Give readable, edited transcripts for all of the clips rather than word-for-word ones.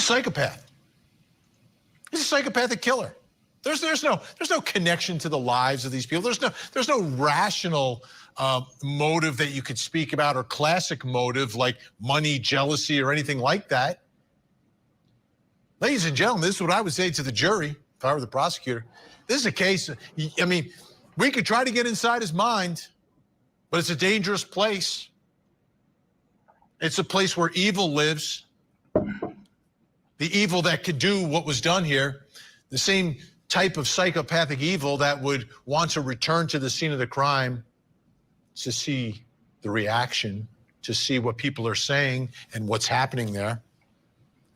psychopath. He's a psychopathic killer. There's no connection to the lives of these people. There's no rational motive that you could speak about, or classic motive like money, jealousy, or anything like that. Ladies and gentlemen, this is what I would say to the jury if I were the prosecutor. This is a case, I mean, we could try to get inside his mind, but it's a dangerous place. It's a place where evil lives. The evil that could do what was done here, the same type of psychopathic evil that would want to return to the scene of the crime to see the reaction, to see what people are saying and what's happening there.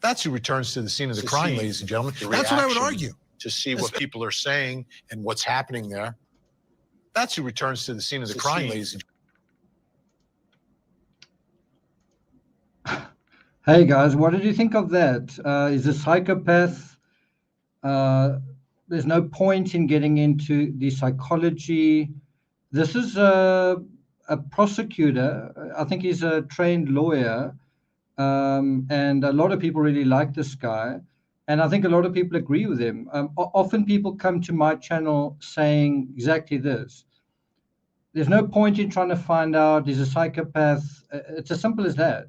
That's who returns to the scene of the crime, ladies and gentlemen. That's what I would argue. To see what people are saying and what's happening there. That's who returns to the scene of the crime, ladies and gentlemen. Hey guys, what did you think of that? Is a psychopath? There's no point in getting into the psychology. This is a prosecutor. I think he's a trained lawyer. And a lot of people really like this guy. And I think a lot of people agree with him. Often people come to my channel saying exactly this. There's no point in trying to find out he's a psychopath. It's as simple as that.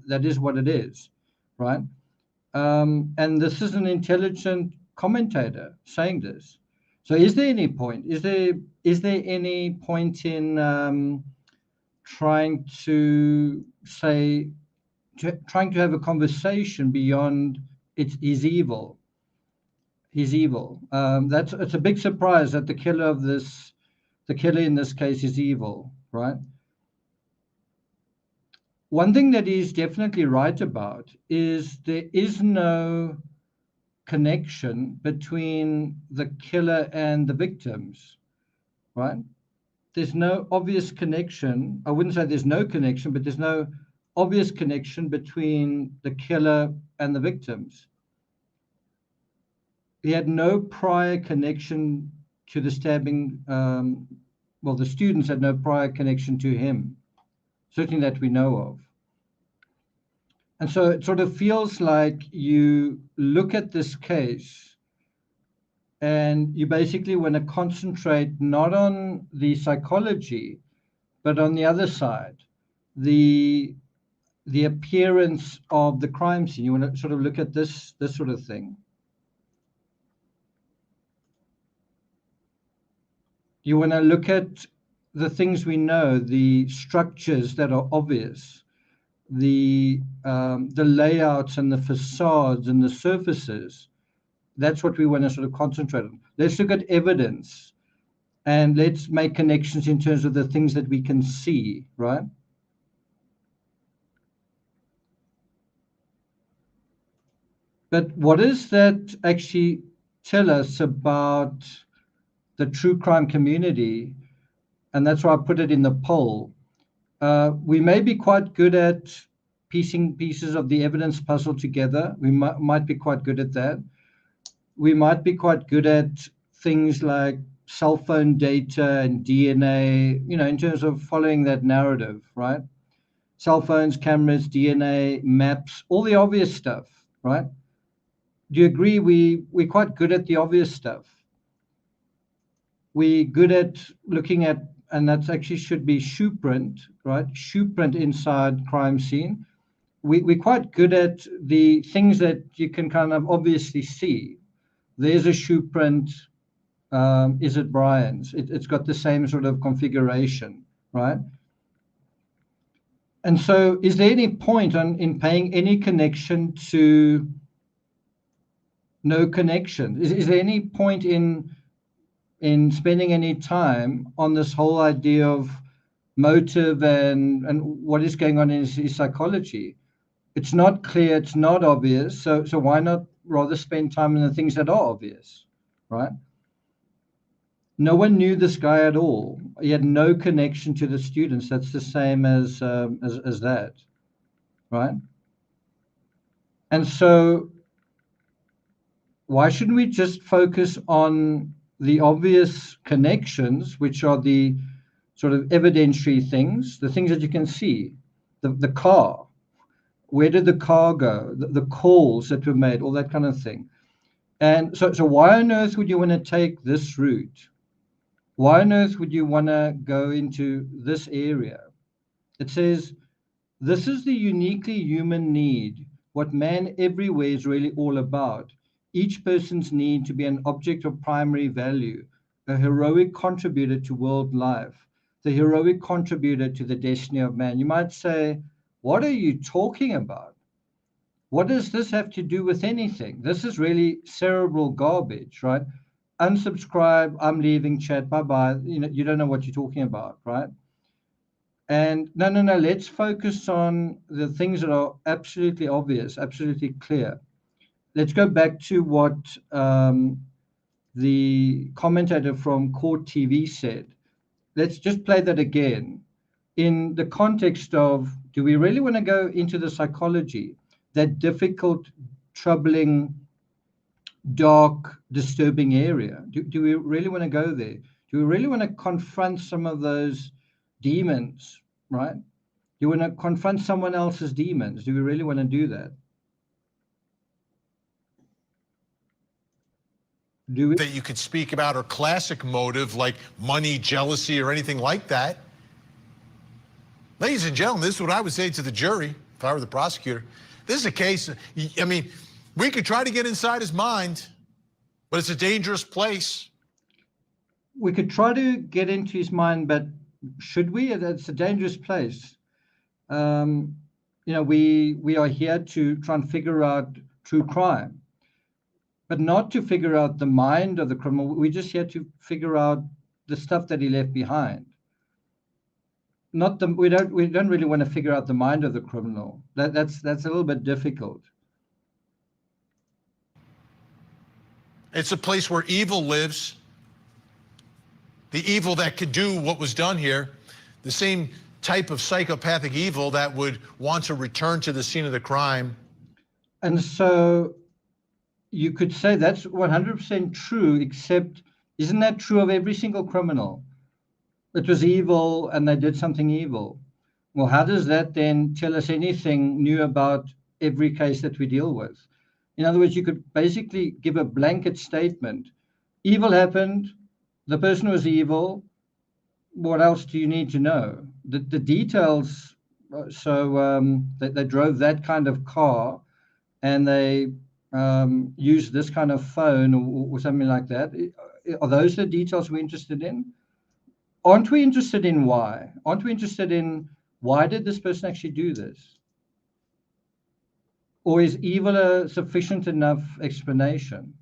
That is what it is, right? And this is an intelligent commentator saying this. So is there any point? Is there any point in trying to have a conversation beyond he's evil? He's evil. It's a big surprise that the killer in this case is evil, right? One thing that he's definitely right about is there is no connection between the killer and the victims, right? There's no obvious connection. I wouldn't say there's no connection, but there's no obvious connection between the killer and the victims. He had no prior connection to the stabbing. Well, the students had no prior connection to him, certainly that we know of. And so it sort of feels like you look at this case and you basically want to concentrate not on the psychology, but on the other side, the appearance of the crime scene. You want to sort of look at this sort of thing. You want to look at the things we know, the structures that are obvious, the layouts and the facades and the surfaces. That's what we want to sort of concentrate on. Let's look at evidence and let's make connections in terms of the things that we can see, right? But what does that actually tell us about the true crime community? And that's why I put it in the poll. We may be quite good at piecing pieces of the evidence puzzle together. We might be quite good at that. We might be quite good at things like cell phone data and DNA, in terms of following that narrative, right? Cell phones, cameras, DNA, maps, all the obvious stuff, right? Do you agree we're quite good at the obvious stuff? We're good at looking at, and that actually should be shoe print, right? Shoe print inside crime scene. We're quite good at the things that you can kind of obviously see. There's a shoe print. Is it Brian's? It's got the same sort of configuration, right? And so is there any point in paying any connection to no connection? Is there any point in spending any time on this whole idea of motive and what is going on in his psychology? It's not clear, it's not obvious, so why not rather spend time on the things that are obvious, right? No one knew this guy at all. He had no connection to the students. That's the same as that, right? And so why shouldn't we just focus on the obvious connections, which are the sort of evidentiary things, the things that you can see, the car. Where did the car go? The calls that were made, all that kind of thing. And so why on earth would you want to take this route? Why on earth would you want to go into this area? It says, this is the uniquely human need, what man everywhere is really all about. Each person's need to be an object of primary value, a heroic contributor to world life, the heroic contributor to the destiny of man. You might say, what are you talking about? What does this have to do with anything? This is really cerebral garbage, right? Unsubscribe, I'm leaving, chat, bye-bye. You don't know what you're talking about, right? And no, let's focus on the things that are absolutely obvious, absolutely clear. Let's go back to what the commentator from Court TV said. Let's just play that again in the context of, do we really want to go into the psychology, that difficult, troubling, dark, disturbing area? Do we really want to go there? Do we really want to confront some of those demons, right? Do you want to confront someone else's demons? Do we really want to do that? Do we? That you could speak about or classic motive like money, jealousy, or anything like that. Ladies and gentlemen, this is what I would say to the jury if I were the prosecutor. This is a case, I mean, we could try to get inside his mind, but it's a dangerous place. We could try to get into his mind, but should we? It's a dangerous place. We are here to try and figure out true crime, but not to figure out the mind of the criminal. We're just here to figure out the stuff that he left behind. We don't really want to figure out the mind of the criminal. That's a little bit difficult. It's a place where evil lives. The evil that could do what was done here, the same type of psychopathic evil that would want to return to the scene of the crime. And so you could say that's 100% true, except isn't that true of every single criminal? It was evil and they did something evil. Well, how does that then tell us anything new about every case that we deal with? In other words, you could basically give a blanket statement. Evil happened, the person was evil, what else do you need to know? The details, they drove that kind of car and they used this kind of phone or something like that. Are those the details we're interested in? Aren't we interested in why? Aren't we interested in why did this person actually do this? Or is evil a sufficient enough explanation?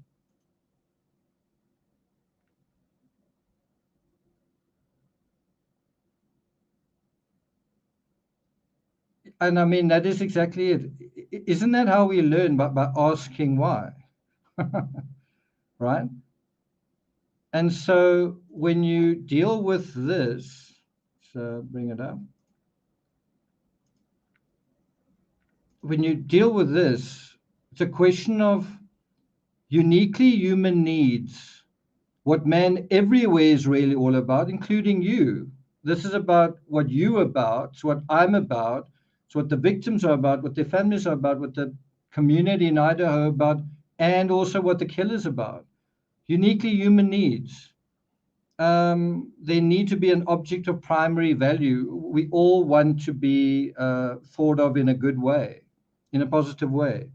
And I mean, that is exactly it. Isn't that how we learn, by asking why? Right? And so when you deal with this, so bring it up. When you deal with this, it's a question of uniquely human needs, what man everywhere is really all about, including you. This is about what you're about, it's what I'm about, it's what the victims are about, what their families are about, what the community in Idaho are about, and also what the killer's about. Uniquely human needs. There need to be an object of primary value. We all want to be thought of in a good way, in a positive way.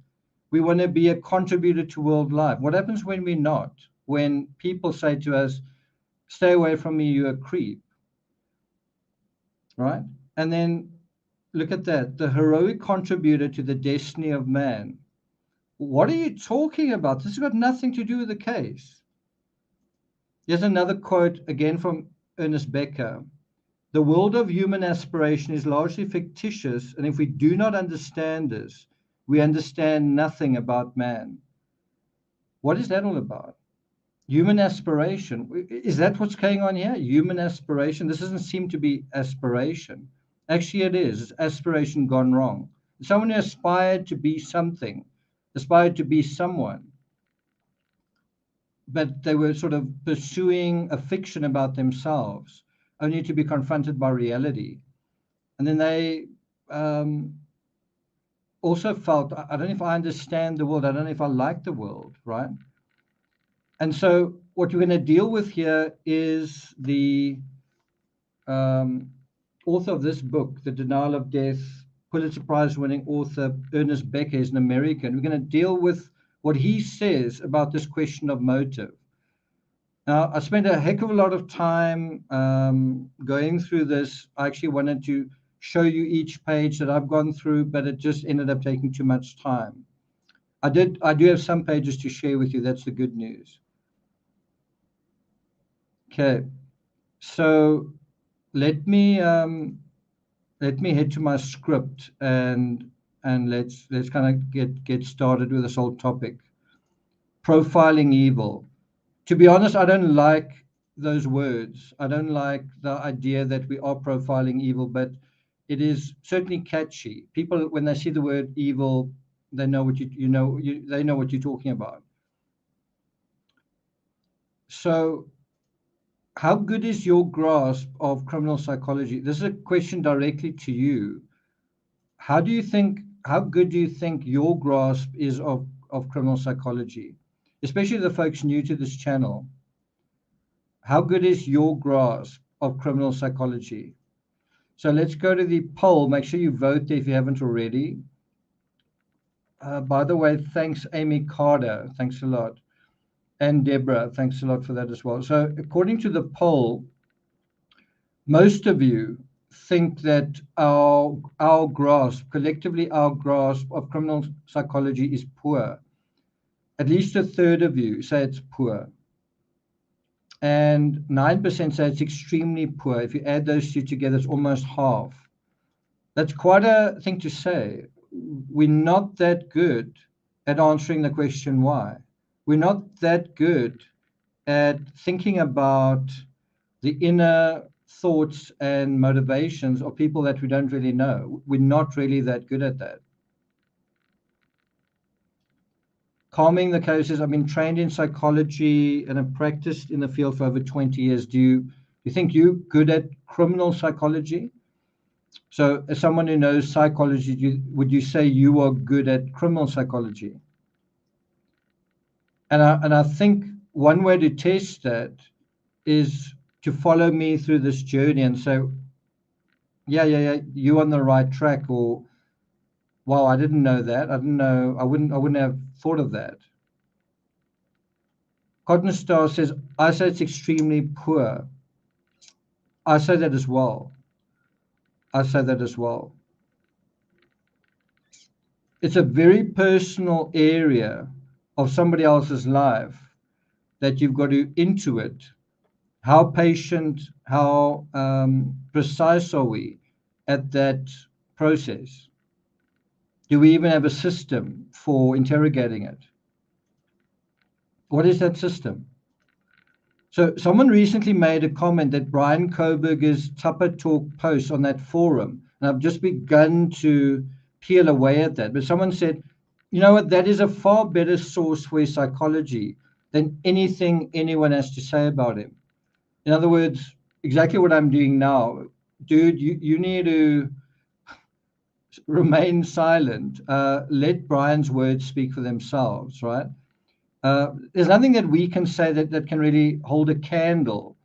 We want to be a contributor to world life. What happens when we're not? When people say to us, stay away from me, you're a creep, right? And then look at that, the heroic contributor to the destiny of man. What are you talking about? This has got nothing to do with the case. Here's another quote, again from Ernest Becker. The world of human aspiration is largely fictitious, and if we do not understand this, we understand nothing about man. What is that all about? Human aspiration. Is that what's going on here? Human aspiration? This doesn't seem to be aspiration. Actually, it is. It's aspiration gone wrong. Someone who aspired to be something, aspired to be someone, but they were sort of pursuing a fiction about themselves, only to be confronted by reality. And then they also felt, I don't know if I understand the world, I don't know if I like the world, right? And so what we're going to deal with here is the author of this book, The Denial of Death, Pulitzer Prize winning author Ernest Becker is an American. We're going to deal with what he says about this question of motive. Now, I spent a heck of a lot of time going through this. I actually wanted to show you each page that I've gone through, but it just ended up taking too much time. I do have some pages to share with you. That's the good news. Okay, so let me head to my script and let's kind of get started with this whole topic. Profiling evil. To be honest, I don't like those words. I don't like the idea that we are profiling evil, but it is certainly catchy. People, when they see the word evil, they know what they know what you're talking about. So, how good is your grasp of criminal psychology? This is a question directly to you. How good do you think your grasp is of criminal psychology, especially the folks new to this channel? How good is your grasp of criminal psychology? So let's go to the poll. Make sure you vote there if you haven't already. By the way, thanks, Amy Carter. Thanks a lot. And Deborah, thanks a lot for that as well. So according to the poll, most of you think that our grasp, collectively our grasp of criminal psychology is poor. At least a third of you say it's poor. And 9% say it's extremely poor. If you add those two together, it's almost half. That's quite a thing to say. We're not that good at answering the question why. We're not that good at thinking about the inner thoughts and motivations of people that we don't really know. We're not really that good at that. Calming the cases. I've been trained in psychology and have practiced in the field for over 20 years. Do you think you're good at criminal psychology? So as someone who knows psychology, would you say you are good at criminal psychology? And I think one way to test that is to follow me through this journey and say, yeah, you're on the right track, or wow, I didn't know that. I didn't know, I wouldn't have thought of that. Cotton Star says, I say it's extremely poor. I say that as well. It's a very personal area of somebody else's life that you've got to intuit. How patient, how precise are we at that process? Do we even have a system for interrogating it? What is that system? So someone recently made a comment that Brian Koberger's Tupper Talk post on that forum, and I've just begun to peel away at that, but someone said, you know what, that is a far better source for his psychology than anything anyone has to say about him. In other words, exactly what I'm doing now. Dude, you need to remain silent. Let Brian's words speak for themselves, right? There's nothing that we can say that can really hold a candle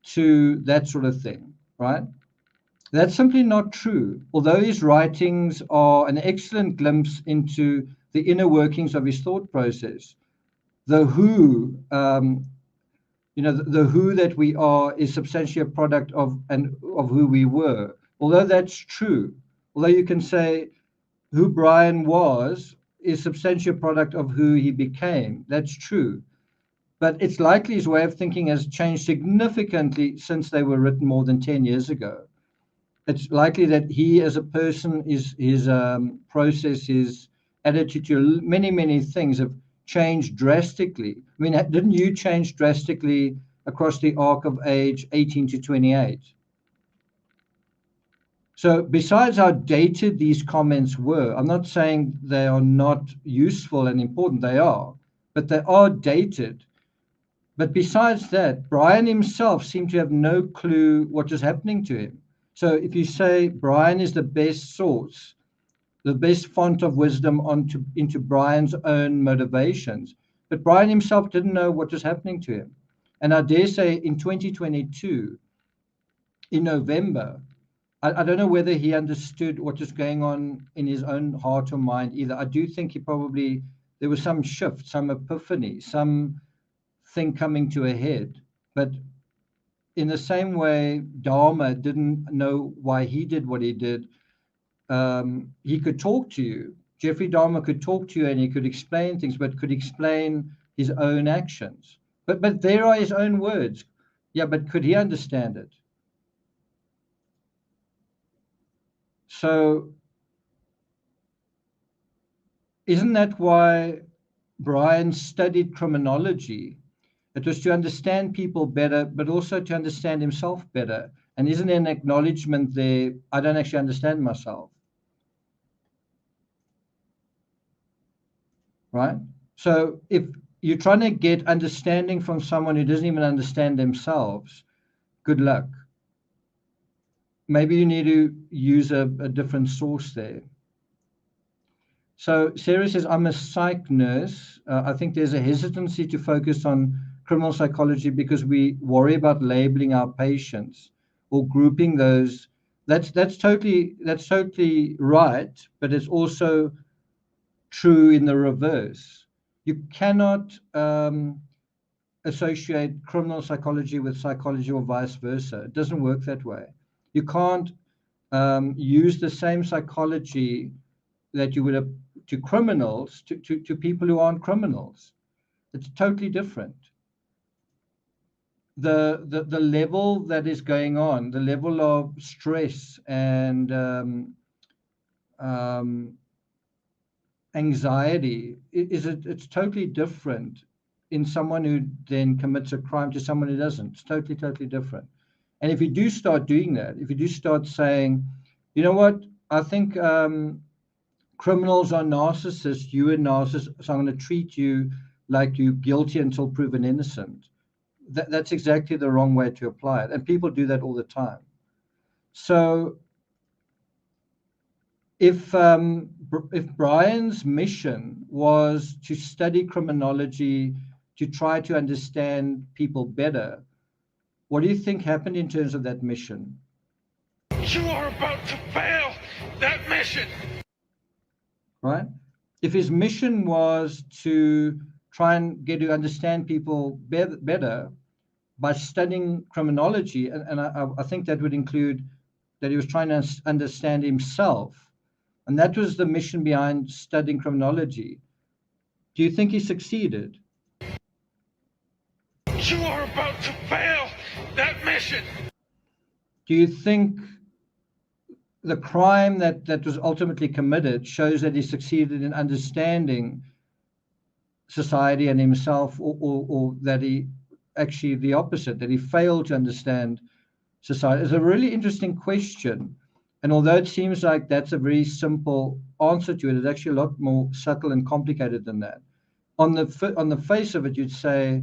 to that sort of thing, right? That's simply not true. Although his writings are an excellent glimpse into the inner workings of his thought process, the who, the who that we are is substantially a product of who we were. Although that's true, although you can say who Brian was is substantially a product of who he became. That's true. But it's likely his way of thinking has changed significantly since they were written more than 10 years ago. It's likely that he as a person, his process, his attitude to many, many things have changed drastically. I mean, didn't you change drastically across the arc of age 18 to 28? So besides how dated these comments were, I'm not saying they are not useful and important, they are, but they are dated. But besides that, Brian himself seemed to have no clue what was happening to him. So if you say Brian is the best source the best font of wisdom into Brian's own motivations. But Brian himself didn't know what was happening to him. And I dare say in 2022, in November, I don't know whether he understood what was going on in his own heart or mind either. I do think there was some shift, some epiphany, some thing coming to a head. But in the same way, Dharma didn't know why he did what he did. He could talk to you. Jeffrey Dahmer could talk to you and he could explain things, but could explain his own actions. But there are his own words. Yeah, but could he understand it? So isn't that why Brian studied criminology? It was to understand people better, but also to understand himself better. And isn't there an acknowledgement there? I don't actually understand myself. Right? So if you're trying to get understanding from someone who doesn't even understand themselves, good luck. Maybe you need to use a different source there. So Sarah says, I'm a psych nurse. I think there's a hesitancy to focus on criminal psychology because we worry about labeling our patients or grouping those. That's totally right, but it's also true in the reverse. You cannot associate criminal psychology with psychology or vice versa. It doesn't work that way. You can't use the same psychology that you would have to criminals to people who aren't criminals. It's totally different. The level that is going on, the level of stress and anxiety, it's totally different in someone who then commits a crime to someone who doesn't. It's totally different. And if you do start doing that, if you do start saying, you know what, I think criminals are narcissists, you are narcissist, so I'm going to treat you like you're guilty until proven innocent. That's exactly the wrong way to apply it. And people do that all the time. So if Brian's mission was to study criminology, to try to understand people better, what do you think happened in terms of that mission? You are about to fail that mission. Right? If his mission was to try and get to understand people better by studying criminology, and I think that would include that he was trying to understand himself, and that was the mission behind studying criminology. Do you think he succeeded? You are about to fail that mission. Do you think the crime that was ultimately committed shows that he succeeded in understanding society and himself, or that he actually the opposite, that he failed to understand society? It's a really interesting question. And although it seems like that's a very simple answer to it, it's actually a lot more subtle and complicated than that. On the face of it, you'd say,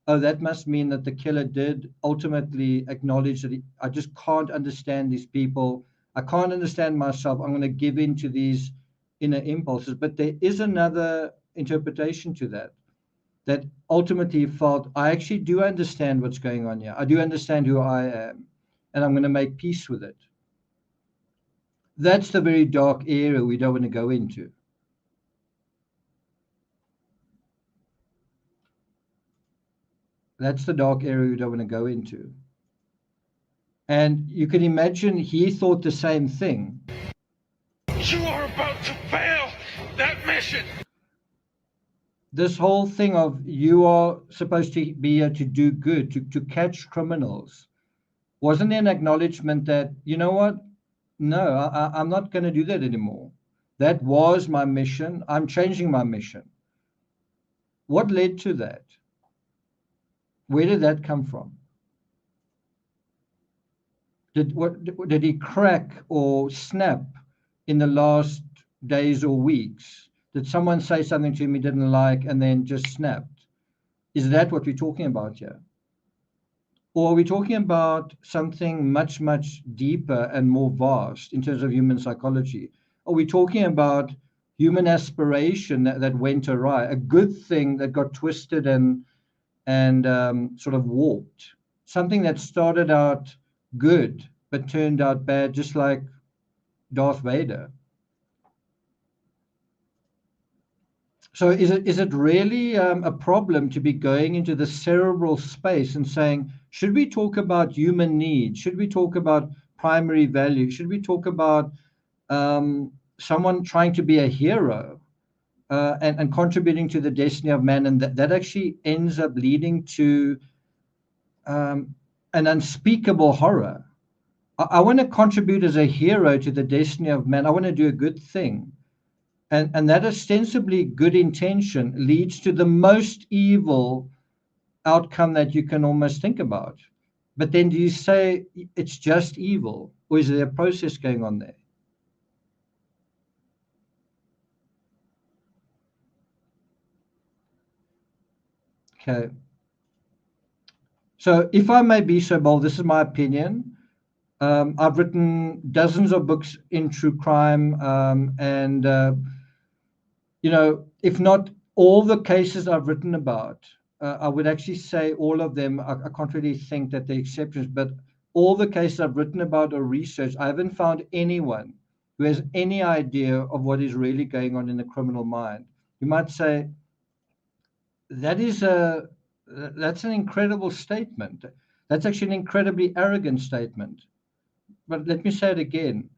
oh, that must mean that the killer did ultimately acknowledge that I just can't understand these people. I can't understand myself. I'm going to give in to these inner impulses. But there is another interpretation to that ultimately felt, I actually do understand what's going on here. I do understand who I am, and I'm going to make peace with it. That's the very dark area we don't want to go into. That's the dark area we don't want to go into. And you can imagine he thought the same thing. You are about to fail that mission. This whole thing of you are supposed to be here to do good, to catch criminals. Wasn't there an acknowledgement that, you know what? No, I'm not going to do that anymore. That was my mission. I'm changing my mission. What led to that? Where did that come from? Did he crack or snap in the last days or weeks? Did someone say something to him he didn't like and then just snapped? Is that what we're talking about here? Or are we talking about something much, much deeper and more vast in terms of human psychology? Are we talking about human aspiration that went awry, a good thing that got twisted and sort of warped, something that started out good but turned out bad, just like Darth Vader? So is it really a problem to be going into the cerebral space and saying, should we talk about human needs? Should we talk about primary value? Should we talk about someone trying to be a hero and contributing to the destiny of man? And that actually ends up leading to an unspeakable horror. I want to contribute as a hero to the destiny of man. I want to do a good thing. And that ostensibly good intention leads to the most evil outcome that you can almost think about. But then do you say it's just evil, or is there a process going on there? Okay. So if I may be so bold, this is my opinion. I've written dozens of books in true crime, and if not all the cases I've written about, I would actually say all of them. I can't really think that they're exceptions, but all the cases I've written about or researched, I haven't found anyone who has any idea of what is really going on in the criminal mind. You might say that's an incredible statement. That's actually an incredibly arrogant statement. But let me say it again.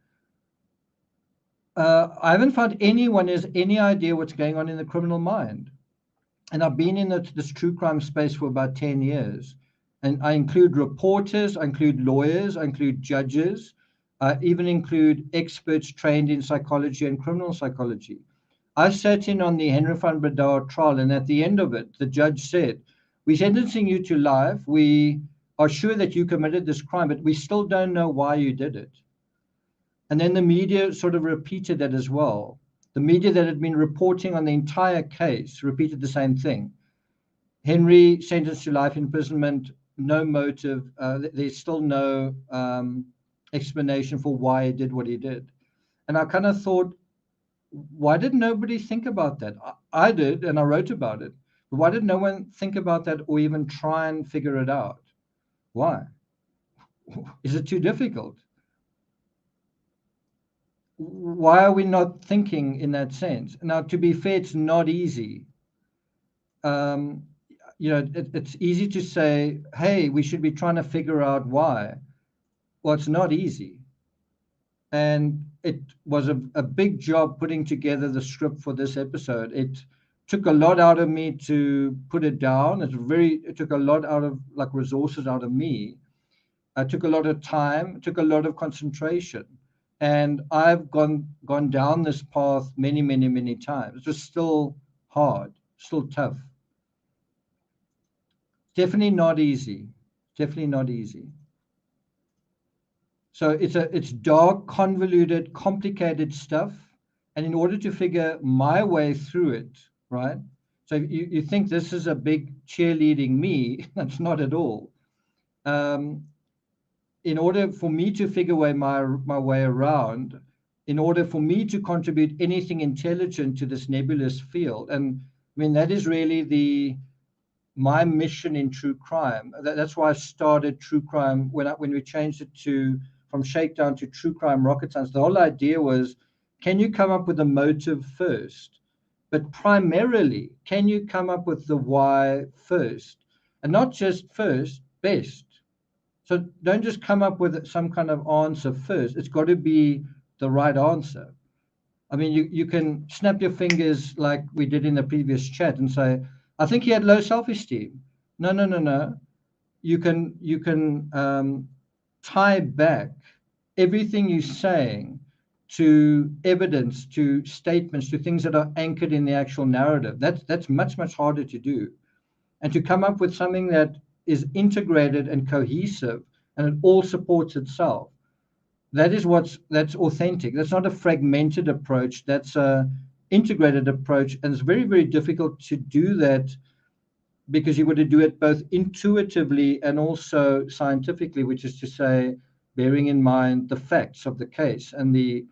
I haven't found anyone who has any idea what's going on in the criminal mind. And I've been in this true crime space for about 10 years. And I include reporters, I include lawyers, I include judges, I even include experts trained in psychology and criminal psychology. I sat in on the Henry van Breda trial, and at the end of it, the judge said, "We're sentencing you to life. We are sure that you committed this crime, but we still don't know why you did it." And then the media sort of repeated that as well. The media that had been reporting on the entire case repeated the same thing. Henry sentenced to life imprisonment, no motive. There's still no explanation for why he did what he did. And I kind of thought, why did nobody think about that? I did, and I wrote about it. But why did no one think about that or even try and figure it out? Why? Is it too difficult? Why are we not thinking in that sense? Now, to be fair, it's not easy. It's easy to say, hey, we should be trying to figure out why. Well, it's not easy. And it was a big job putting together the script for this episode. It took a lot out of me to put it down. It took a lot out of resources out of me. It took a lot of time, took a lot of concentration. And I've gone down this path many, many, many times. It's just still hard, still tough. Definitely not easy. Definitely not easy. So it's dark, convoluted, complicated stuff. And in order to figure my way through it, right? So you think this is a big cheerleading me, that's not at all. In order for me to figure my way around, in order for me to contribute anything intelligent to this nebulous field, and I mean, that is really my mission in true crime. That's why I started true crime when we changed it from Shakedown to True Crime Rocket Science. The whole idea was, can you come up with a motive first? But primarily, can you come up with the why first? And not just first, best. So don't just come up with some kind of answer first. It's got to be the right answer. I mean, you can snap your fingers like we did in the previous chat and say, I think he had low self-esteem. No. You can tie back everything you're saying to evidence, to statements, to things that are anchored in the actual narrative. That's much, much harder to do. And to come up with something that is integrated and cohesive and it all supports itself. That's authentic. That's not a fragmented approach. That's a integrated approach. And it's very, very difficult to do that because you got to do it both intuitively and also scientifically, which is to say, bearing in mind the facts of the case and the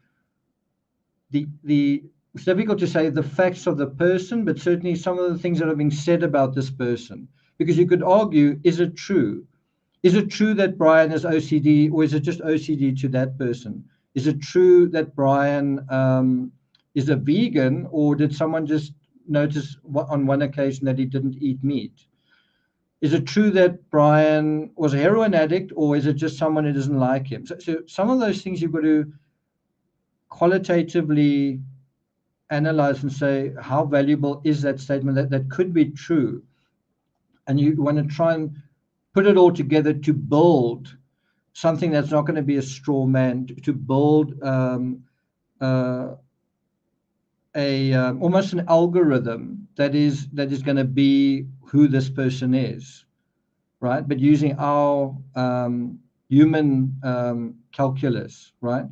it's difficult to say the facts of the person, but certainly some of the things that have been said about this person. Because you could argue, is it true? Is it true that Brian has OCD, or is it just OCD to that person? Is it true that Brian is a vegan, or did someone just notice on one occasion that he didn't eat meat? Is it true that Brian was a heroin addict, or is it just someone who doesn't like him? So some of those things you've got to qualitatively analyze and say, how valuable is that statement that could be true? And you want to try and put it all together to build something that's not going to be a straw man, to build almost an algorithm that is going to be who this person is, right? But using our human calculus, right?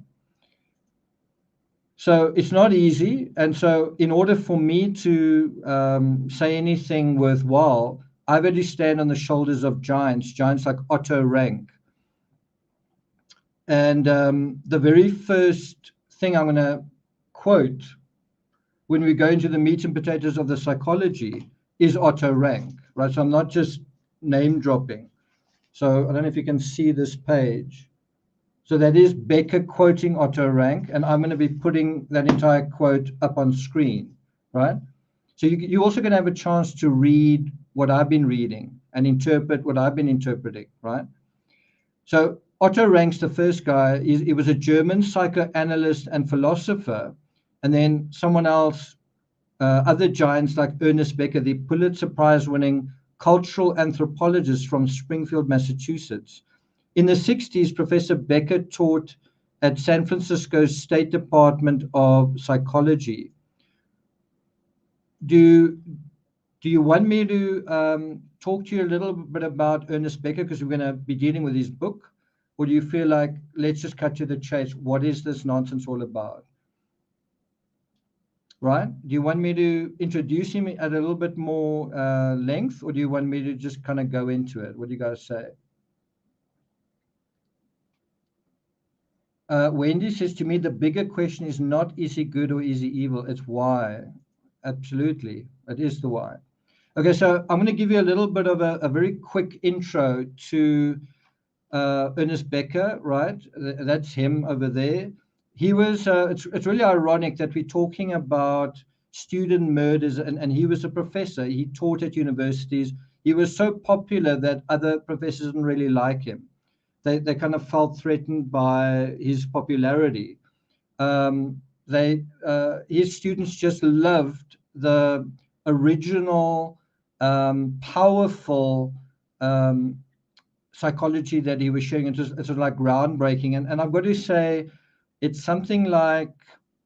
So it's not easy. And so in order for me to say anything worthwhile, I've got to stand on the shoulders of giants like Otto Rank. And the very first thing I'm going to quote when we go into the meat and potatoes of the psychology is Otto Rank, right? So I'm not just name dropping. So I don't know if you can see this page. So that is Becker quoting Otto Rank, and I'm going to be putting that entire quote up on screen, right? So you're also going to have a chance to read what I've been reading and interpret what I've been interpreting, right? So Otto Rank's the first guy. He was a German psychoanalyst and philosopher. And then someone else, other giants like Ernest Becker, the Pulitzer Prize-winning cultural anthropologist from Springfield, Massachusetts. In the 60s, Professor Becker taught at San Francisco's State Department of Psychology. Do you want me to talk to you a little bit about Ernest Becker, because we're going to be dealing with his book? Or do you feel like, let's just cut to the chase? What is this nonsense all about? Right? Do you want me to introduce him at a little bit more length, or do you want me to just kind of go into it? What do you guys say? Wendy says to me, the bigger question is not, is he good or is he evil? It's why. Absolutely. It is the why. Okay, so I'm going to give you a little bit of a very quick intro to Ernest Becker, right? That's him over there. He was, it's really ironic that we're talking about student murders, and he was a professor. He taught at universities. He was so popular that other professors didn't really like him. They kind of felt threatened by his popularity. His students just loved the original, powerful psychology that he was sharing. It was like groundbreaking. And I've got to say, it's something like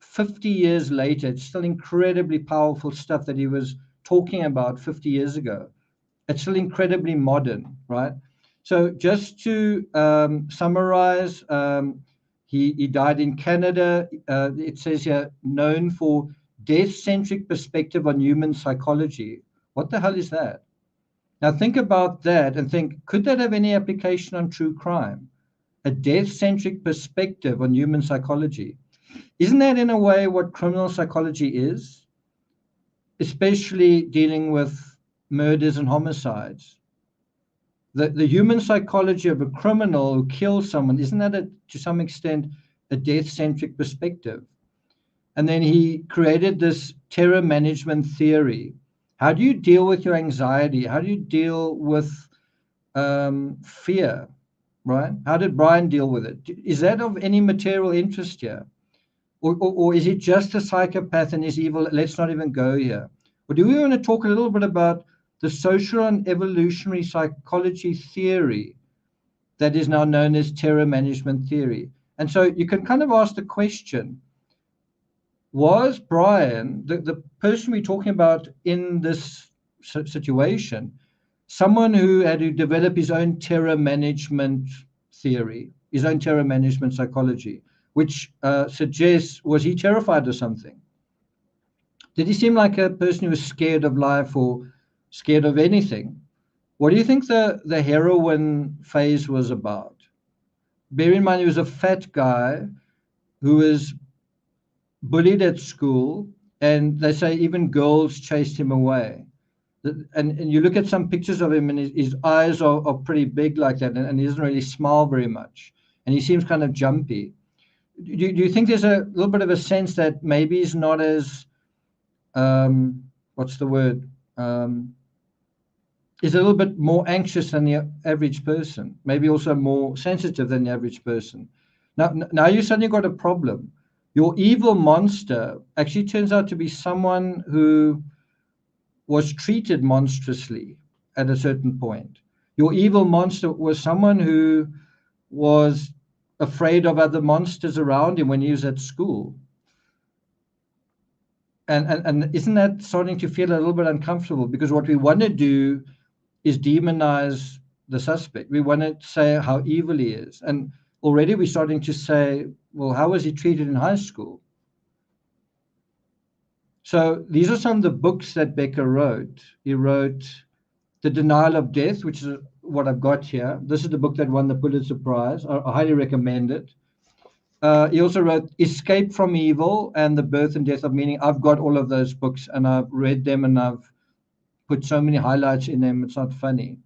50 years later, it's still incredibly powerful stuff that he was talking about 50 years ago. It's still incredibly modern, right? So just to summarize, he died in Canada. It says here, known for death-centric perspective on human psychology. What the hell is that? Now think about that and think, could that have any application on true crime? A death-centric perspective on human psychology. Isn't that in a way what criminal psychology is? Especially dealing with murders and homicides. The human psychology of a criminal who kills someone, isn't that to some extent a death-centric perspective? And then he created this terror management theory. How do you deal with your anxiety? How do you deal with fear, right? How did Brian deal with it? Is that of any material interest here? Or is he just a psychopath and is evil? Let's not even go here. Or do we want to talk a little bit about the social and evolutionary psychology theory that is now known as terror management theory? And so you can kind of ask the question, was Brian, the person we're talking about in this situation, someone who had to develop his own terror management theory, his own terror management psychology, which suggests, was he terrified of something? Did he seem like a person who was scared of life or scared of anything? What do you think the heroin phase was about? Bear in mind, he was a fat guy who was bullied at school, and they say even girls chased him away. And you look at some pictures of him, and his eyes are pretty big like that, and he doesn't really smile very much, and he seems kind of jumpy. Do you think there's a little bit of a sense that maybe he's not as what's the word? Is a little bit more anxious than the average person, maybe also more sensitive than the average person. Now you suddenly got a problem. Your evil monster actually turns out to be someone who was treated monstrously at a certain point. Your evil monster was someone who was afraid of other monsters around him when he was at school. And isn't that starting to feel a little bit uncomfortable? Because what we want to do is demonize the suspect. We want to say how evil he is. And already we're starting to say, well, how was he treated in high school? So these are some of the books that Becker wrote. He wrote The Denial of Death, which is what I've got here. This is the book that won the Pulitzer Prize. I highly recommend it. He also wrote Escape from Evil and The Birth and Death of Meaning. I've got all of those books, and I've read them, and I've put so many highlights in them, it's not funny.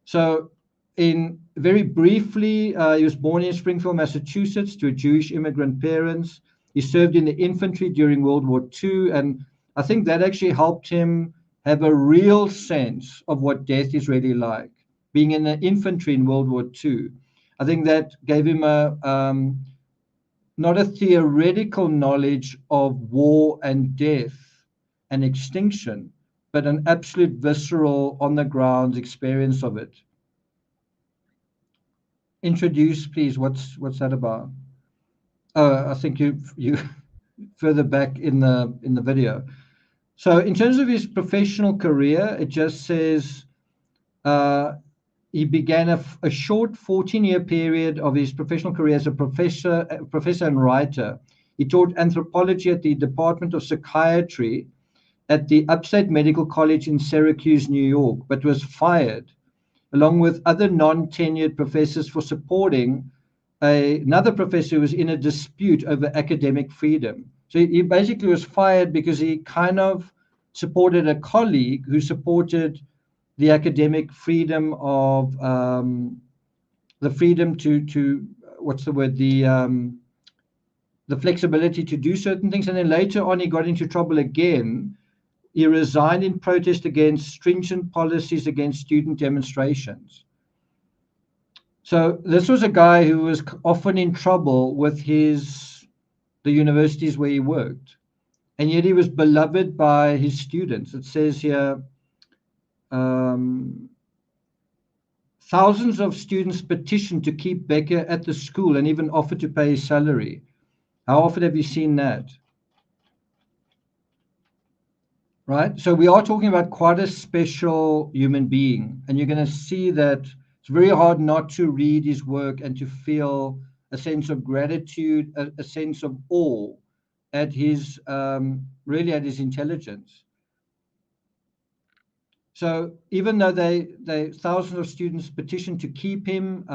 So very briefly, he was born in Springfield, Massachusetts, to Jewish immigrant parents. He served in the infantry during World War II, and I think that actually helped him have a real sense of what death is really like. Being in the infantry in World War II, I think that gave him not a theoretical knowledge of war and death and extinction, but an absolute visceral, on-the-ground experience of it. Introduce, please. What's that about? I think you further back in the video. So in terms of his professional career, it just says he began a short 14-year period of his professional career as a professor and writer. He taught anthropology at the Department of Psychiatry at the Upstate Medical College in Syracuse, New York, but was fired, along with other non-tenured professors, for supporting another professor who was in a dispute over academic freedom. So he basically was fired because he kind of supported a colleague who supported the academic freedom of the freedom to what's the word, the flexibility to do certain things. And then later on, he got into trouble again. He resigned in protest against stringent policies against student demonstrations. So this was a guy who was often in trouble with the universities where he worked, and yet he was beloved by his students. It says here, thousands of students petitioned to keep Becker at the school and even offered to pay his salary. How often have you seen that? Right? So we are talking about quite a special human being, and you're going to see that it's very hard not to read his work and to feel a sense of gratitude, a sense of awe at his, really at his intelligence. So even though thousands of students petitioned to keep him,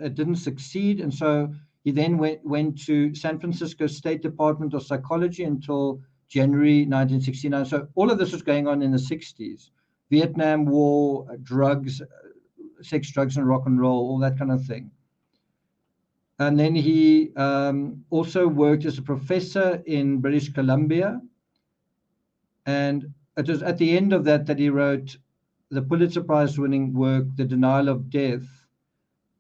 it didn't succeed. And so he then went to San Francisco State Department of Psychology until January 1969. So all of this was going on in the 60s. Vietnam War, drugs, sex, drugs, and rock and roll, all that kind of thing. And then he also worked as a professor in British Columbia. And it was at the end of that he wrote the Pulitzer Prize-winning work, The Denial of Death,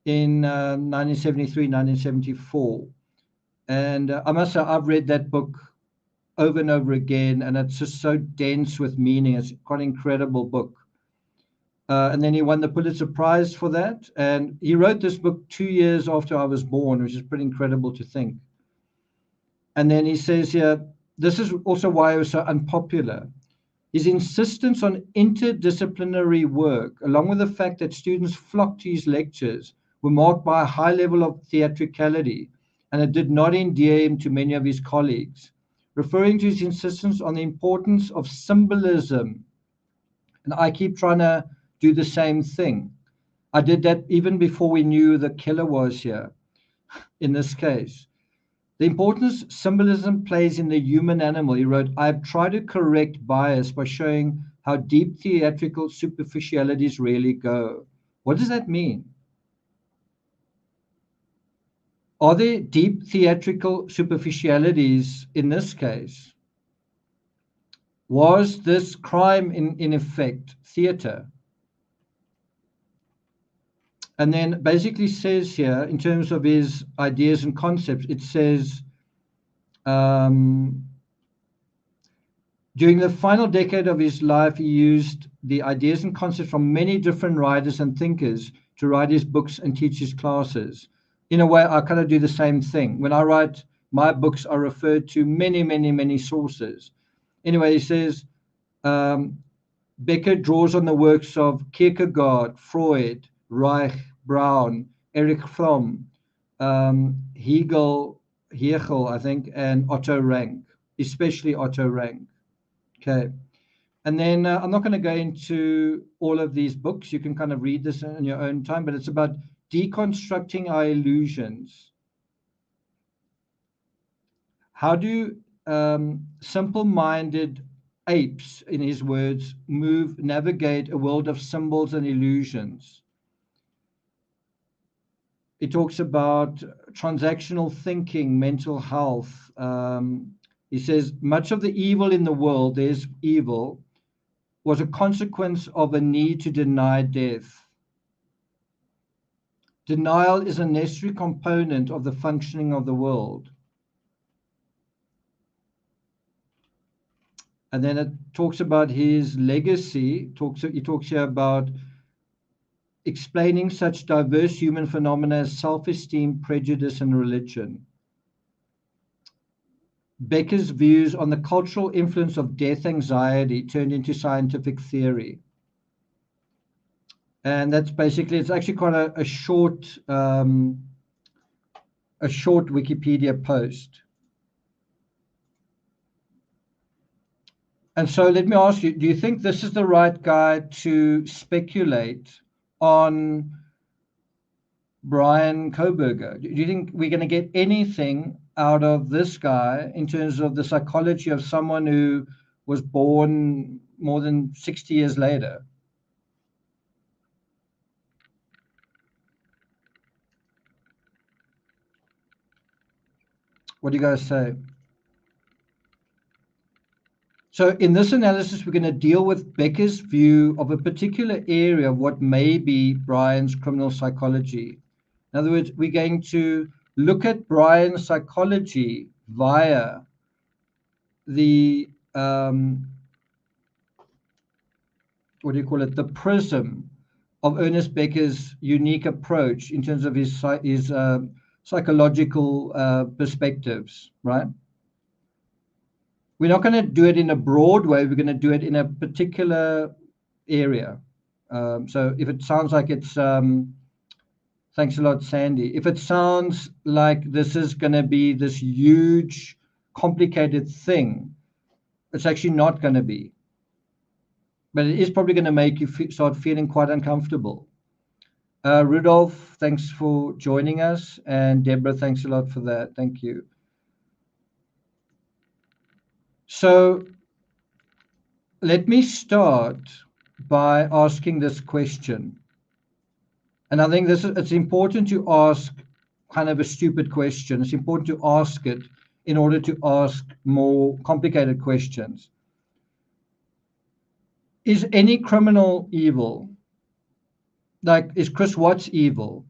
in 1973, 1974. And I must say, I've read that book over and over again, and it's just so dense with meaning. It's quite an incredible book. And then he won the Pulitzer Prize for that. And he wrote this book 2 years after I was born, which is pretty incredible to think. And then he says here, this is also why he was so unpopular. His insistence on interdisciplinary work, along with the fact that students flocked to his lectures, were marked by a high level of theatricality, and it did not endear him to many of his colleagues, referring to his insistence on the importance of symbolism. And I keep trying to do the same thing. I did that even before we knew the killer was here, in this case. The importance symbolism plays in the human animal. He wrote, I've tried to correct bias by showing how deep theatrical superficialities really go. What does that mean? Are there deep theatrical superficialities in this case? Was this crime in effect theater? And then basically says here, in terms of his ideas and concepts, it says, during the final decade of his life, he used the ideas and concepts from many different writers and thinkers to write his books and teach his classes. In a way, I kind of do the same thing. When I write my books, I refer to many, many, many sources. Anyway, he says, Becker draws on the works of Kierkegaard, Freud, Reich, Brown, Erich Fromm, Hegel, I think, and Otto Rank, especially Otto Rank. Okay. And then I'm not going to go into all of these books. You can kind of read this in your own time, but it's about deconstructing our illusions. How do simple-minded apes, in his words, navigate a world of symbols and illusions? He talks about transactional thinking, mental health. He says, much of the evil in the world, there's evil, was a consequence of a need to deny death. Denial is a necessary component of the functioning of the world. And then it talks about his legacy. He talks here about explaining such diverse human phenomena as self-esteem, prejudice, and religion. Becker's views on the cultural influence of death anxiety turned into scientific theory. And that's basically, it's actually quite a short Wikipedia post. And so let me ask you, do you think this is the right guy to speculate on Brian Koberger? Do you think we're going to get anything out of this guy in terms of the psychology of someone who was born more than 60 years later? What do you guys say? So in this analysis, we're going to deal with Becker's view of a particular area of what may be Brian's criminal psychology. In other words, we're going to look at Brian's psychology via the, the prism of Ernest Becker's unique approach in terms of his psychological perspectives, right? We're not going to do it in a broad way. We're going to do it in a particular area. So if it sounds like it's, thanks a lot, Sandy. If it sounds like this is going to be this huge, complicated thing, it's actually not going to be. But it is probably going to make you start feeling quite uncomfortable. Rudolph, thanks for joining us. And Deborah, thanks a lot for that. Thank you. So let me start by asking this question. And I think it's important to ask kind of a stupid question. It's important to ask it in order to ask more complicated questions. Is any criminal evil? Like, is Chris Watts evil?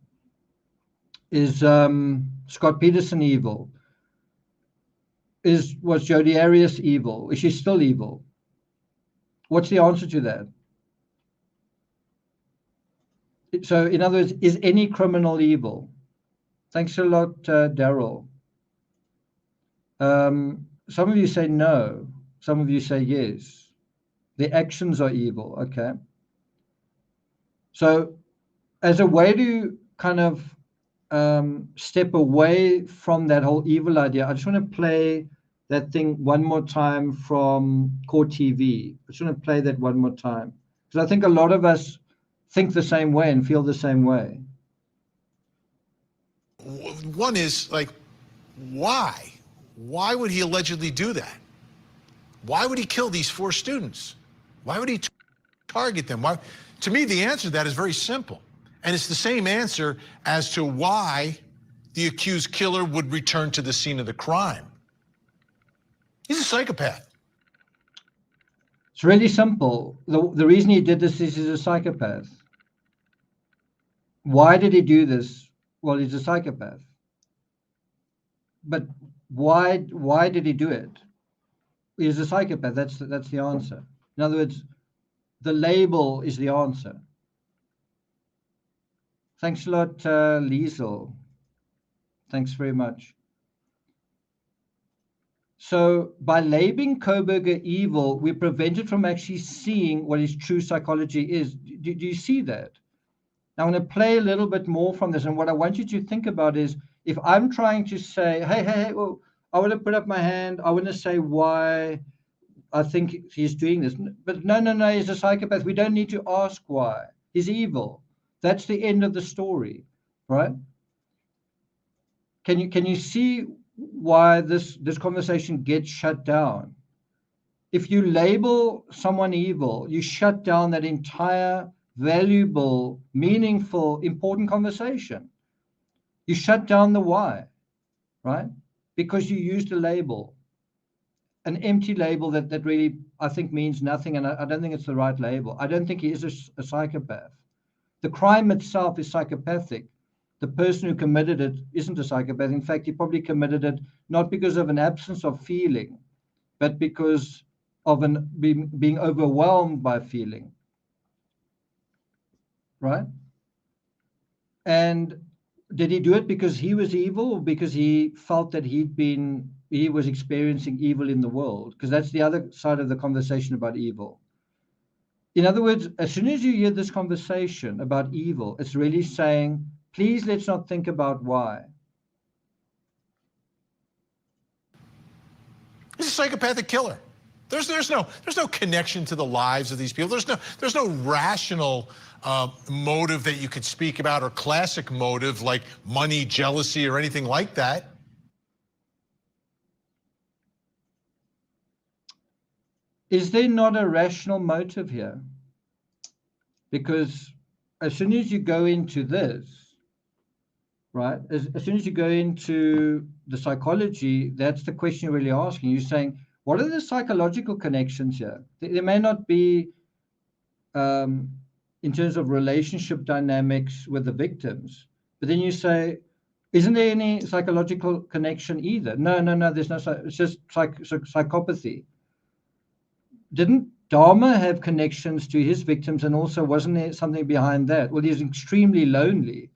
Is Scott Peterson evil? Was Jodi Arias evil? Is she still evil? What's the answer to that? So, in other words, is any criminal evil? Thanks a lot, Daryl. Some of you say no. Some of you say yes. The actions are evil. Okay. So, as a way to kind of step away from that whole evil idea, I just want to play that thing one more time from Court TV. I just want to play that one more time, because I think a lot of us think the same way and feel the same way. One is like, why? Why would he allegedly do that? Why would he kill these 4 students? Why would he target them? Why? To me, the answer to that is very simple. And it's the same answer as to why the accused killer would return to the scene of the crime. He's a psychopath. It's really simple. The reason he did this is he's a psychopath. Why did he do this? Well, he's a psychopath. But why did he do it? He's a psychopath. That's the answer. In other words, the label is the answer. Thanks a lot, Liesel. Thanks very much. So by labeling Kohberger evil, we prevent it from actually seeing what his true psychology is. Do you see that? Now I'm going to play a little bit more from this. And what I want you to think about is, if I'm trying to say, hey, well, I want to put up my hand. I want to say why I think he's doing this. But no, he's a psychopath. We don't need to ask why. He's evil. That's the end of the story, right? Can you see why this conversation gets shut down? If you label someone evil, you shut down that entire valuable, meaningful, important conversation. You shut down the why, right? Because you used a label, an empty label that really, I think, means nothing, and I don't think it's the right label. I don't think he is a psychopath. The crime itself is psychopathic. The person who committed it isn't a psychopath. In fact, he probably committed it not because of an absence of feeling, but because of being overwhelmed by feeling, right? And did he do it because he was evil, or because he felt that he was experiencing evil in the world? Because that's the other side of the conversation about evil. In other words, as soon as you hear this conversation about evil, it's really saying, please, let's not think about why. He's a psychopathic killer. There's no connection to the lives of these people. There's no rational motive that you could speak about, or classic motive like money, jealousy, or anything like that. Is there not a rational motive here? Because as soon as you go into this, right, as soon as you go into the psychology, that's the question you're really asking. You're saying, what are the psychological connections here? There may not be, in terms of relationship dynamics with the victims, but then you say, isn't there any psychological connection either? No, there's no, it's just psychopathy. Didn't Dahmer have connections to his victims, and also wasn't there something behind that? Well, he's extremely lonely,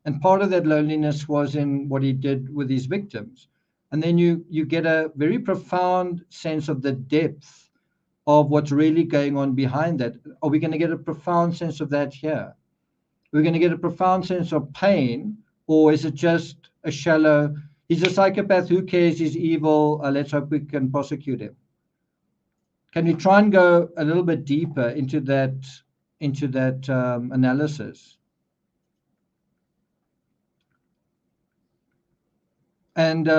and part of that loneliness was in what he did with his victims. And then you get a very profound sense of the depth of what's really going on behind that. Are we going to get a profound sense of that here? We're going to get a profound sense of pain, or is it just a shallow, he's a psychopath, who cares, he's evil, let's hope we can prosecute him? Can we try and go a little bit deeper into that analysis? And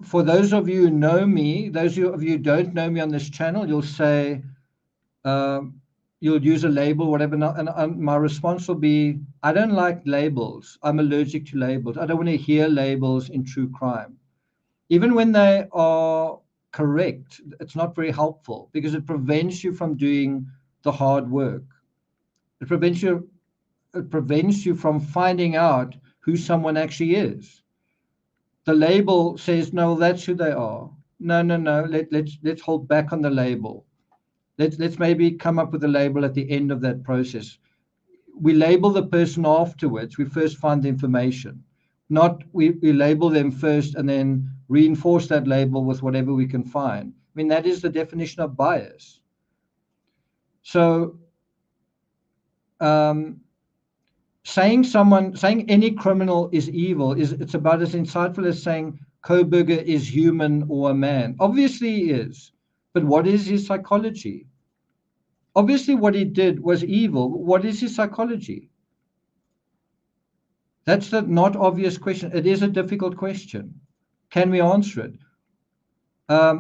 for those of you who know me, those of you who don't know me on this channel, you'll say, you'll use a label, whatever. And my response will be, I don't like labels. I'm allergic to labels. I don't want to hear labels in true crime. Even when they are correct, it's not very helpful, because it prevents you from doing the hard work. It prevents you from finding out who someone actually is. The label says, no, that's who they are. No. Let's hold back on the label. Let's maybe come up with a label at the end of that process. We label the person afterwards. We first find the information. Not we label them first and then reinforce that label with whatever we can find. I mean, that is the definition of bias. So saying any criminal is evil it's about as insightful as saying Kohberger is human or a man. Obviously he is, but what is his psychology? Obviously what he did was evil. What is his psychology? That's the not obvious question. It is a difficult question. Can we answer it?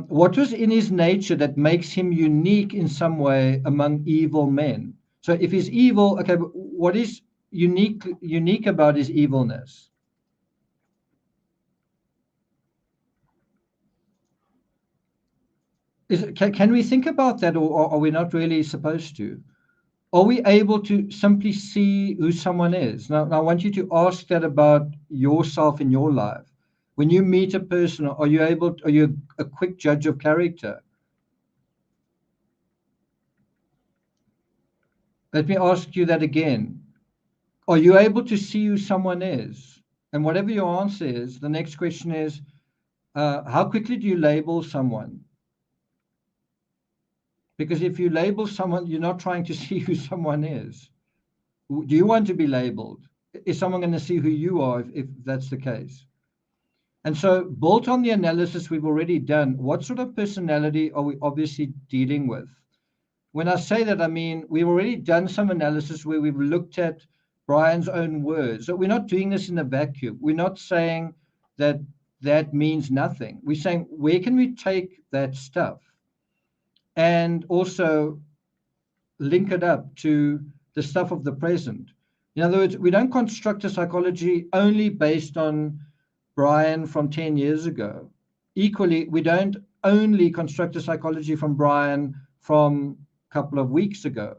What was in his nature that makes him unique in some way among evil men? So if he's evil, okay, but what is unique about his evilness? Can we think about that, or are we not really supposed to? Are we able to simply see who someone is? Now, I want you to ask that about yourself in your life. When you meet a person, are you a quick judge of character? Let me ask you that again. Are you able to see who someone is? And whatever your answer is, the next question is, how quickly do you label someone? Because if you label someone, you're not trying to see who someone is. Do you want to be labeled? Is someone going to see who you are if that's the case? And so, built on the analysis we've already done, what sort of personality are we obviously dealing with? When I say that, I mean, we've already done some analysis where we've looked at Brian's own words. So we're not doing this in a vacuum. We're not saying that that means nothing. We're saying, where can we take that stuff and also link it up to the stuff of the present? In other words, we don't construct a psychology only based on Brian from 10 years ago. Equally, we don't only construct a psychology from Brian from a couple of weeks ago.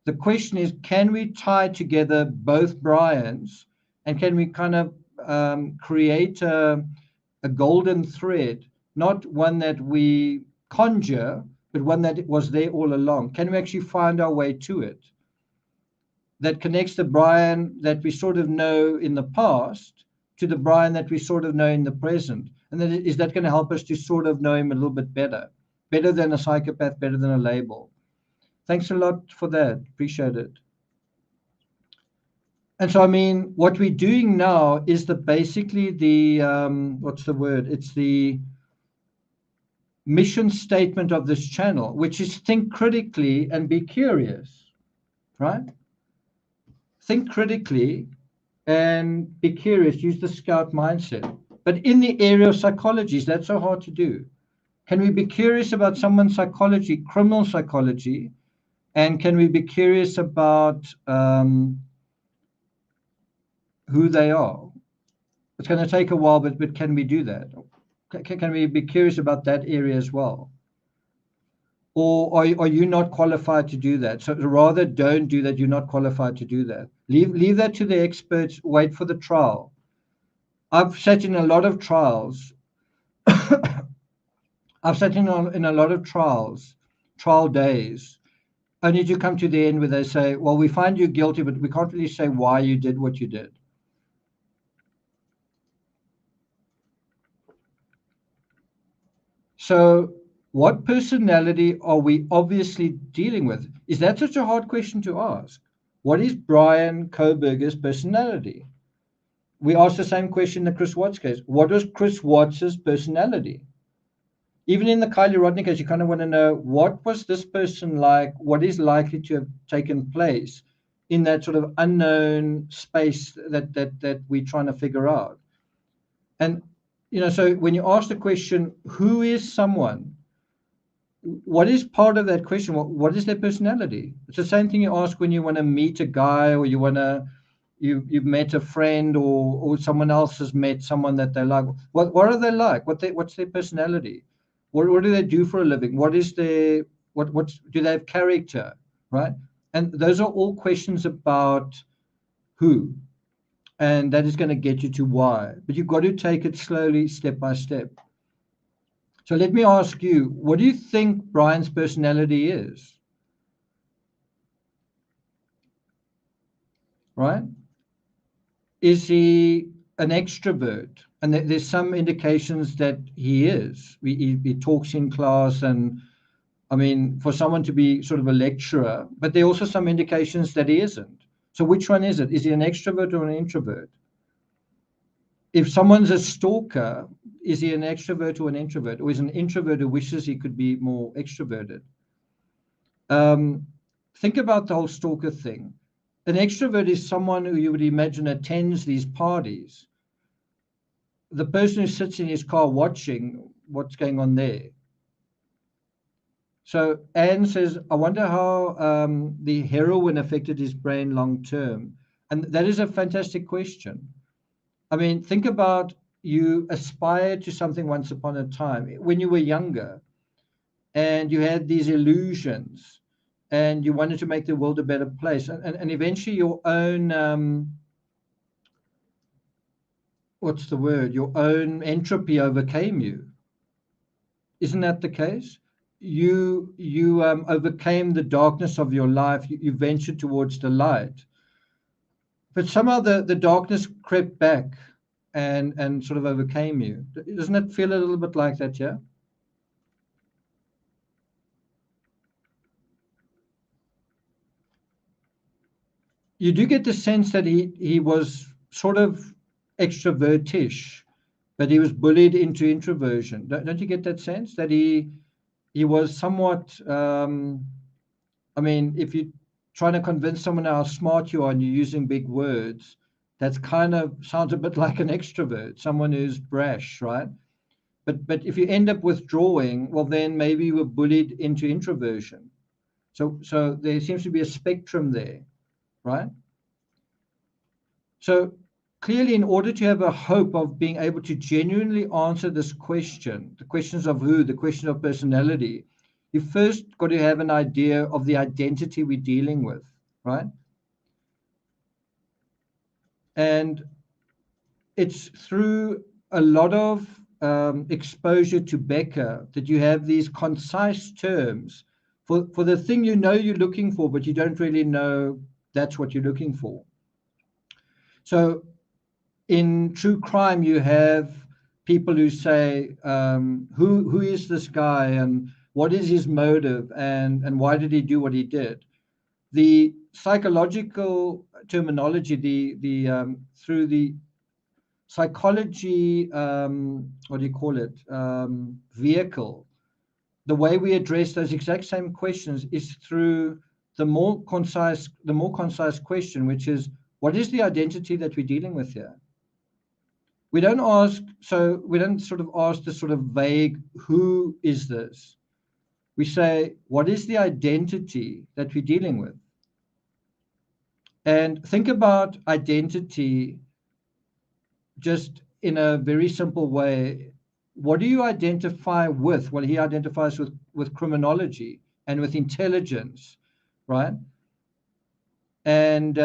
The question is, can we tie together both Brians, and can we kind of create a golden thread, not one that we conjure, but one that was there all along? Can we actually find our way to it that connects the Brian that we sort of know in the past to the Brian that we sort of know in the present? And then is that going to help us to sort of know him a little bit better than a psychopath, better than a label? Thanks a lot for that. Appreciate it. And so, I mean, what we're doing now is basically the, what's the word? It's the mission statement of this channel, which is think critically and be curious, right? Think critically and be curious, use the scout mindset. But in the area of psychology, is that so hard to do? Can we be curious about someone's psychology, criminal psychology? And can we be curious about who they are? It's going to take a while, but can we do that? Can we be curious about that area as well? Or are you not qualified to do that? So rather don't do that. You're not qualified to do that. Leave that to the experts. Wait for the trial. I've sat in a lot of trials. I've sat in a lot of trial days, only to come to the end where they say, well, we find you guilty, but we can't really say why you did what you did. So what personality are we obviously dealing with? Is that such a hard question to ask? What is Brian Koberger's personality? We asked the same question in the Chris Watts case. What was Chris Watts's personality? Even in the Kylie Rodney case, you kind of want to know, what was this person like? What is likely to have taken place in that sort of unknown space that we're trying to figure out? And, so when you ask the question, who is someone? What is part of that question? What is their personality? It's the same thing you ask when you want to meet a guy, or you've met a friend, or someone else has met someone that they like. What are they like? What's their personality? What do they do for a living? What do they have character, right? And those are all questions about who, and that is going to get you to why. But you've got to take it slowly, step by step. So let me ask you, what do you think Brian's personality is? Right? Is he an extrovert? And there's some indications that he is. He talks in class, and I mean, for someone to be sort of a lecturer, but there are also some indications that he isn't. So which one is it? Is he an extrovert or an introvert? If someone's a stalker, is he an extrovert or an introvert? Or is an introvert who wishes he could be more extroverted? Think about the whole stalker thing. An extrovert is someone who you would imagine attends these parties. the person who sits in his car watching what's going on there. So Anne says, I wonder how the heroin affected his brain long term. And that is a fantastic question. I mean, think about, you aspired to something once upon a time when you were younger, and you had these illusions, and you wanted to make the world a better place. And eventually your own, what's the word? Your own entropy overcame you. Isn't that the case? You overcame the darkness of your life. You ventured towards the light. But somehow the darkness crept back and sort of overcame you. Doesn't it feel a little bit like that, yeah? You do get the sense that he was sort of extrovertish, but he was bullied into introversion. Don't you get that sense that he was somewhat, I mean, if you're trying to convince someone how smart you are and you're using big words, that's kind of sounds a bit like an extrovert, someone who's brash, right? But if you end up withdrawing, well, then maybe you were bullied into introversion. So there seems to be a spectrum there, right? So clearly, in order to have a hope of being able to genuinely answer this question, the questions of who, the question of personality, you first got to have an idea of the identity we're dealing with, right? And it's through a lot of exposure to Becker that you have these concise terms for the thing you know you're looking for, but you don't really know that's what you're looking for. So in true crime, you have people who say, who is this guy, and what is his motive, and why did he do what he did? The psychological terminology, the through the psychology, what do you call it, vehicle, the way we address those exact same questions is through the more concise question, which is, what is the identity that we're dealing with here? We don't sort of ask this sort of vague, who is this? We say, what is the identity that we're dealing with? And think about identity just in a very simple way. What do you identify with? Well, he identifies with criminology and with intelligence, right? And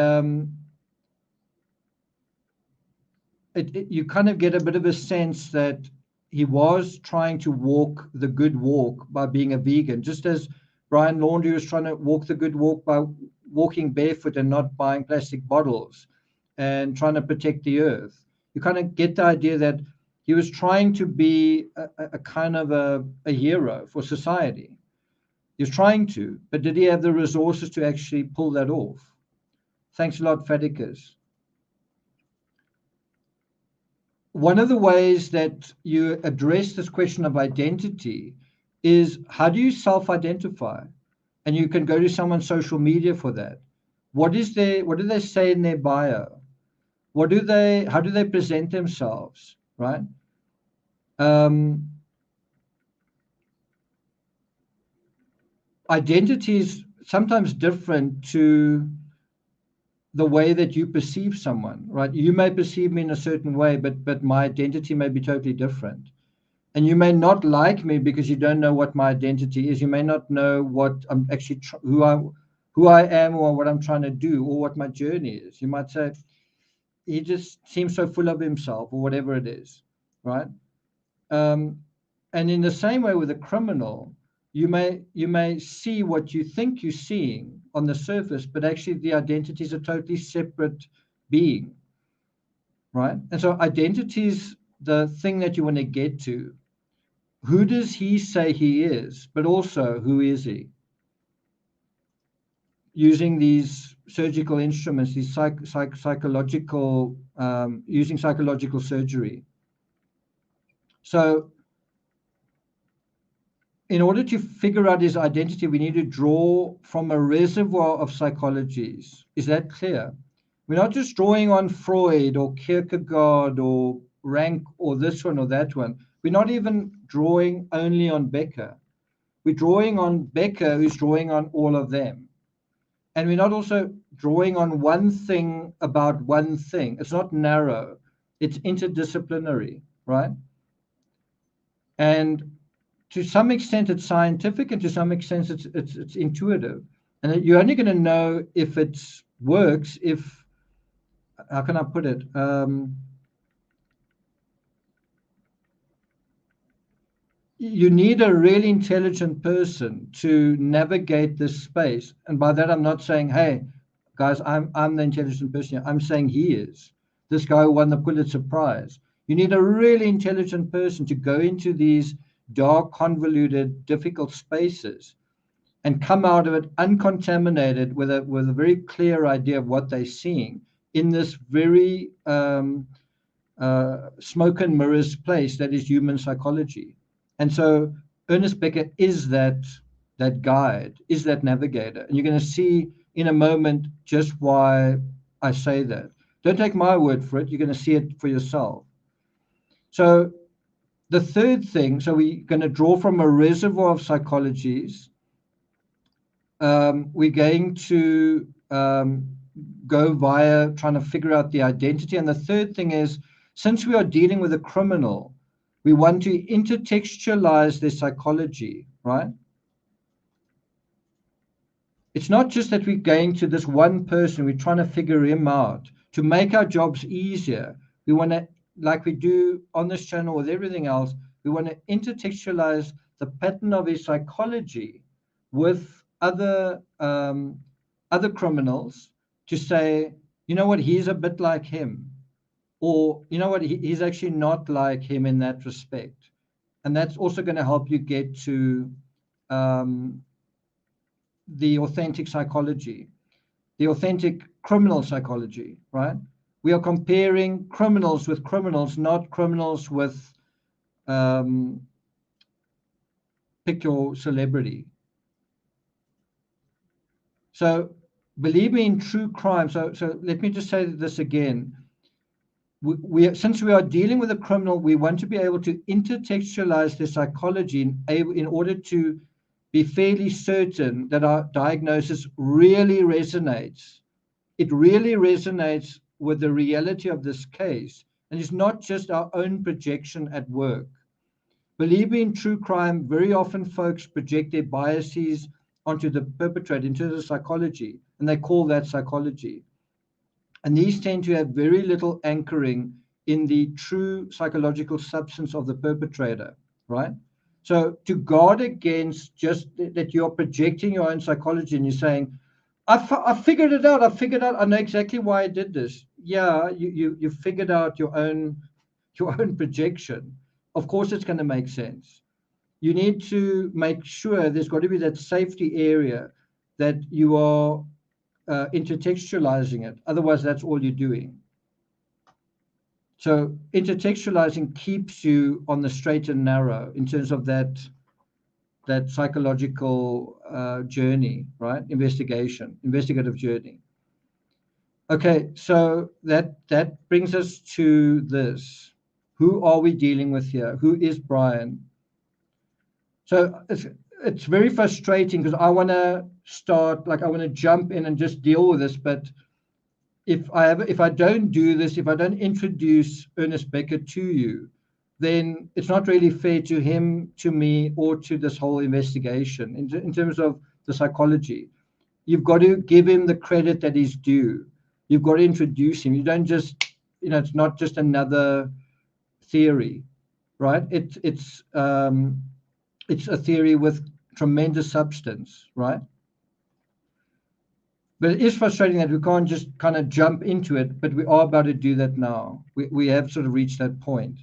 you kind of get a bit of a sense that he was trying to walk the good walk by being a vegan, just as Brian Laundrie was trying to walk the good walk by walking barefoot and not buying plastic bottles and trying to protect the earth. You kind of get the idea that he was trying to be a kind of a hero for society. He was trying to, but did he have the resources to actually pull that off? Thanks a lot, Fadikas. One of the ways that you address this question of identity is, how do you self-identify? And you can go to someone's social media for that. What do they say in their bio? How do they present themselves, right? Identity is sometimes different to the way that you perceive someone, right? You may perceive me in a certain way, but my identity may be totally different. And you may not like me because you don't know what my identity is. You may not know what I'm actually, who I am, or what I'm trying to do, or what my journey is. You might say, he just seems so full of himself, or whatever it is, right? And in the same way with a criminal, you may see what you think you're seeing on the surface, but actually the identity is a totally separate being, right? And so identity is the thing that you want to get to. Who does he say he is, but also who is he? Using these surgical instruments, these psychological, using psychological surgery. So in order to figure out his identity, we need to draw from a reservoir of psychologies. Is that clear? We're not just drawing on Freud or Kierkegaard or rank or this one or that one. We're not even drawing only on Becker. We're drawing on Becker, who's drawing on all of them. And we're not also drawing on one thing about one thing. It's not narrow. It's interdisciplinary, right? And to some extent, it's scientific, and to some extent, it's intuitive. And you're only going to know if it works if, how can I put it? You need a really intelligent person to navigate this space. And by that, I'm not saying, hey, guys, I'm the intelligent person here. I'm saying he is. This guy who won the Pulitzer Prize. You need a really intelligent person to go into these dark, convoluted, difficult spaces and come out of it uncontaminated with a very clear idea of what they're seeing in this very smoke and mirrors place that is human psychology. And so Ernest Becker is that guide, is that navigator. And you're going to see in a moment just why I say that. Don't take my word for it. You're going to see it for yourself. So the third thing, so we're going to draw from a reservoir of psychologies. We're going to go via trying to figure out the identity. And the third thing is, since we are dealing with a criminal, we want to intertextualize their psychology, right? It's not just that we're going to this one person, we're trying to figure him out. To make our jobs easier, we want to, like we do on this channel with everything else, we want to intertextualize the pattern of his psychology with other criminals to say, you know what, he's a bit like him. Or, you know what, he's actually not like him in that respect. And that's also going to help you get to the authentic psychology, the authentic criminal psychology, right? We are comparing criminals with criminals, not criminals with pick your celebrity. So believe me, in true crime, so let me just say this again. Since we are dealing with a criminal, we want to be able to intertextualize their psychology in order to be fairly certain that our diagnosis really resonates. It really resonates with the reality of this case, and it's not just our own projection at work. Believe me, in true crime, very often folks project their biases onto the perpetrator, into the psychology, and they call that psychology. And these tend to have very little anchoring in the true psychological substance of the perpetrator, right? So to guard against just that you're projecting your own psychology and you're saying, I figured it out. I know exactly why I did this. Yeah, you figured out your own projection. Of course, it's going to make sense. You need to make sure there's got to be that safety area that you are intertextualizing it. Otherwise, that's all you're doing. So intertextualizing keeps you on the straight and narrow in terms of that psychological journey, right? Investigative journey. Okay, so that brings us to this. Who are we dealing with here? Who is Brian? So it's very frustrating because I want to start, like I want to jump in and just deal with this, but if I don't do this, if I don't introduce Ernest Becker to you, then it's not really fair to him, to me, or to this whole investigation in terms of the psychology. You've got to give him the credit that he's due. You've got to introduce him. You don't just, it's not just another theory, right? It's a theory with tremendous substance, right? But it is frustrating that we can't just kind of jump into it, but we are about to do that now. We have sort of reached that point.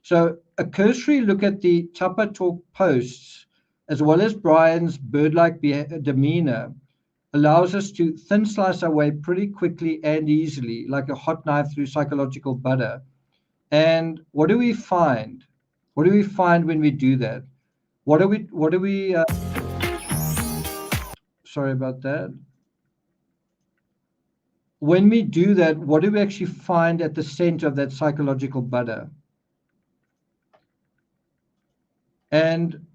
So a cursory look at the Tupper Talk posts, as well as Brian's bird-like demeanor, allows us to thin slice our way pretty quickly and easily, like a hot knife through psychological butter. And what do we find? What do we find when we do that? What do we sorry about that. when we do that, what do we actually find at the center of that psychological butter? And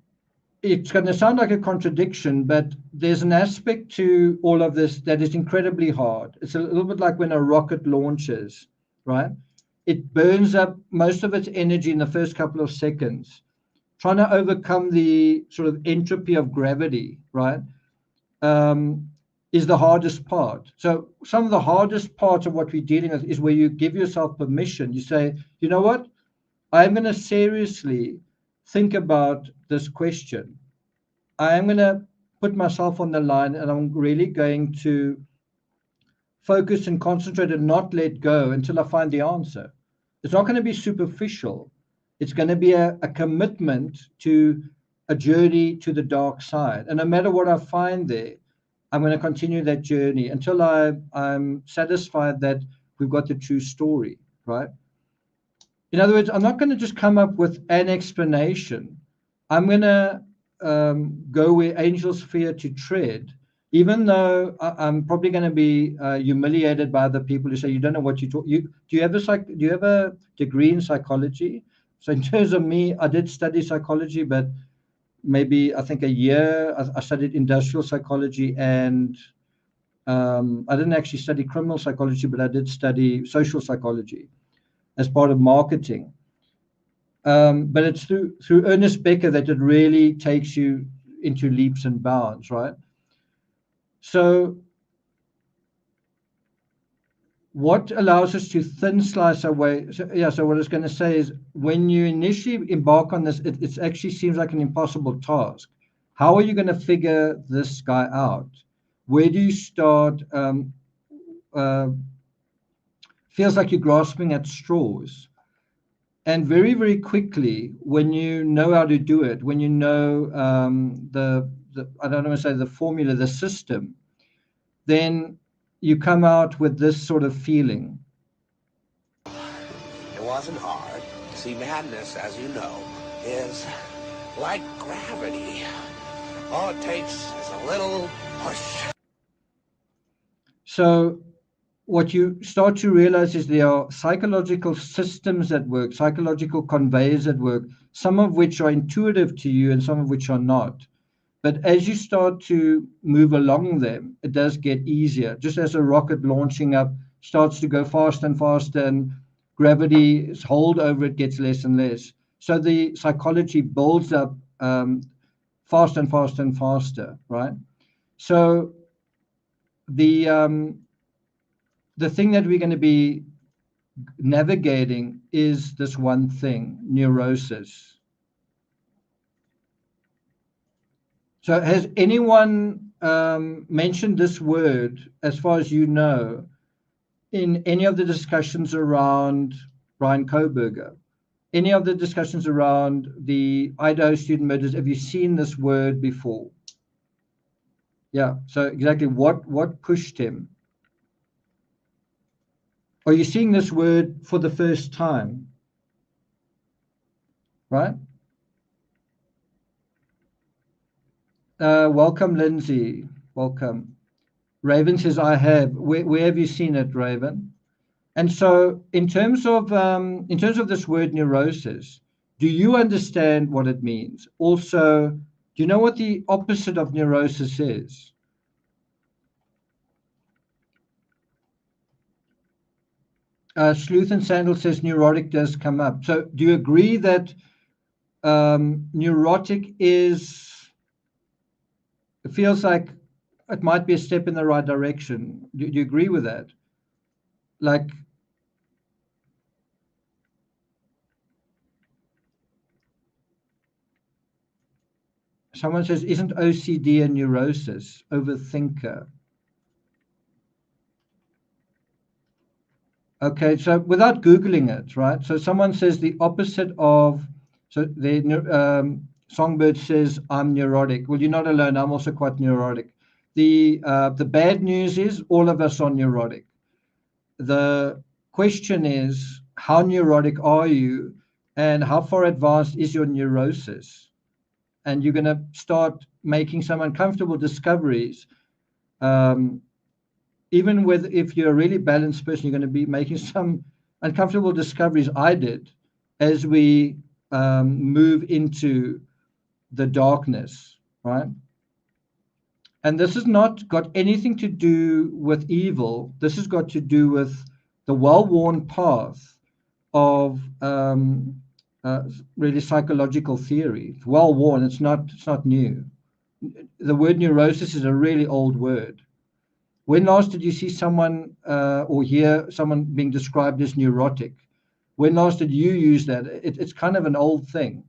it's going to sound like a contradiction, but there's an aspect to all of this that is incredibly hard. It's a little bit like when a rocket launches, right? It burns up most of its energy in the first couple of seconds, trying to overcome the sort of entropy of gravity, right? Is the hardest part. So some of the hardest parts of what we're dealing with is where you give yourself permission. You say, you know what? I'm going to seriously think about this question. I am going to put myself on the line, and I'm really going to focus and concentrate and not let go until I find the answer. It's not going to be superficial. It's going to be a commitment to a journey to the dark side. And no matter what I find there, I'm going to continue that journey until I'm satisfied that we've got the true story, right? In other words, I'm not going to just come up with an explanation. I'm going to go where angels fear to tread, even though I'm probably going to be humiliated by other people who say, you don't know what you talk. Do you have a degree in psychology? So in terms of me, I did study psychology, but maybe I think a year. I studied industrial psychology, and I didn't actually study criminal psychology, but I did study social psychology as part of marketing. But it's through Ernest Becker that it really takes you into leaps and bounds, right? So what allows us to thin slice our way? So what I was going to say is, when you initially embark on this, it actually seems like an impossible task. How are you going to figure this guy out? Where do you start? Feels like you're grasping at straws. And very, very quickly, when you know how to do it, when you know the I don't want to say the formula, the system, then you come out with this sort of feeling. It wasn't hard. See, madness, as you know, is like gravity. All it takes is a little push. So what you start to realize is there are psychological systems at work, psychological conveyors at work, some of which are intuitive to you and some of which are not. But as you start to move along them, it does get easier. Just as a rocket launching up starts to go faster and faster, and gravity's hold over it gets less and less. So the psychology builds up faster and faster and faster, right? So the thing that we're going to be navigating is this one thing, neurosis. So has anyone mentioned this word, as far as you know, in any of the discussions around Brian Koberger? Any of the discussions around the Idaho student murders? Have you seen this word before? Yeah, so exactly what pushed him? Are you seeing this word for the first time? Right? Welcome, Lindsay. Welcome. Raven says, I have. Where have you seen it, Raven? And so in terms of this word neurosis, do you understand what it means? Also, do you know what the opposite of neurosis is? Sleuth and Sandal says neurotic does come up. So do you agree that neurotic is, it feels like it might be a step in the right direction? Do you agree with that? Like, someone says, isn't OCD a neurosis? Overthinker. Okay, so without Googling it, right? So someone says the opposite of, so the Songbird says, I'm neurotic. Well, you're not alone. I'm also quite neurotic. The bad news is all of us are neurotic. The question is, how neurotic are you, and how far advanced is your neurosis? And you're going to start making some uncomfortable discoveries even with, if you're a really balanced person, you're going to be making some uncomfortable discoveries. I did, as we move into the darkness, right? And this has not got anything to do with evil. This has got to do with the well-worn path of really psychological theory. It's well-worn. It's not new. The word neurosis is a really old word. When last did you see someone or hear someone being described as neurotic? When last did you use that? It's kind of an old thing.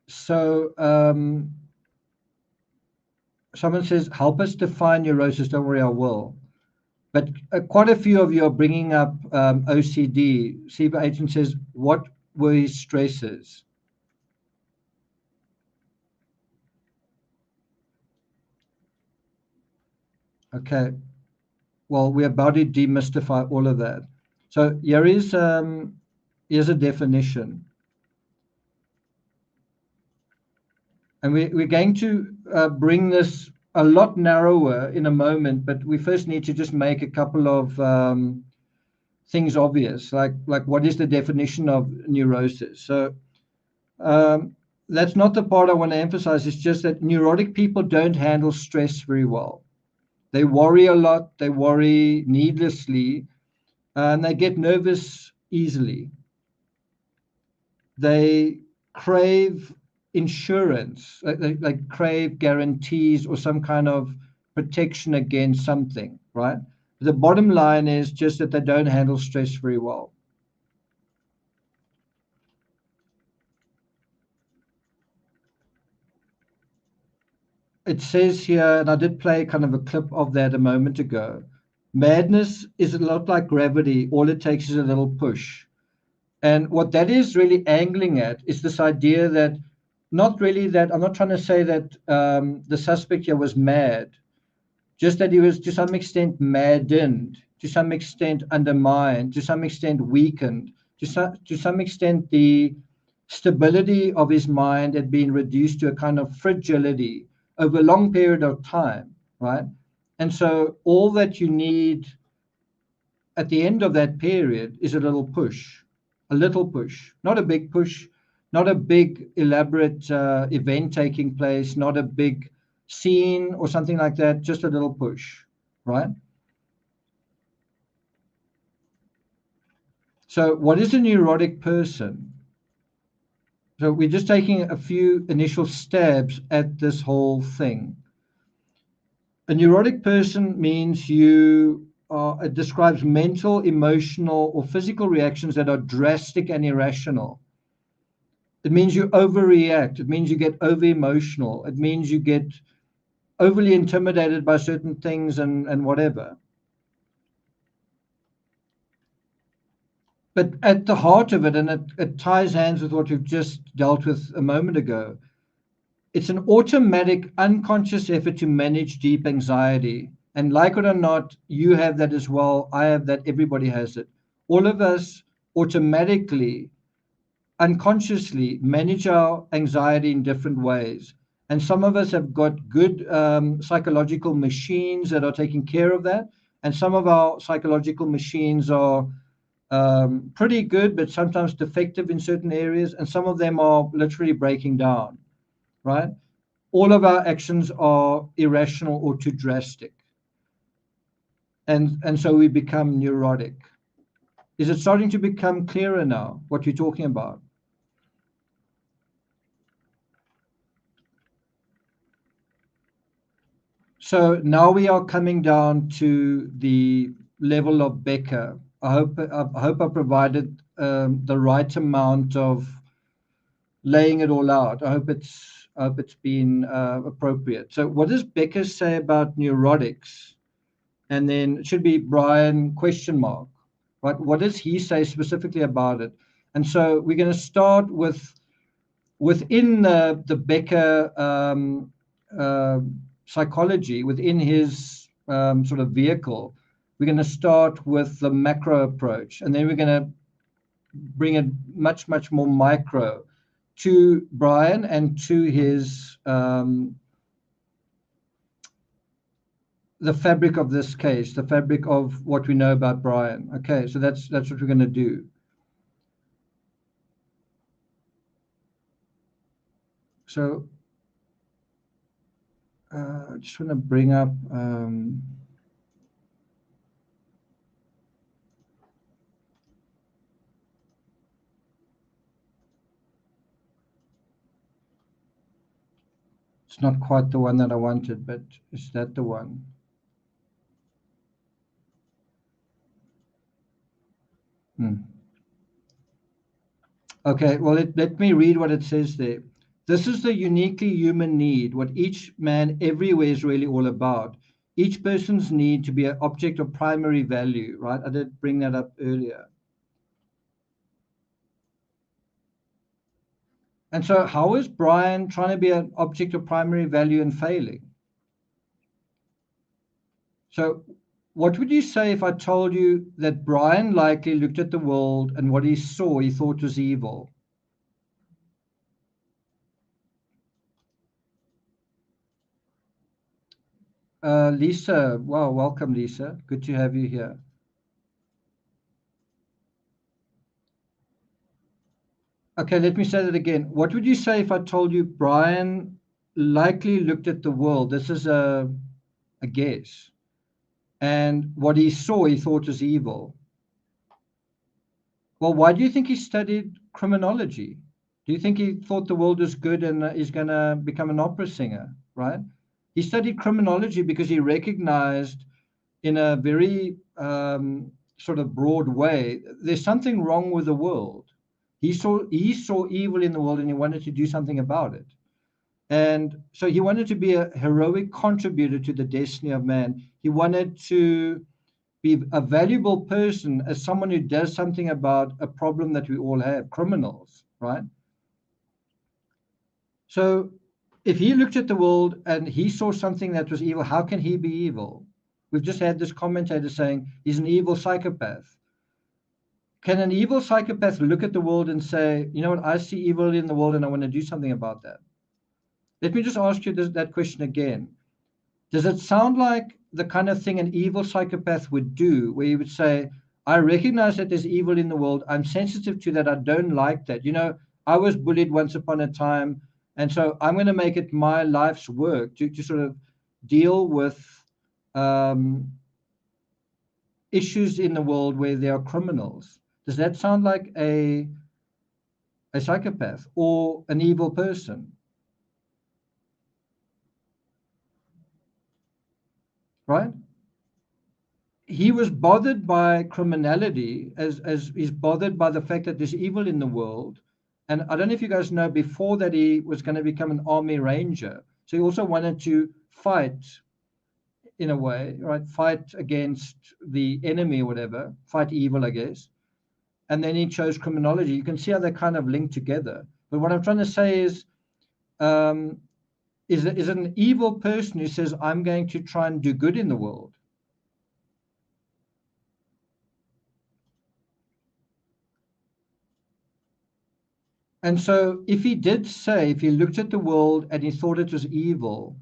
So someone says, help us define neurosis. Don't worry, I will. But quite a few of you are bringing up OCD. Siba Agent says, what were his stresses? Okay. Well, we're about to demystify all of that. So here's a definition. And we're going to bring this a lot narrower in a moment, but we first need to just make a couple of things obvious, like what is the definition of neurosis? So that's not the part I want to emphasize. It's just that neurotic people don't handle stress very well. They worry a lot. They worry needlessly, and they get nervous easily. They crave insurance, they crave guarantees or some kind of protection against something, right? The bottom line is just that they don't handle stress very well. It says here, and I did play kind of a clip of that a moment ago, madness is a lot like gravity. All it takes is a little push. And what that is really angling at is this idea that not really that, I'm not trying to say that the suspect here was mad, just that he was to some extent maddened, to some extent undermined, to some extent weakened, to some extent the stability of his mind had been reduced to a kind of fragility over a long period of time, right? And so all that you need at the end of that period is a little push, not a big push, not a big elaborate event taking place, not a big scene or something like that, just a little push, right? So what is a neurotic person? So we're just taking a few initial stabs at this whole thing. A neurotic person means it describes mental, emotional, or physical reactions that are drastic and irrational. It means you overreact. It means you get over-emotional. It means you get overly intimidated by certain things and whatever. But at the heart of it, and it ties hands with what we've just dealt with a moment ago, it's an automatic, unconscious effort to manage deep anxiety. And like it or not, you have that as well. I have that. Everybody has it. All of us automatically, unconsciously manage our anxiety in different ways. And some of us have got good psychological machines that are taking care of that. And some of our psychological machines are pretty good, but sometimes defective in certain areas. And some of them are literally breaking down, right? All of our actions are irrational or too drastic. And so we become neurotic. Is it starting to become clearer now, what you're talking about? So now we are coming down to the level of Becker. I hope I provided the right amount of laying it all out. I hope it's been appropriate. So what does Becker say about neurotics? And then it should be Brian question mark, right? What does he say specifically about it? And so we're going to start within the Becker psychology, within his sort of vehicle. We're going to start with the macro approach, and then we're going to bring it much, much more micro to Brian and to his the fabric of this case, the fabric of what we know about Brian. Okay, so that's what we're going to do. So I just want to bring up it's not quite the one that I wanted, but is that the one? Okay, well, let me read what it says there. This is the uniquely human need, what each man everywhere is really all about. Each person's need to be an object of primary value, right? I did bring that up earlier. And so how is Brian trying to be an object of primary value and failing? So what would you say if I told you that Brian likely looked at the world and what he saw he thought was evil? Lisa, wow, welcome, Lisa. Good to have you here. Okay, let me say that again. What would you say if I told you Brian likely looked at the world? This is a guess. And what he saw, he thought was evil. Well, why do you think he studied criminology? Do you think he thought the world was good and is going to become an opera singer, right? He studied criminology because he recognized in a very sort of broad way, there's something wrong with the world. He saw evil in the world and he wanted to do something about it. And so he wanted to be a heroic contributor to the destiny of man. He wanted to be a valuable person as someone who does something about a problem that we all have, criminals, right? So if he looked at the world and he saw something that was evil, how can he be evil? We've just had this commentator saying he's an evil psychopath. Can an evil psychopath look at the world and say, you know what, I see evil in the world and I want to do something about that? Let me just ask you that question again. Does it sound like the kind of thing an evil psychopath would do, where he would say, I recognize that there's evil in the world. I'm sensitive to that. I don't like that. You know, I was bullied once upon a time. And so I'm going to make it my life's work to sort of deal with issues in the world where there are criminals. Does that sound like a psychopath or an evil person? Right? He was bothered by criminality as he's bothered by the fact that there's evil in the world. And I don't know if you guys know, before that he was going to become an army ranger. So he also wanted to fight in a way, right? Fight against the enemy or whatever, fight evil, I guess. And then he chose criminology. You can see how they kind of link together. But what I'm trying to say is it an evil person who says, I'm going to try and do good in the world? And so if he did say, if he looked at the world and he thought it was evil,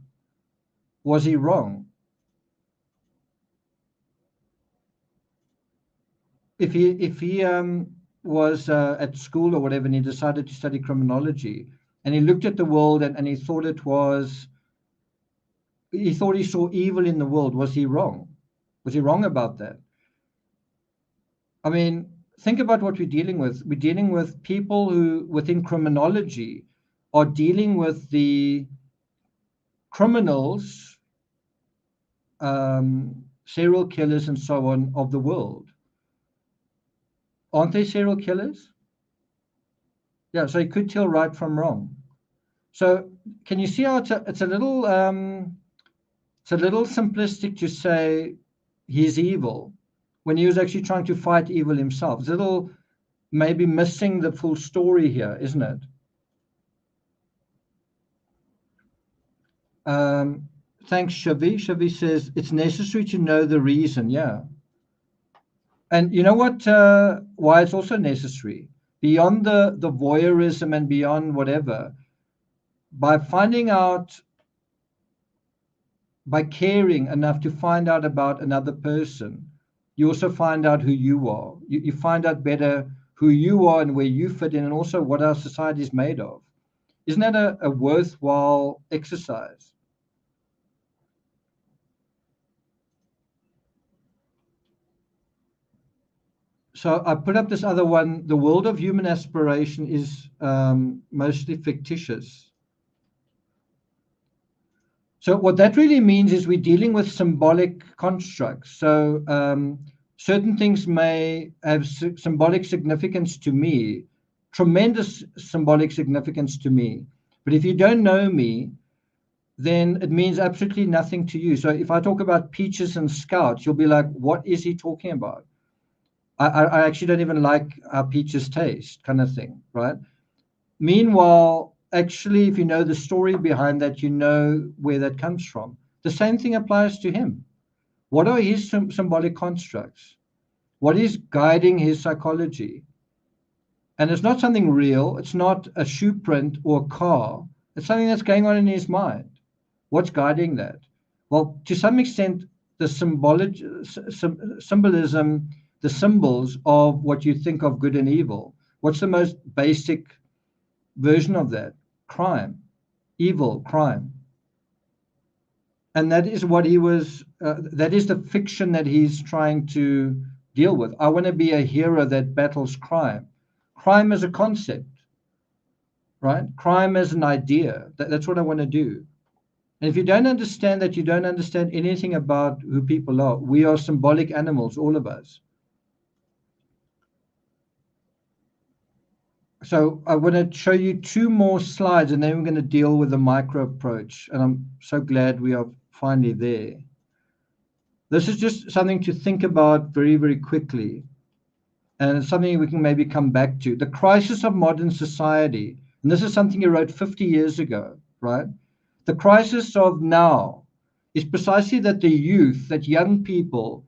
was he wrong? If he was at school or whatever and he decided to study criminology and he looked at the world and he thought he saw evil in the world, was he wrong? Was he wrong about that? I mean, think about what we're dealing with. We're dealing with people who, within criminology, are dealing with the criminals, serial killers and so on of the world. Aren't they serial killers? Yeah, so you could tell right from wrong. So can you see how it's a little simplistic to say he's evil when he was actually trying to fight evil himself? It's a little maybe missing the full story here, isn't it? Thanks, Shavi. Shavi says it's necessary to know the reason. Yeah. And you know what? Why it's also necessary, beyond the voyeurism and beyond whatever, by finding out by caring enough to find out about another person, you also find out who you are. You find out better who you are and where you fit in, and also what our society is made of. Isn't that a worthwhile exercise? So I put up this other one. The world of human aspiration is mostly fictitious. So what that really means is we're dealing with symbolic constructs. So certain things may have symbolic significance to me, tremendous symbolic significance to me. But if you don't know me, then it means absolutely nothing to you. So if I talk about peaches and scouts, you'll be like, what is he talking about? I actually don't even like how peaches taste, kind of thing, right? Meanwhile, actually, if you know the story behind that, you know where that comes from. The same thing applies to him. What are his symbolic constructs? What is guiding his psychology? And it's not something real. It's not a shoe print or a car. It's something that's going on in his mind. What's guiding that? Well, to some extent, the symbolism, the symbols of what you think of good and evil. What's the most basic version of that? Crime, evil, crime. And that is what he was, that is the fiction that he's trying to deal with. I want to be a hero that battles crime. Crime as a concept, right? Crime as an idea. That's what I want to do. And if you don't understand that, you don't understand anything about who people are. We are symbolic animals, all of us. So I want to show you two more slides, and then we're going to deal with the micro approach. And I'm so glad we are finally there. This is just something to think about very, very quickly. And it's something we can maybe come back to. The crisis of modern society. And this is something he wrote 50 years ago, right? The crisis of now is precisely that the youth, that young people,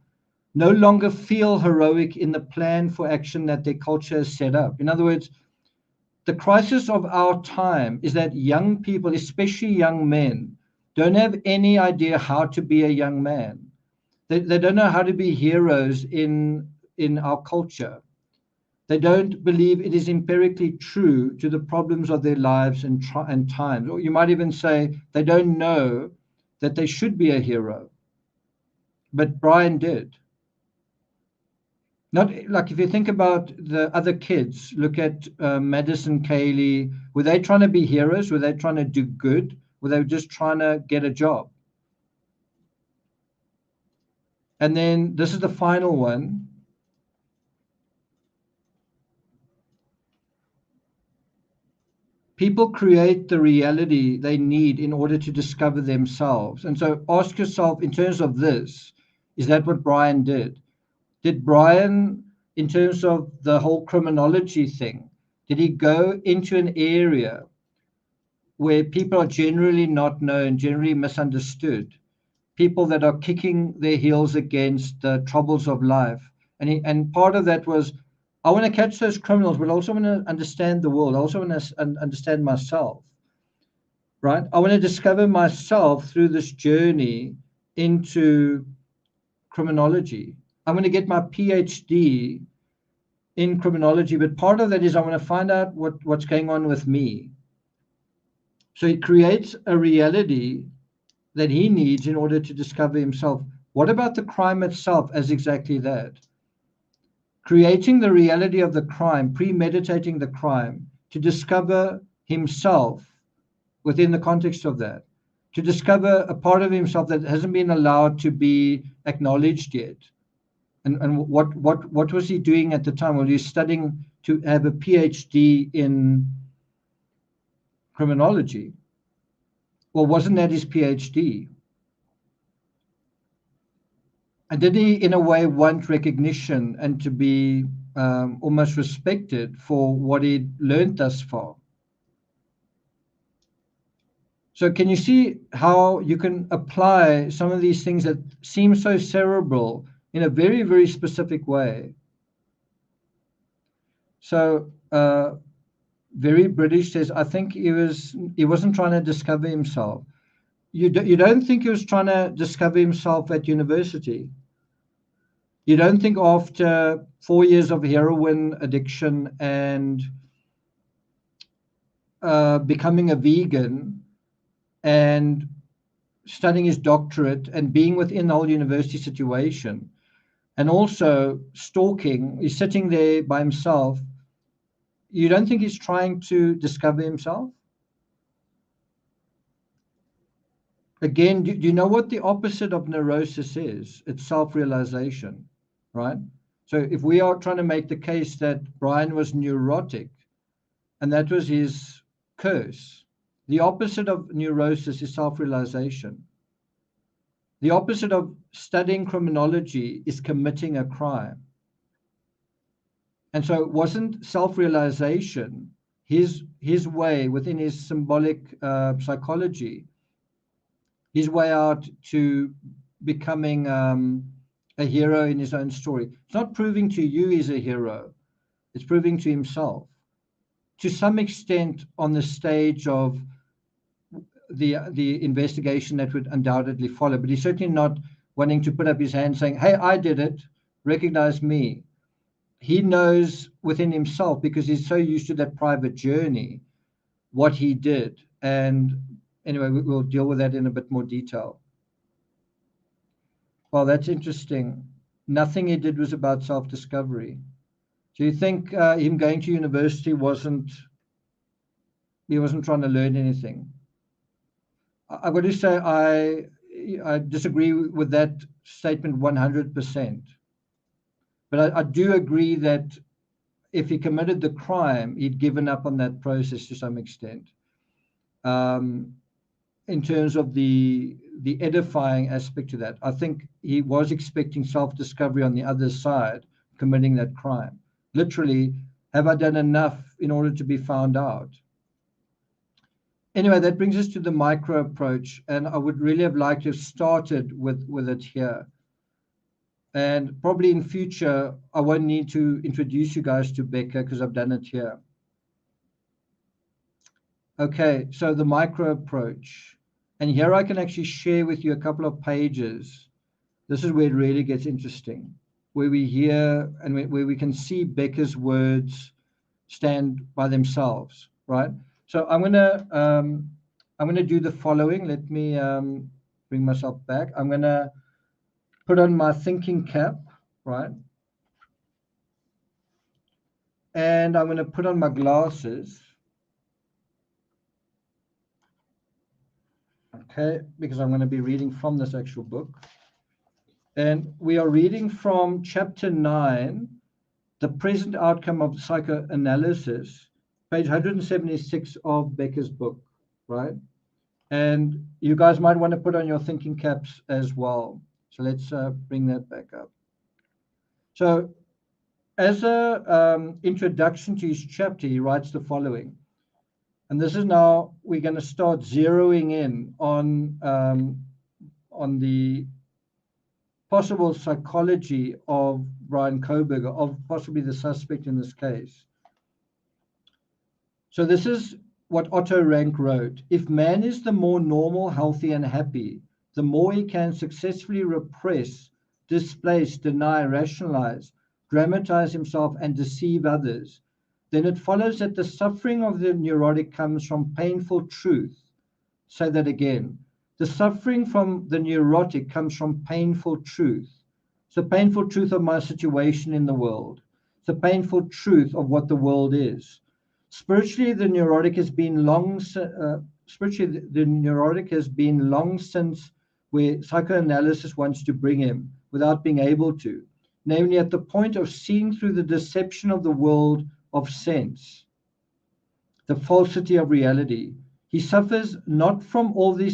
no longer feel heroic in the plan for action that their culture has set up. In other words, the crisis of our time is that young people, especially young men, don't have any idea how to be a young man. They don't know how to be heroes in our culture. They don't believe it is empirically true to the problems of their lives and times. Or you might even say they don't know that they should be a hero. But Brian did. Not like if you think about the other kids, look at Madison, Kaylee, were they trying to be heroes? Were they trying to do good? Were they just trying to get a job? And then this is the final one. People create the reality they need in order to discover themselves. And so ask yourself, in terms of this, is that what Brian did? Did Brian, in terms of the whole criminology thing, did he go into an area where people are generally not known, generally misunderstood, people that are kicking their heels against the troubles of life? And part of that was, I want to catch those criminals, but I also want to understand the world. I also want to understand myself, right? I want to discover myself through this journey into criminology. I'm going to get my PhD in criminology, but part of that is I want to find out what's going on with me. So he creates a reality that he needs in order to discover himself. What about the crime itself as exactly that? Creating the reality of the crime, premeditating the crime, to discover himself within the context of that, to discover a part of himself that hasn't been allowed to be acknowledged yet. And what was he doing at the time? Well, he was studying to have a PhD in criminology. Well, wasn't that his PhD? And did he, in a way, want recognition and to be almost respected for what he'd learned thus far? So can you see how you can apply some of these things that seem so cerebral in a very, very specific way? So very British says, I think he wasn't trying to discover himself. You don't think he was trying to discover himself at university? You don't think after 4 years of heroin addiction and becoming a vegan and studying his doctorate and being within the whole university situation and also stalking, he's sitting there by himself. You don't think he's trying to discover himself? Again, do you know what the opposite of neurosis is? It's self-realization, right? So if we are trying to make the case that Brian was neurotic and that was his curse, the opposite of neurosis is self-realization. The opposite of studying criminology is committing a crime. And so it wasn't self-realization his way within his symbolic psychology, his way out to becoming a hero in his own story. It's not proving to you he's a hero. It's proving to himself. To some extent on the stage of the investigation that would undoubtedly follow, but he's certainly not wanting to put up his hand saying, hey, I did it, recognize me. He knows within himself, because he's so used to that private journey, what he did. And anyway, we'll deal with that in a bit more detail. Well, that's interesting. Nothing he did was about self-discovery. Do you think him going to university he wasn't trying to learn anything? I've got to say, I disagree with that statement 100%. But I do agree that if he committed the crime, he'd given up on that process to some extent. In terms of the edifying aspect to that, I think he was expecting self-discovery on the other side, committing that crime. Literally, have I done enough in order to be found out? Anyway, that brings us to the micro approach, and I would really have liked to have started with it here. And probably in future, I won't need to introduce you guys to Becker because I've done it here. Okay, so the micro approach. And here I can actually share with you a couple of pages. This is where it really gets interesting, where we hear and where we can see Becker's words stand by themselves, right? So I'm gonna do the following. Let me bring myself back. I'm gonna put on my thinking cap, right? And I'm gonna put on my glasses. Okay, because I'm going to be reading from this actual book. And we are reading from chapter 9, The Present Outcome of Psychoanalysis, page 176 of Becker's book, right? And you guys might want to put on your thinking caps as well. So let's bring that back up. So as an introduction to his chapter, he writes the following. And this is now, we're going to start zeroing in on the possible psychology of Brian Kohberger, of possibly the suspect in this case. So this is what Otto Rank wrote. If man is the more normal, healthy, and happy, the more he can successfully repress, displace, deny, rationalize, dramatize himself, and deceive others, then it follows that the suffering of the neurotic comes from painful truth. Say that again. The suffering from the neurotic comes from painful truth. It's the painful truth of my situation in the world. It's the painful truth of what the world is. Spiritually, the neurotic has been long since where psychoanalysis wants to bring him without being able to, namely at the point of seeing through the deception of the world of sense, the falsity of reality. He suffers not from all the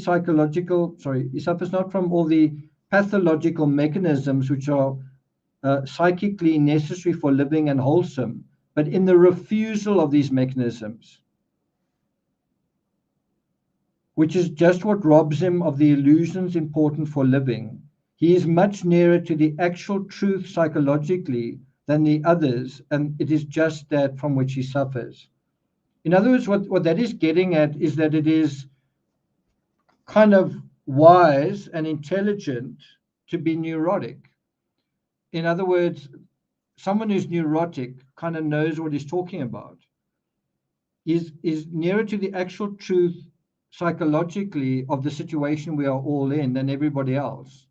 pathological mechanisms which are psychically necessary for living and wholesome, but in the refusal of these mechanisms, which is just what robs him of the illusions important for living. He is much nearer to the actual truth psychologically than the others, and it is just that from which he suffers. In other words, what that is getting at is that it is kind of wise and intelligent to be neurotic. In other words, someone who's neurotic kind of knows what he's talking about, is nearer to the actual truth psychologically of the situation we are all in than everybody else.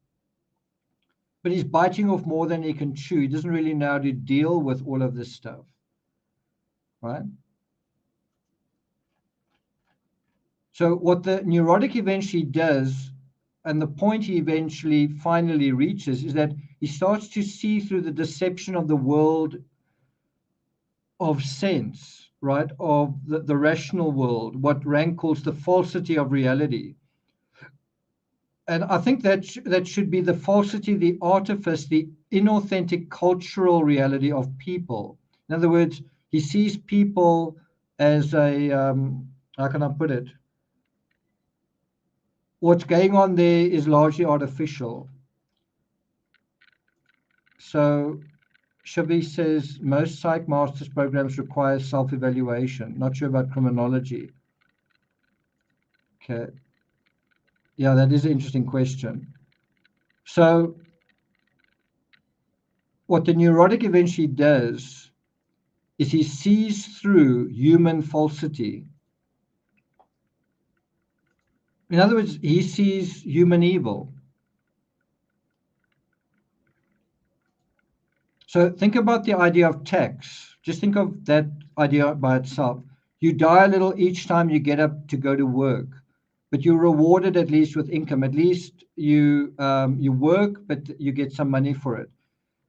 But he's biting off more than he can chew. He doesn't really know how to deal with all of this stuff, right? So what the neurotic eventually does, and the point he eventually finally reaches, is that he starts to see through the deception of the world of sense, right, of the rational world, what Rank calls the falsity of reality. And I think that that should be the falsity, the artifice, the inauthentic cultural reality of people. In other words, he sees people as a, how can I put it? What's going on there is largely artificial. So Shabi says most psych master's programs require self-evaluation. Not sure about criminology. Okay. Yeah, that is an interesting question. So what the neurotic eventually does is he sees through human falsity. In other words, he sees human evil. So think about the idea of tax. Just think of that idea by itself. You die a little each time you get up to go to work, but you're rewarded at least with income. At least you work, but you get some money for it.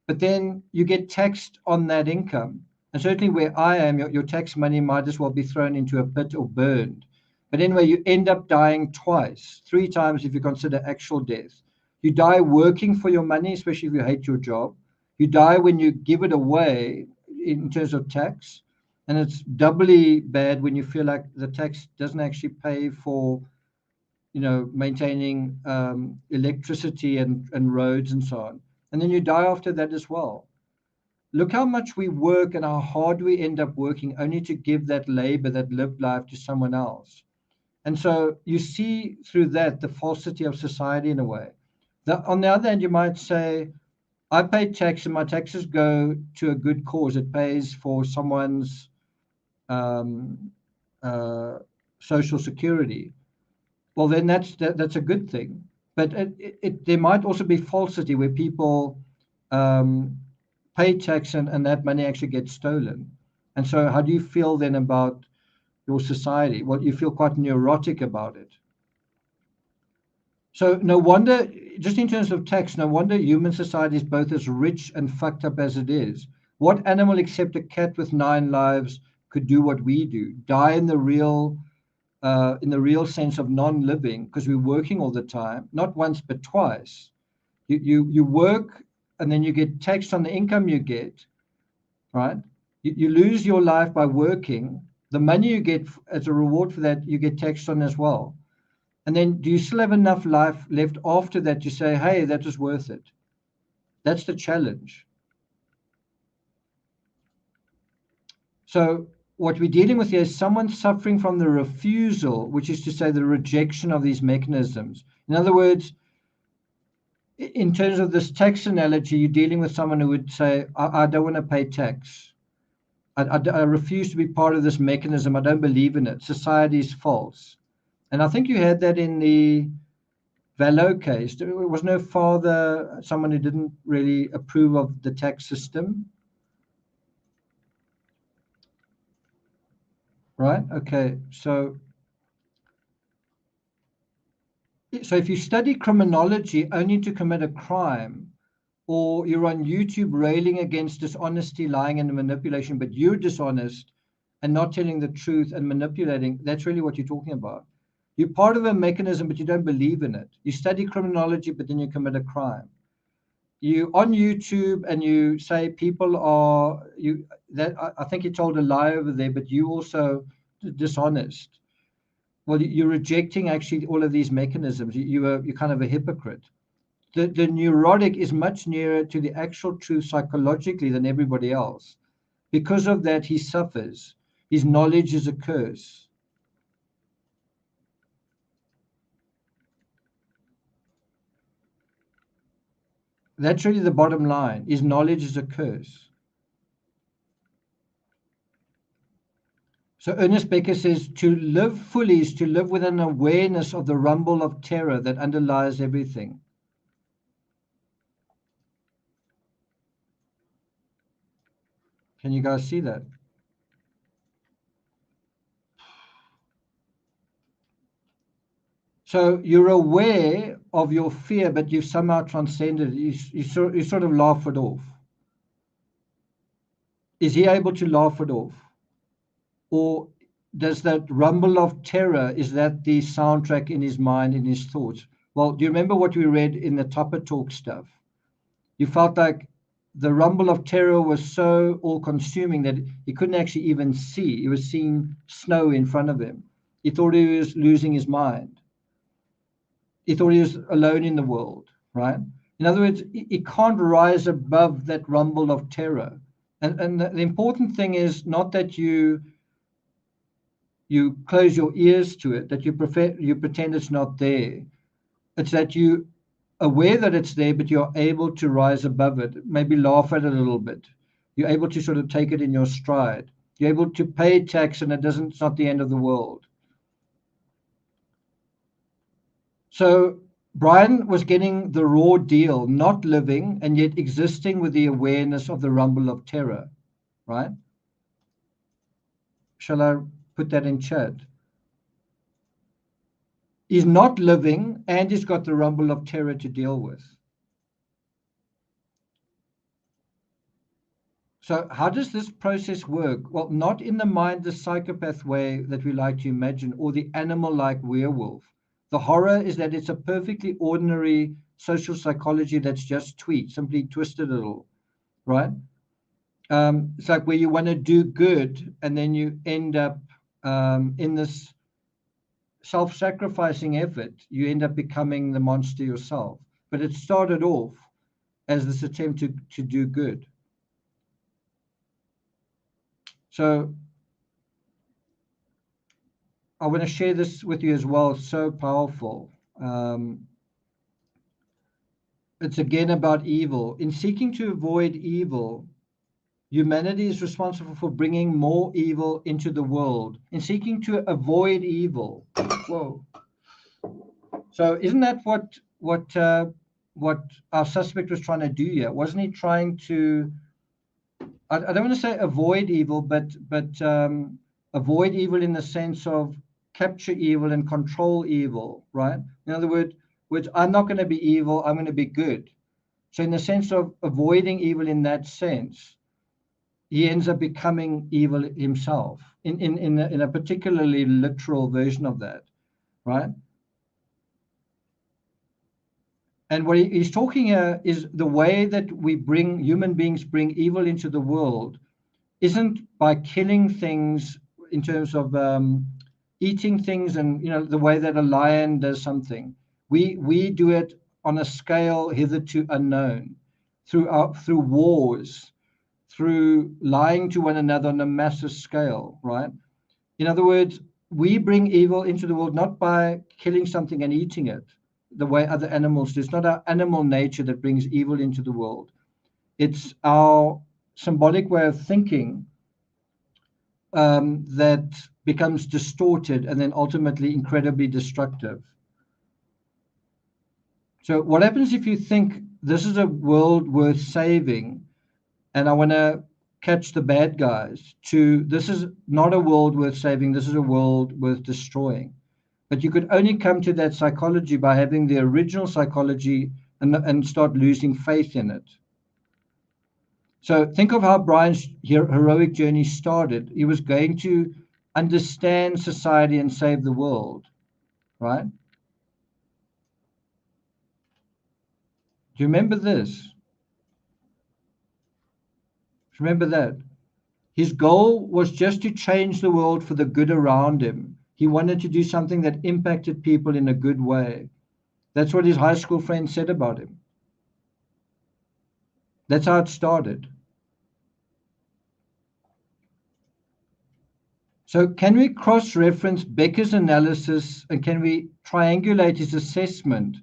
But then you get taxed on that income. And certainly where I am, your tax money might as well be thrown into a pit or burned. But anyway, you end up dying twice, 3 times if you consider actual death. You die working for your money, especially if you hate your job. You die when you give it away in terms of tax. And it's doubly bad when you feel like the tax doesn't actually pay for, maintaining electricity and roads and so on. And then you die after that as well. Look how much we work and how hard we end up working only to give that labor, that lived life to someone else. And so you see through that the falsity of society in a way. On the other hand, you might say, I pay tax and my taxes go to a good cause. It pays for someone's social security. Well, then that's a good thing. But there might also be falsity where people pay tax and that money actually gets stolen. And so how do you feel then about your society? Well, you feel quite neurotic about it. So no wonder, just in terms of tax, no wonder human society is both as rich and fucked up as it is. What animal except a cat with 9 lives could do what we do? Die in the real sense of non-living, because we're working all the time, not once but twice. You work and then you get taxed on the income you get, right? You lose your life by working. The money you get as a reward for that, you get taxed on as well. And then do you still have enough life left after that to say, hey, that was worth it? That's the challenge. So what we're dealing with here is someone suffering from the refusal, which is to say the rejection of these mechanisms. In other words, in terms of this tax analogy, you're dealing with someone who would say, I don't want to pay tax. I refuse to be part of this mechanism. I don't believe in it. Society is false. And I think you had that in the Valo case. There was no father, someone who didn't really approve of the tax system. Right? Okay. So if you study criminology only to commit a crime, or you're on YouTube railing against dishonesty, lying, and manipulation, but you're dishonest and not telling the truth and manipulating, that's really what you're talking about. You're part of a mechanism, but you don't believe in it. You study criminology, but then you commit a crime. You on YouTube and you say people are I think you told a lie over there, but you also dishonest. Well, you're rejecting actually all of these mechanisms. You're kind of a hypocrite. The neurotic is much nearer to the actual truth psychologically than everybody else. Because of that, he suffers. His knowledge is a curse. That's really the bottom line, is knowledge is a curse. So Ernest Becker says, to live fully is to live with an awareness of the rumble of terror that underlies everything. Can you guys see that? So you're aware of your fear, but you've somehow transcended it. You sort of laugh it off. Is he able to laugh it off? Or does that rumble of terror, is that the soundtrack in his mind, in his thoughts? Well, do you remember what we read in the Tupper Talk stuff? You felt like the rumble of terror was so all-consuming that he couldn't actually even see. He was seeing snow in front of him. He thought he was losing his mind. He thought he was alone in the world, right? In other words, he can't rise above that rumble of terror. And the important thing is not that you close your ears to it, that you pretend it's not there. It's that you aware that it's there, but you're able to rise above it, maybe laugh at it a little bit. You're able to sort of take it in your stride. You're able to pay tax, and it's not the end of the world. So Brian was getting the raw deal, not living and yet existing with the awareness of the rumble of terror, right? Shall I put that in chat? He's not living and he's got the rumble of terror to deal with. So how does this process work? Well, not in the mind, the psychopath way that we like to imagine, or the animal-like werewolf. The horror is that it's a perfectly ordinary social psychology that's just tweaked, simply twisted a little, right? It's like where you want to do good and then you end up in this self-sacrificing effort. You end up becoming the monster yourself. But it started off as this attempt to do good. So I want to share this with you as well. It's so powerful. It's again about evil. In seeking to avoid evil, humanity is responsible for bringing more evil into the world. In seeking to avoid evil, whoa. So isn't that what our suspect was trying to do here? Wasn't he trying to? I don't want to say avoid evil, but avoid evil in the sense of capture evil and control evil, right? In other words, I'm not going to be evil, I'm going to be good. So in the sense of avoiding evil in that sense, he ends up becoming evil himself in a particularly literal version of that, right? And what he's talking here is the way that human beings bring evil into the world isn't by killing things in terms of eating things and, the way that a lion does something. We do it on a scale hitherto unknown, through wars, through lying to one another on a massive scale, right? In other words, we bring evil into the world not by killing something and eating it the way other animals do. It's not our animal nature that brings evil into the world. It's our symbolic way of thinking that becomes distorted and then ultimately incredibly destructive. So what happens if you think this is a world worth saving and I want to catch the bad guys, to this is not a world worth saving, this is a world worth destroying? But you could only come to that psychology by having the original psychology and start losing faith in it. So think of how Brian's heroic journey started. He was going to understand society and save the world, right? Do you remember this? Remember that. His goal was just to change the world for the good around him. He wanted to do something that impacted people in a good way. That's what his high school friends said about him. That's how it started. So can we cross-reference Becker's analysis and can we triangulate his assessment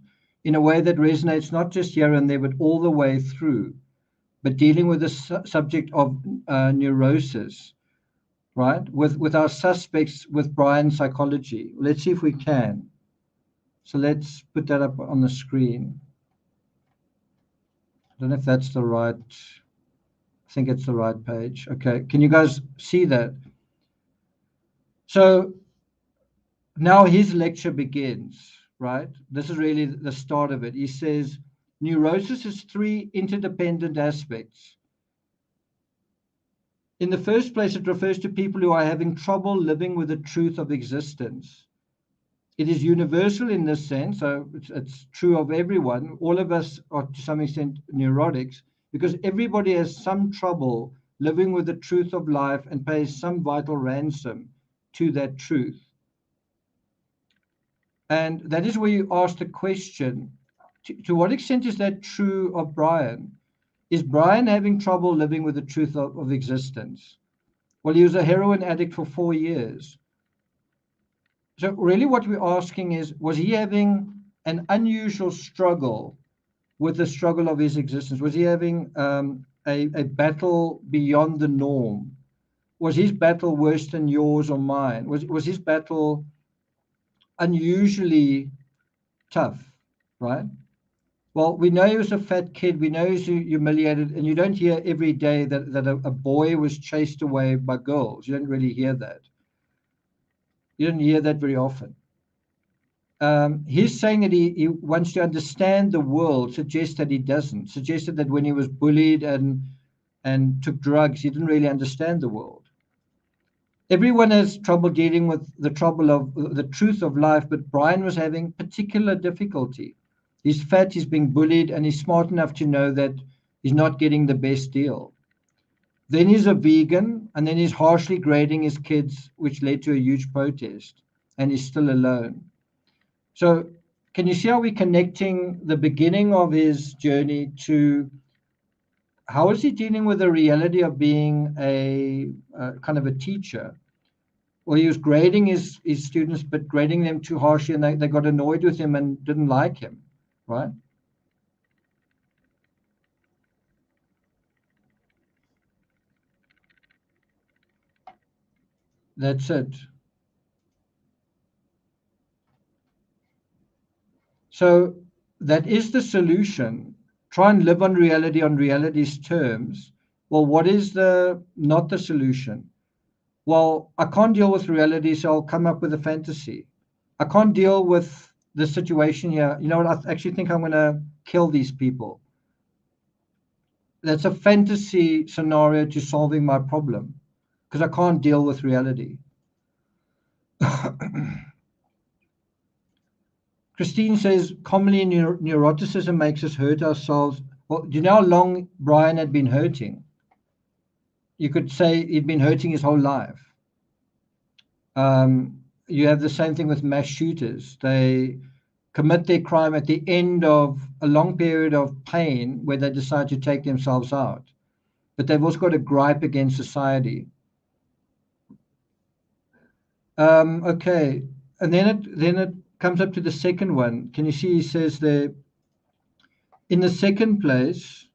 in a way that resonates not just here and there, but all the way through, but dealing with the subject of neurosis, right? With our suspects with Brian's psychology. Let's see if we can. So let's put that up on the screen. I don't know if that's the right, I think it's the right page. Okay, can you guys see that? So now his lecture begins, right? This is really the start of it. He says, neurosis has three interdependent aspects. In the first place, it refers to people who are having trouble living with the truth of existence. It is universal in this sense, so it's true of everyone. All of us are to some extent neurotics, because everybody has some trouble living with the truth of life and pays some vital ransom to that truth. And that is where you ask the question, to what extent is that true of Brian? Is Brian having trouble living with the truth of existence? Well, he was a heroin addict for 4 years. So really what we're asking is, was he having an unusual struggle with the struggle of his existence? Was he having a battle beyond the norm? Was his battle worse than yours or mine? Was his battle unusually tough, right? Well, we know he was a fat kid. We know he was humiliated. And you don't hear every day that a boy was chased away by girls. You don't really hear that. You don't hear that very often. He's saying that he wants to understand the world, suggests that he doesn't. Suggested that when he was bullied and took drugs, he didn't really understand the world. Everyone has trouble dealing with the trouble of the truth of life, but Brian was having particular difficulty. He's fat, he's being bullied, and he's smart enough to know that he's not getting the best deal. Then he's a vegan, and then he's harshly grading his kids, which led to a huge protest, and he's still alone. So can you see how we're connecting the beginning of his journey to how is he dealing with the reality of being a kind of a teacher? Well, he was grading his students, but grading them too harshly, and they got annoyed with him and didn't like him, right? That's it. So that is the solution. Try and live on reality's terms. Well, what is not the solution? Well, I can't deal with reality, so I'll come up with a fantasy. I can't deal with the situation here. You know what? I actually think I'm going to kill these people. That's a fantasy scenario to solving my problem, because I can't deal with reality. Christine says, commonly neuroticism makes us hurt ourselves. Well, do you know how long Brian had been hurting? You could say he'd been hurting his whole life. You have the same thing with mass shooters. They commit their crime at the end of a long period of pain where they decide to take themselves out. But they've also got a gripe against society. Okay, and then it comes up to the second one. Can you see he says there, in the second place,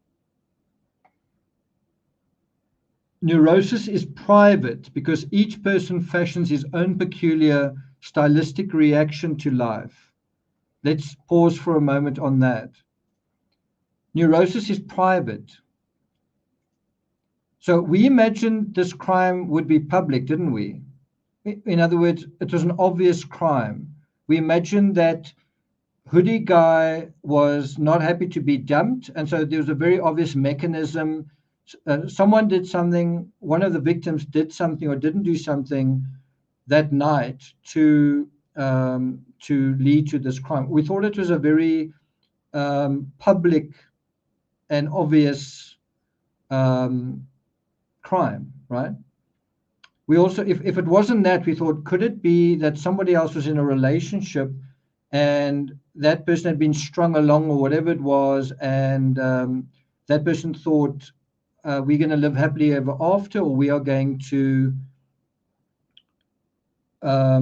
neurosis is private because each person fashions his own peculiar stylistic reaction to life. Let's pause for a moment on that. Neurosis is private. So we imagined this crime would be public, didn't we? In other words, it was an obvious crime. We imagined that hoodie guy was not happy to be dumped, and so there was a very obvious mechanism. Someone did something, one of the victims did something or didn't do something that night to lead to this crime. We thought it was a very public and obvious crime, right? We also, if it wasn't that, we thought, could it be that somebody else was in a relationship and that person had been strung along or whatever it was, and that person thought, we're going to live happily ever after, or we are going to, I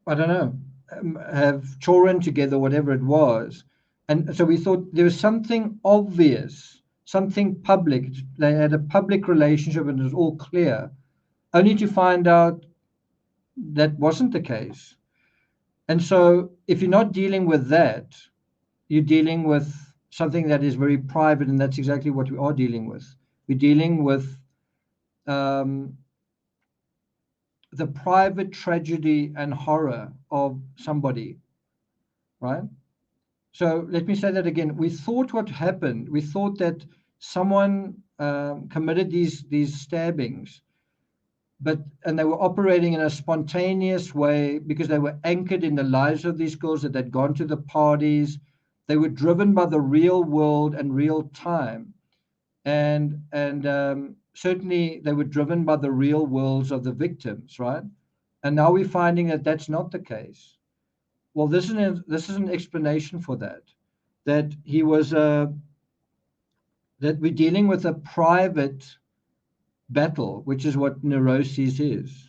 don't know, have children together, whatever it was. And so we thought there was something obvious, something public. They had a public relationship and it was all clear, only to find out that wasn't the case. And so if you're not dealing with that, you're dealing with something that is very private, and that's exactly what we are dealing with. We're dealing with the private tragedy and horror of somebody, right? So let me say that again. We thought what happened, we thought that someone committed these stabbings, and they were operating in a spontaneous way because they were anchored in the lives of these girls, that they'd gone to the parties. They were driven by the real world and real time. And certainly they were driven by the real worlds of the victims, right? And now we're finding that that's not the case. Well, this is an explanation for that. That he was that we're dealing with a private battle, which is what neuroses is.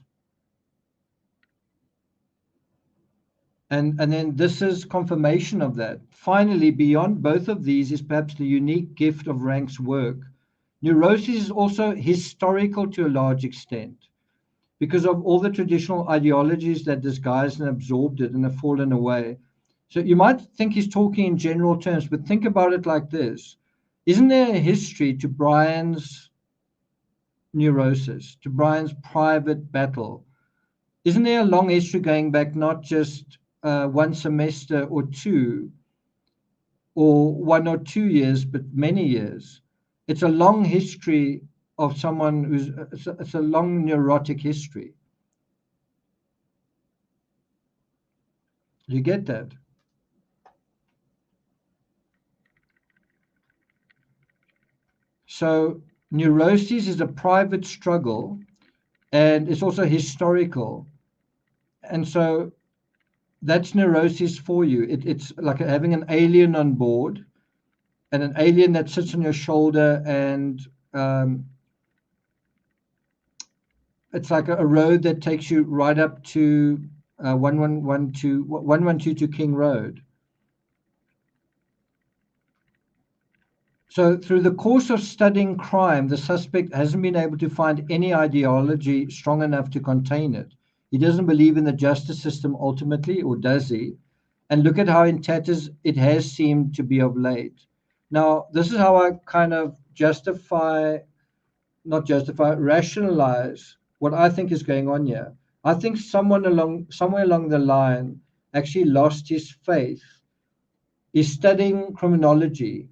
And then this is confirmation of that. Finally, beyond both of these is perhaps the unique gift of Rank's work. Neurosis is also historical to a large extent because of all the traditional ideologies that disguised and absorbed it and have fallen away. So you might think he's talking in general terms, but think about it like this. Isn't there a history to Brian's neurosis, to Brian's private battle? Isn't there a long history going back not just one semester or two, or 1 or 2 years, but many years? It's a long history of someone it's a long neurotic history. You get that? So neurosis is a private struggle, and it's also historical. And so that's neurosis for you. It's like having an alien on board, and an alien that sits on your shoulder, and it's like a road that takes you right up to 112 to King Road. So through the course of studying crime, the suspect hasn't been able to find any ideology strong enough to contain it. He doesn't believe in the justice system ultimately, or does he? And look at how in tatters it has seemed to be of late. Now, this is how I kind of rationalize what I think is going on here. I think somewhere along the line actually lost his faith. He's studying criminology,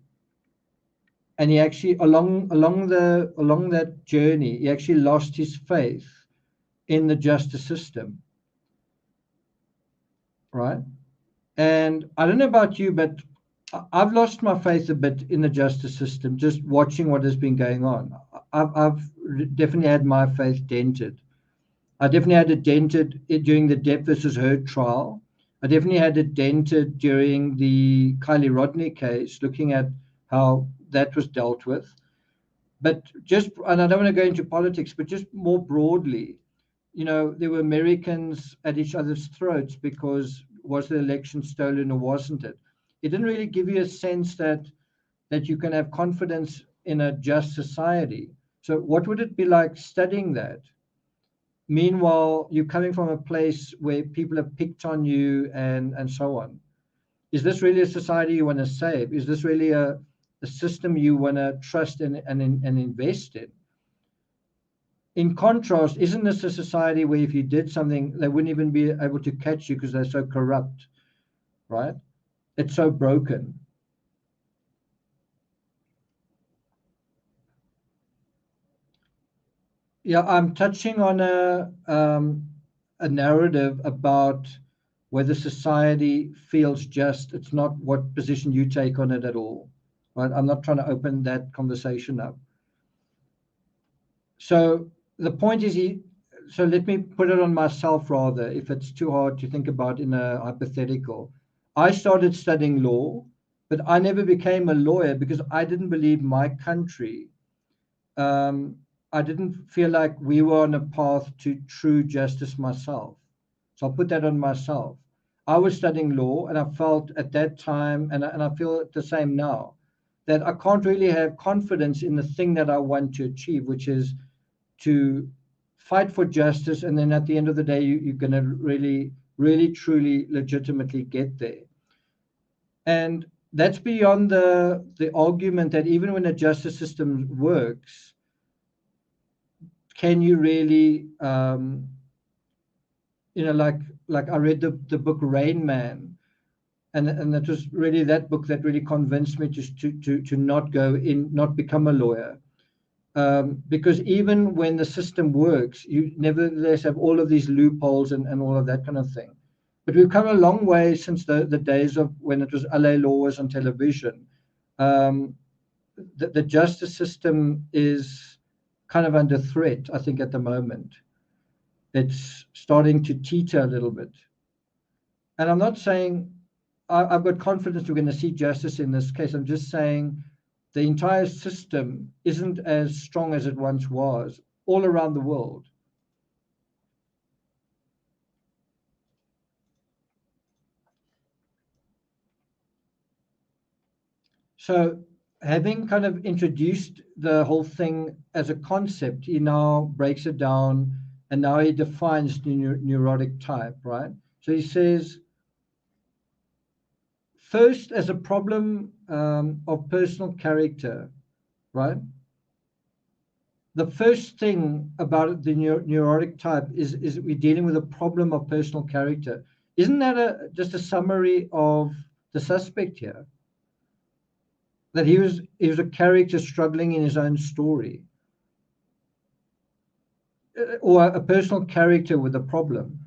and he actually along that journey, he actually lost his faith in the justice system, right? And I don't know about you, but I've lost my faith a bit in the justice system, just watching what has been going on. I've definitely had my faith dented. I definitely had it dented during the Depp versus Heard trial. I definitely had it dented during the Kylie Rodney case, looking at how that was dealt with. But and I don't want to go into politics, but just more broadly, there were Americans at each other's throats because was the election stolen or wasn't it? It didn't really give you a sense that you can have confidence in a just society. So what would it be like studying that? Meanwhile, you're coming from a place where people have picked on you and so on. Is this really a society you want to save? Is this really a system you want to trust and invest in? In contrast, isn't this a society where if you did something, they wouldn't even be able to catch you because they're so corrupt, right? It's so broken. Yeah, I'm touching on a narrative about whether society feels just. It's not what position you take on it at all, right? I'm not trying to open that conversation up. So the point is, so let me put it on myself rather, if it's too hard to think about in a hypothetical. I started studying law, but I never became a lawyer because I didn't believe my country. I didn't feel like we were on a path to true justice myself. So I'll put that on myself. I was studying law, and I felt at that time, and I feel the same now, that I can't really have confidence in the thing that I want to achieve, which is to fight for justice, and then at the end of the day, you're going to really, really, truly, legitimately get there. And that's beyond the argument that even when a justice system works, can you really, like I read the book Rain Man, and that was really that book that really convinced me just to not become a lawyer. Because even when the system works, you nevertheless have all of these loopholes and all of that kind of thing. But we've come a long way since the days of when it was LA Law was on television. The justice system is kind of under threat, I think, at the moment. It's starting to teeter a little bit. And I'm not saying I've got confidence we're going to see justice in this case. I'm just saying the entire system isn't as strong as it once was all around the world. So having kind of introduced the whole thing as a concept, he now breaks it down, and now he defines the neurotic type, right? So he says, first, as a problem of personal character, right? The first thing about the neurotic type is we're dealing with a problem of personal character. Isn't that just a summary of the suspect here? That he was a character struggling in his own story, or a personal character with a problem.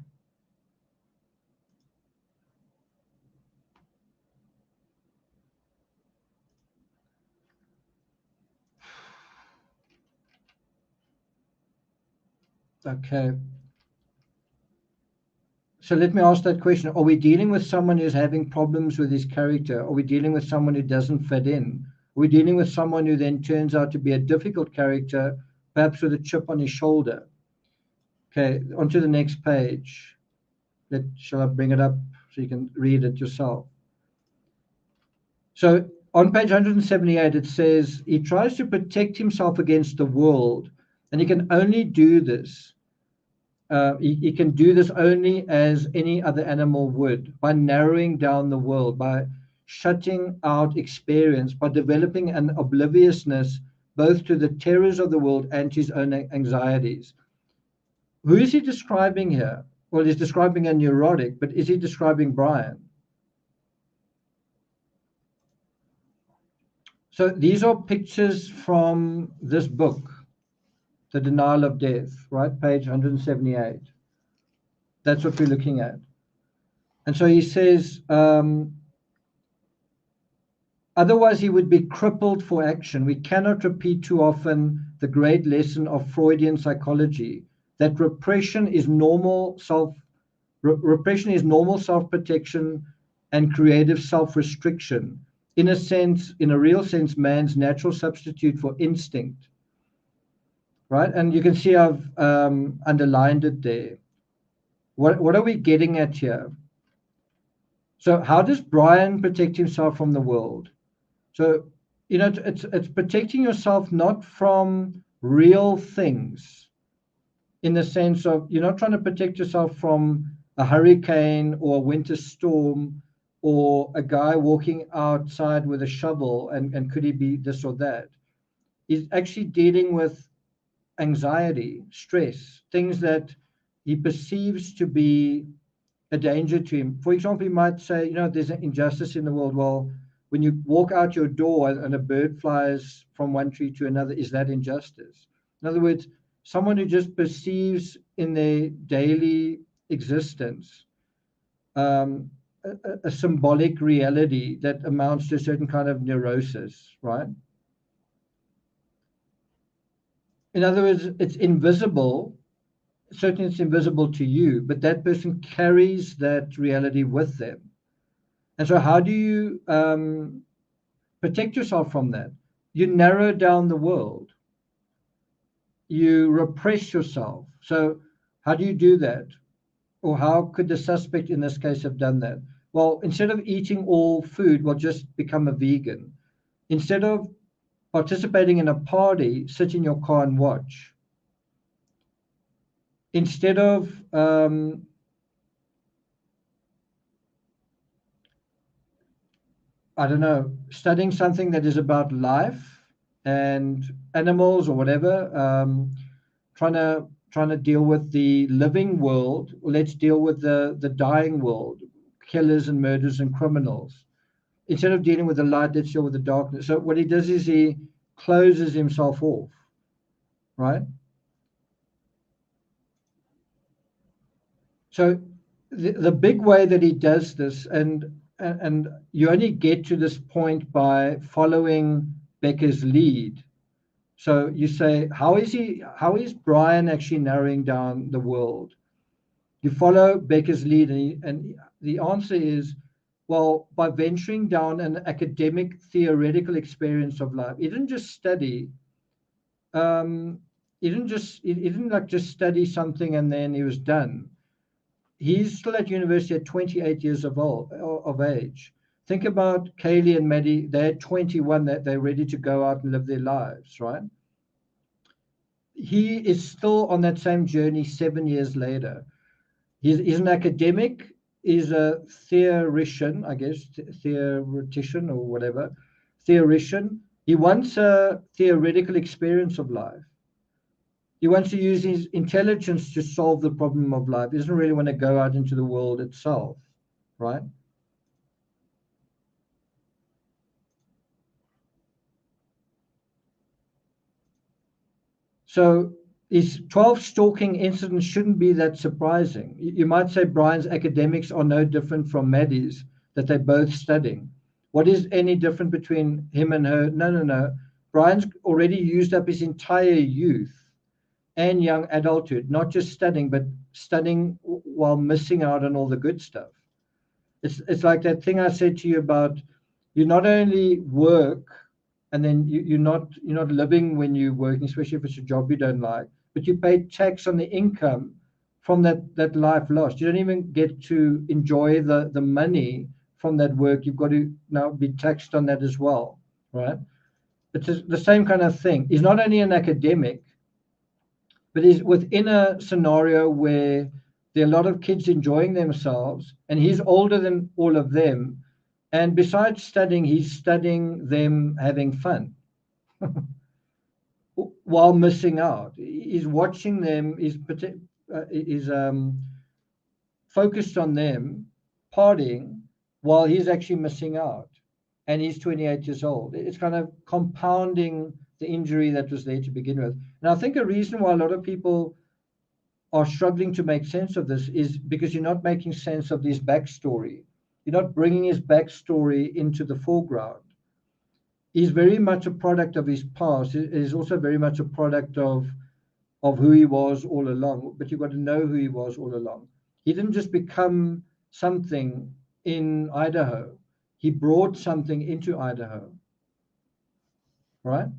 Okay. So let me ask that question. Are we dealing with someone who's having problems with his character? Are we dealing with someone who doesn't fit in? Are we dealing with someone who then turns out to be a difficult character, perhaps with a chip on his shoulder? Okay, on to the next page. Shall I bring it up so you can read it yourself? So on page 178, it says, he tries to protect himself against the world, and he can only do this. He can do this only as any other animal would, by narrowing down the world, by shutting out experience, by developing an obliviousness both to the terrors of the world and to his own anxieties. Who is he describing here? Well, he's describing a neurotic, but is he describing Brian? So these are pictures from this book, The Denial of Death, right? Page 178. That's what we're looking at. And so he says, otherwise he would be crippled for action. We cannot repeat too often the great lesson of Freudian psychology, that repression is normal self-protection and creative self-restriction. In a real sense, man's natural substitute for instinct. Right? And you can see I've underlined it there. What are we getting at here? So how does Brian protect himself from the world? So, it's protecting yourself not from real things, in the sense of you're not trying to protect yourself from a hurricane or a winter storm or a guy walking outside with a shovel and could he be this or that. He's actually dealing with anxiety, stress, things that he perceives to be a danger to him. For example, he might say, there's an injustice in the world. Well, when you walk out your door and a bird flies from one tree to another, is that injustice? In other words, someone who just perceives in their daily existence a symbolic reality that amounts to a certain kind of neurosis, right? In other words, it's invisible. Certainly it's invisible to you, but that person carries that reality with them. And so how do you protect yourself from that? You narrow down the world. You repress yourself. So how do you do that? or how could the suspect in this case have done that? Well, instead of eating all food, well, just become a vegan. Instead of participating in a party, sit in your car and watch. Instead of I don't know, studying something that is about life and animals or whatever, trying to deal with the living world. Let's deal with the dying world, killers and murderers and criminals. Instead of dealing with the light, let's deal with the darkness. So what he does is he closes himself off, right? So the big way that he does this, and you only get to this point by following Becker's lead. So you say, how is Brian actually narrowing down the world? You follow Becker's lead, and the answer is, well, by venturing down an academic theoretical experience of life. He didn't just study. He didn't like just study something and then he was done. He's still at university at 28 years of age. Think about Kaylee and Maddie. They're 21. They're ready to go out and live their lives, right? He is still on that same journey 7 years later. He's an academic. He's a theoretician, I guess, theoretician or whatever, theoretician. He wants a theoretical experience of life. He wants to use his intelligence to solve the problem of life. He doesn't really want to go out into the world itself, right? So his 12 stalking incidents shouldn't be that surprising. You might say Brian's academics are no different from Maddie's, that they're both studying. What is any different between him and her? No. Brian's already used up his entire youth and young adulthood, not just studying, but studying while missing out on all the good stuff. It's like that thing I said to you about you not only work and then you're not living when you're working, especially if it's a job you don't like, but you pay tax on the income from that life lost. You don't even get to enjoy the money from that work. You've got to now be taxed on that as well, right? It's the same kind of thing. He's not only an academic, but he's within a scenario where there are a lot of kids enjoying themselves, and he's older than all of them. And besides studying, he's studying them having fun while missing out. He's watching them, he's focused on them partying while he's actually missing out. And he's 28 years old. It's kind of compounding the injury that was there to begin with. And I think a reason why a lot of people are struggling to make sense of this is because you're not making sense of his backstory. You're not bringing his backstory into the foreground. He's very much a product of his past. He's also very much a product of who he was all along. But you've got to know who he was all along. He didn't just become something in Idaho. He brought something into Idaho, right?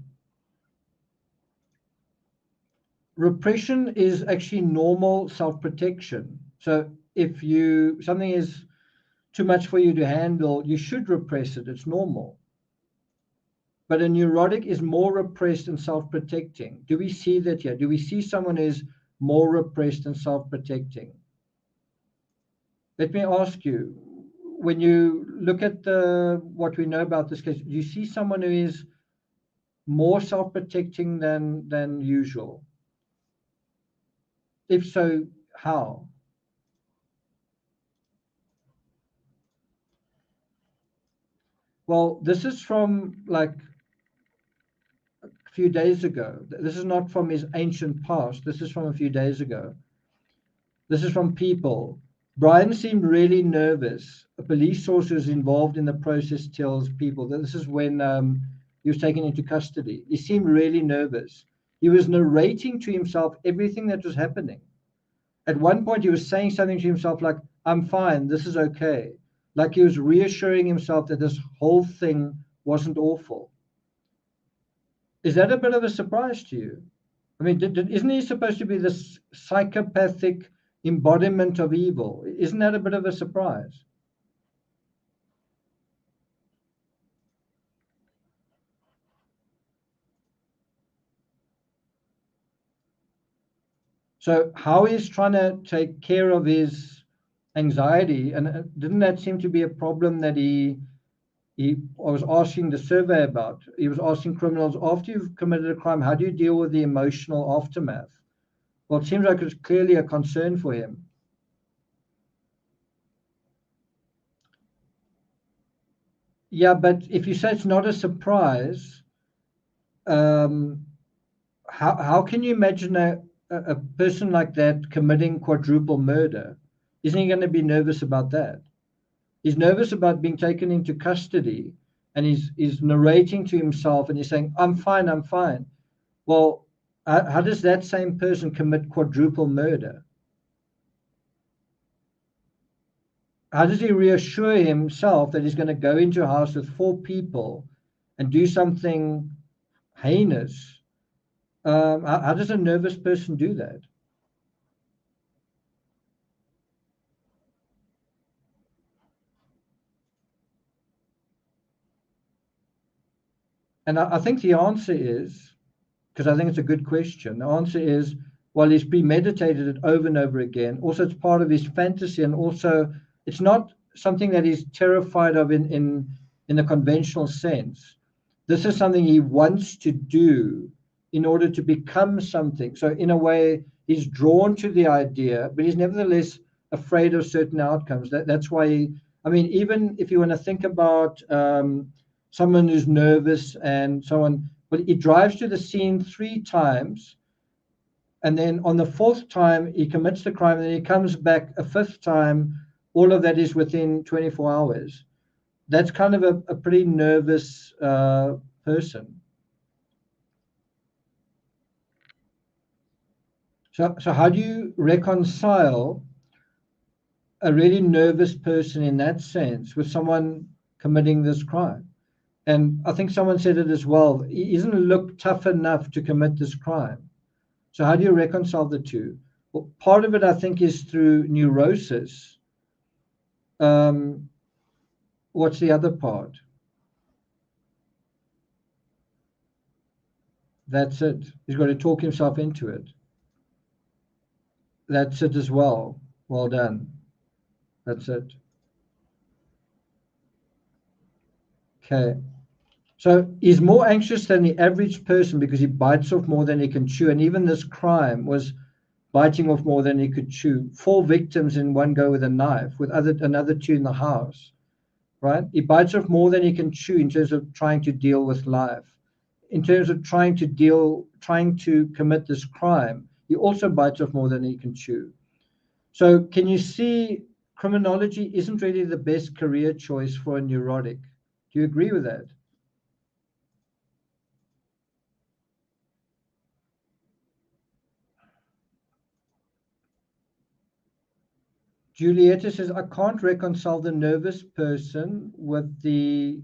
Repression is actually normal self-protection. So if something is too much for you to handle, you should repress it. It's normal. But a neurotic is more repressed and self-protecting. Do we see that here? Do we see someone who is more repressed and self-protecting? Let me ask you, when you look at what we know about this case, do you see someone who is more self-protecting than usual? If so, how? Well, this is from like a few days ago. This is not from his ancient past. This is from a few days ago. This is from People. Brian seemed really nervous. A police source who was involved in the process tells People that this is when he was taken into custody. He seemed really nervous. He was narrating to himself everything that was happening. At one point, he was saying something to himself like, I'm fine, this is okay. Like he was reassuring himself that this whole thing wasn't awful. Is that a bit of a surprise to you? I mean, isn't he supposed to be this psychopathic, embodiment of evil. Isn't that a bit of a surprise? So how he's trying to take care of his anxiety, and didn't that seem to be a problem that I was asking the survey about? He was asking criminals, after you've committed a crime, how do you deal with the emotional aftermath? Well, it seems like it's clearly a concern for him. Yeah, but if you say it's not a surprise, how can you imagine a person like that committing quadruple murder? Isn't he going to be nervous about that? He's nervous about being taken into custody, and he's narrating to himself, and he's saying, I'm fine, I'm fine. Well, how does that same person commit quadruple murder? How does he reassure himself that he's going to go into a house with 4 people and do something heinous? How does a nervous person do that? And I think the answer is, because I think it's a good question, the answer is, well, he's premeditated it over and over again. Also, it's part of his fantasy, and also it's not something that he's terrified of in the conventional sense. This is something he wants to do in order to become something. So in a way, he's drawn to the idea, but he's nevertheless afraid of certain outcomes. That's why I mean, even if you want to think about someone who's nervous and so on, but he drives to the scene 3 times, and then on the 4th time he commits the crime, and then he comes back a 5th time. All of that is within 24 hours. That's kind of a pretty nervous person. So how do you reconcile a really nervous person in that sense with someone committing this crime? And I think someone said it as well. He doesn't look tough enough to commit this crime. So how do you reconcile the two? Well, part of it, I think, is through neurosis. What's the other part? That's it. He's got to talk himself into it. That's it as well. Well done. That's it. Okay. So he's more anxious than the average person because he bites off more than he can chew. And even this crime was biting off more than he could chew. 4 victims in one go with a knife, with another 2 in the house, right? He bites off more than he can chew in terms of trying to deal with life. In terms of trying to commit this crime, he also bites off more than he can chew. So can you see criminology isn't really the best career choice for a neurotic? Do you agree with that? Julieta says, I can't reconcile the nervous person with a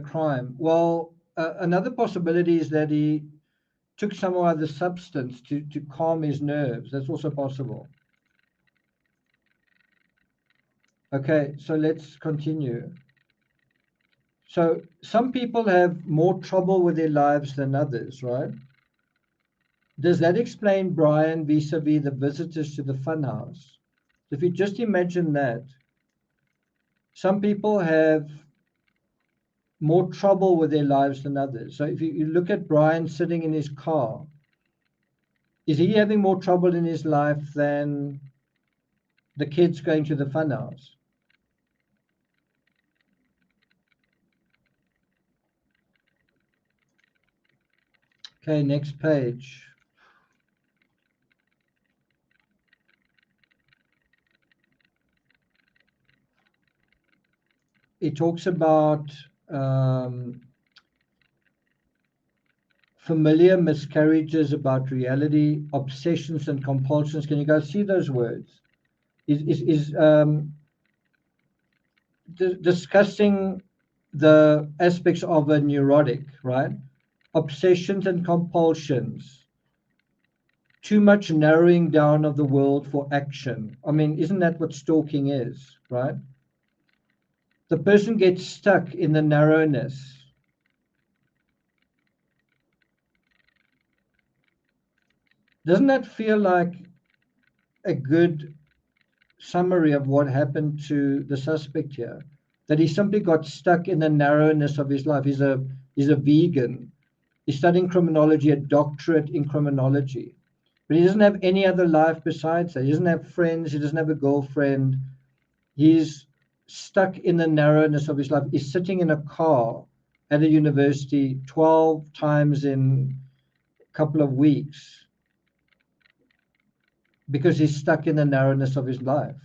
crime. Well, another possibility is that he took some other substance to calm his nerves. That's also possible. Okay, so let's continue. So some people have more trouble with their lives than others, right? Does that explain Brian vis-a-vis the visitors to the funhouse? If you just imagine that, some people have more trouble with their lives than others. So if you look at Brian sitting in his car, is he having more trouble in his life than the kids going to the funhouse? Okay, next page. It talks about familiar miscarriages about reality, obsessions and compulsions. Can you guys see those words? Is discussing the aspects of a neurotic, right? Obsessions and compulsions too much narrowing down of the world for action. I mean, isn't that what stalking is, right? The person gets stuck in the narrowness. Doesn't that feel like a good summary of what happened to the suspect here? That he simply got stuck in the narrowness of his life. He's a vegan. He's studying criminology, a doctorate in criminology. But he doesn't have any other life besides that. He doesn't have friends. He doesn't have a girlfriend. He's stuck in the narrowness of his life. He's sitting in a car at a university 12 times in a couple of weeks because he's stuck in the narrowness of his life.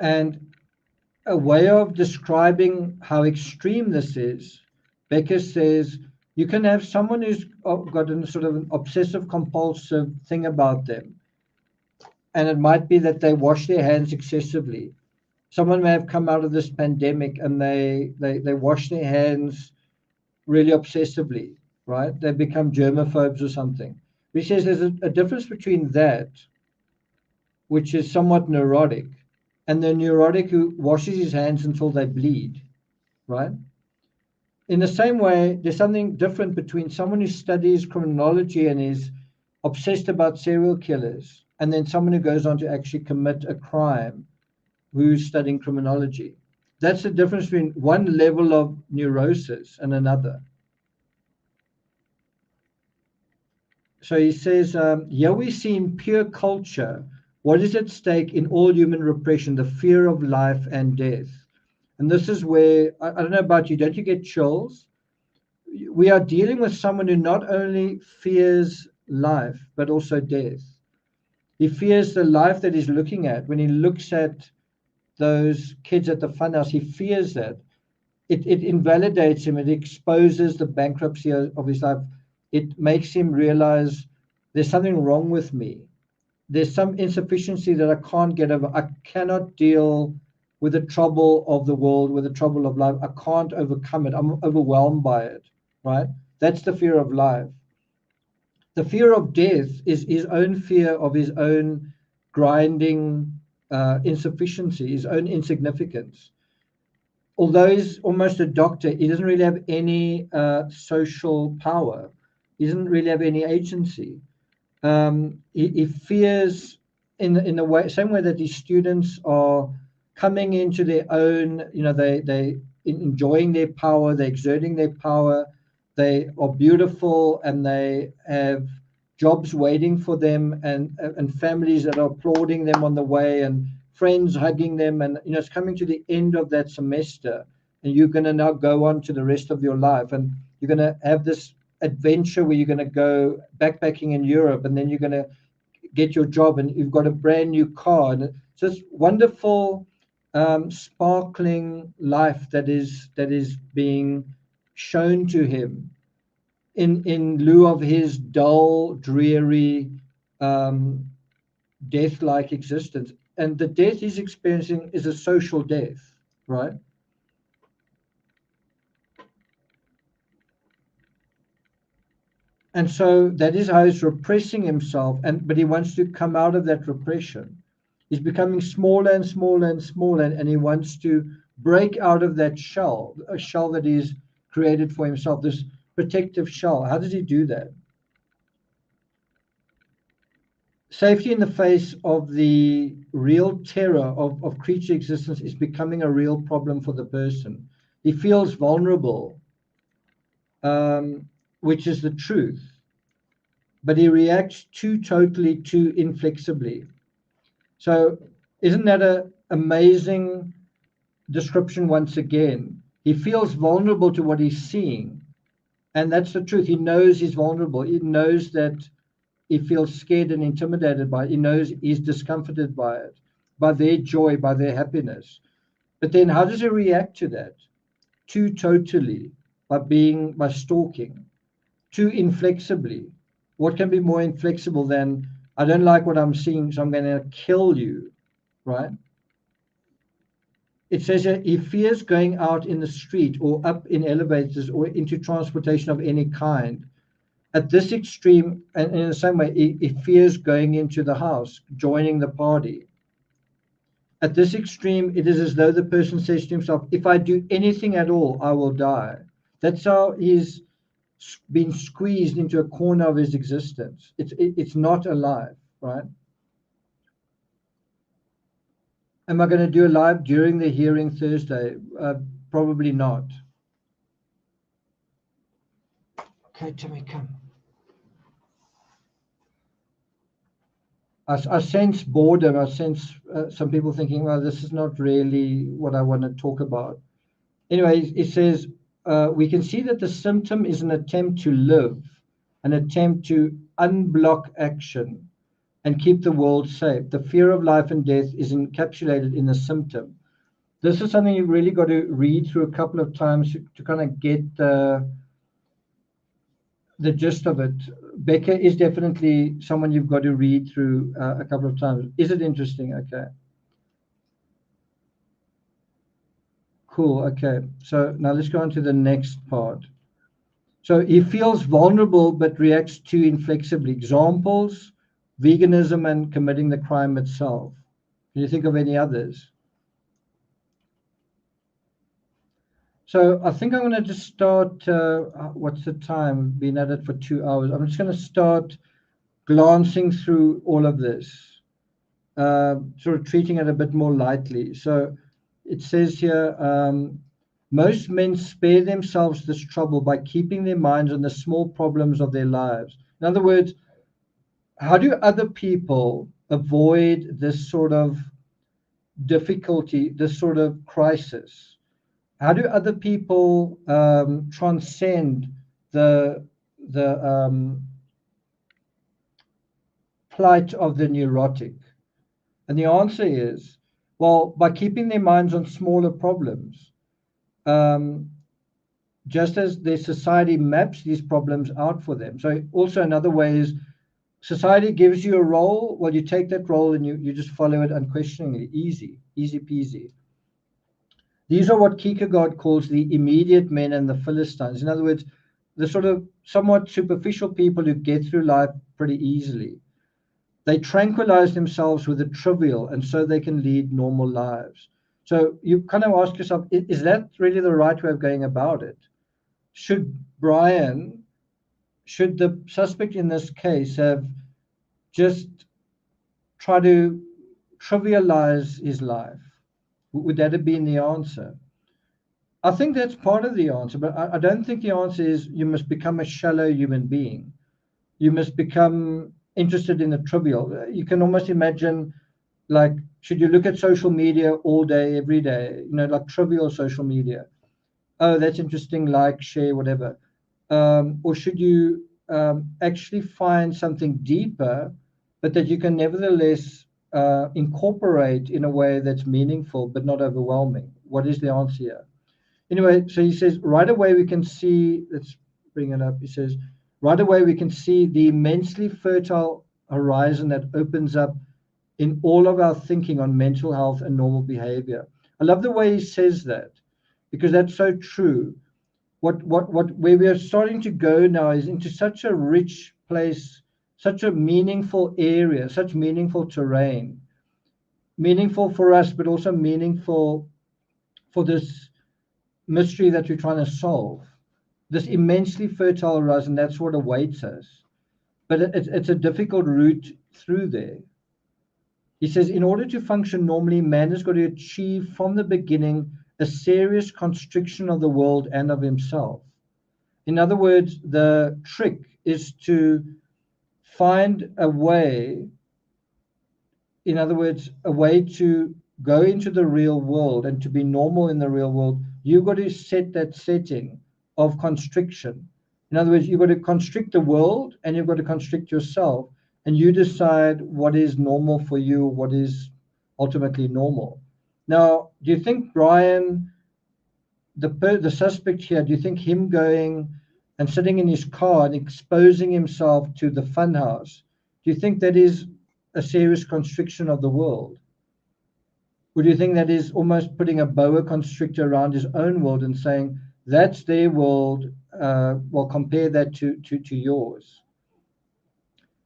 And a way of describing how extreme this is, Becker says, you can have someone who's got a sort of an obsessive compulsive thing about them. And it might be that they wash their hands excessively. Someone may have come out of this pandemic and they wash their hands really obsessively, right? They become germaphobes or something. He says there's a difference between that, which is somewhat neurotic, and the neurotic who washes his hands until they bleed, right? In the same way, there's something different between someone who studies criminology and is obsessed about serial killers, and then someone who goes on to actually commit a crime who's studying criminology. That's the difference between one level of neurosis and another. So he says, here we see in pure culture what is at stake in all human repression, the fear of life and death. And this is where, I don't know about you, don't you get chills? We are dealing with someone who not only fears life, but also death. He fears the life that he's looking at. When he looks at those kids at the funhouse, he fears that. It invalidates him. It exposes the bankruptcy of his life. It makes him realize there's something wrong with me. There's some insufficiency that I can't get over. I cannot deal with the trouble of the world, with the trouble of life. I can't overcome it. I'm overwhelmed by it, right? That's the fear of life. The fear of death is his own fear of his own grinding insufficiency, his own insignificance. Although he's almost a doctor, he doesn't really have any social power. He doesn't really have any agency. He fears in the way, same way that these students are coming into their own, they enjoying their power, they're exerting their power, they are beautiful, and they have jobs waiting for them, and families that are applauding them on the way, and friends hugging them, and it's coming to the end of that semester, and you're going to now go on to the rest of your life, and you're going to have this adventure where you're going to go backpacking in Europe, and then you're going to get your job, and you've got a brand new car, and it's this wonderful sparkling life that is being shown to him in lieu of his dull, dreary, death-like existence. And the death he's experiencing is a social death, right? And so that is how he's repressing himself, but he wants to come out of that repression. He's becoming smaller and smaller and smaller, and he wants to break out of that shell, a shell that he's created for himself, this protective shell. How does he do that? Safety in the face of the real terror of creature existence is becoming a real problem for the person. He feels vulnerable, which is the truth, but he reacts too inflexibly. So isn't that an amazing description once again? He feels vulnerable to what he's seeing, and that's the truth. He knows he's vulnerable. He knows that he feels scared and intimidated by it. He knows he's discomforted by it, by their joy, by their happiness. But then how does he react to that? Too totally, by stalking, too inflexibly. What can be more inflexible than, I don't like what I'm seeing, so I'm going to kill you, right? It says here, he fears going out in the street or up in elevators or into transportation of any kind. At this extreme, and in the same way, he fears going into the house, joining the party. At this extreme, it is as though the person says to himself, if I do anything at all, I will die. That's how he's been squeezed into a corner of his existence. It's not alive, right? Am I going to do a live during the hearing Thursday? Probably not. Okay, Timmy, come. I sense boredom. I sense some people thinking, well, this is not really what I want to talk about. Anyway, it says, we can see that the symptom is an attempt to live, an attempt to unblock action and keep the world safe. The fear of life and death is encapsulated in the symptom. This is something you've really got to read through a couple of times to kind of get the gist of it. Becca is definitely someone you've got to read through a couple of times. Is it interesting? Okay. Cool. Okay. So now let's go on to the next part. So he feels vulnerable but reacts too inflexibly. Examples, veganism and committing the crime itself. Can you think of any others? So I think I'm going to just start, what's the time? We've been at it for 2 hours. I'm just going to start glancing through all of this, sort of treating it a bit more lightly. So it says here, most men spare themselves this trouble by keeping their minds on the small problems of their lives. In other words, how do other people avoid this sort of difficulty, this sort of crisis? How do other people transcend the plight of the neurotic? And the answer is, well, by keeping their minds on smaller problems. Just as their society maps these problems out for them. So also another way is society gives you a role, well, you take that role and you just follow it unquestioningly. Easy peasy. These are what Kierkegaard calls the immediate men and the Philistines. In other words, the sort of somewhat superficial people who get through life pretty easily. They tranquilize themselves with the trivial, and so they can lead normal lives. So you kind of ask yourself, is that really the right way of going about it? Should the suspect in this case have just tried to trivialize his life? Would that have been the answer? I think that's part of the answer, but I don't think the answer is you must become a shallow human being. You must become interested in the trivial. You can almost imagine, like, should you look at social media all day, every day, like trivial social media? Oh, that's interesting, like, share, whatever. Or should you actually find something deeper, but that you can nevertheless incorporate in a way that's meaningful but not overwhelming? What is the answer here? Anyway, so he says, right away we can see, let's bring it up. He says, right away we can see the immensely fertile horizon that opens up in all of our thinking on mental health and normal behavior. I love the way he says that, because that's so true. Where we are starting to go now is into such a rich place, such a meaningful area, such meaningful terrain, meaningful for us, but also meaningful for this mystery that we're trying to solve. This immensely fertile horizon, that's what awaits us. But it's a difficult route through there. He says, in order to function normally, man has got to achieve from the beginning a serious constriction of the world and of himself. In other words, the trick is to find a way, in other words, a way to go into the real world and to be normal in the real world. You've got to set that setting of constriction. In other words, you've got to constrict the world and you've got to constrict yourself, and you decide what is normal for you, what is ultimately normal. Now, do you think Brian, the suspect here, do you think him going and sitting in his car and exposing himself to the funhouse, do you think that is a serious constriction of the world? Or do you think that is almost putting a boa constrictor around his own world and saying, that's their world, well, compare that to yours?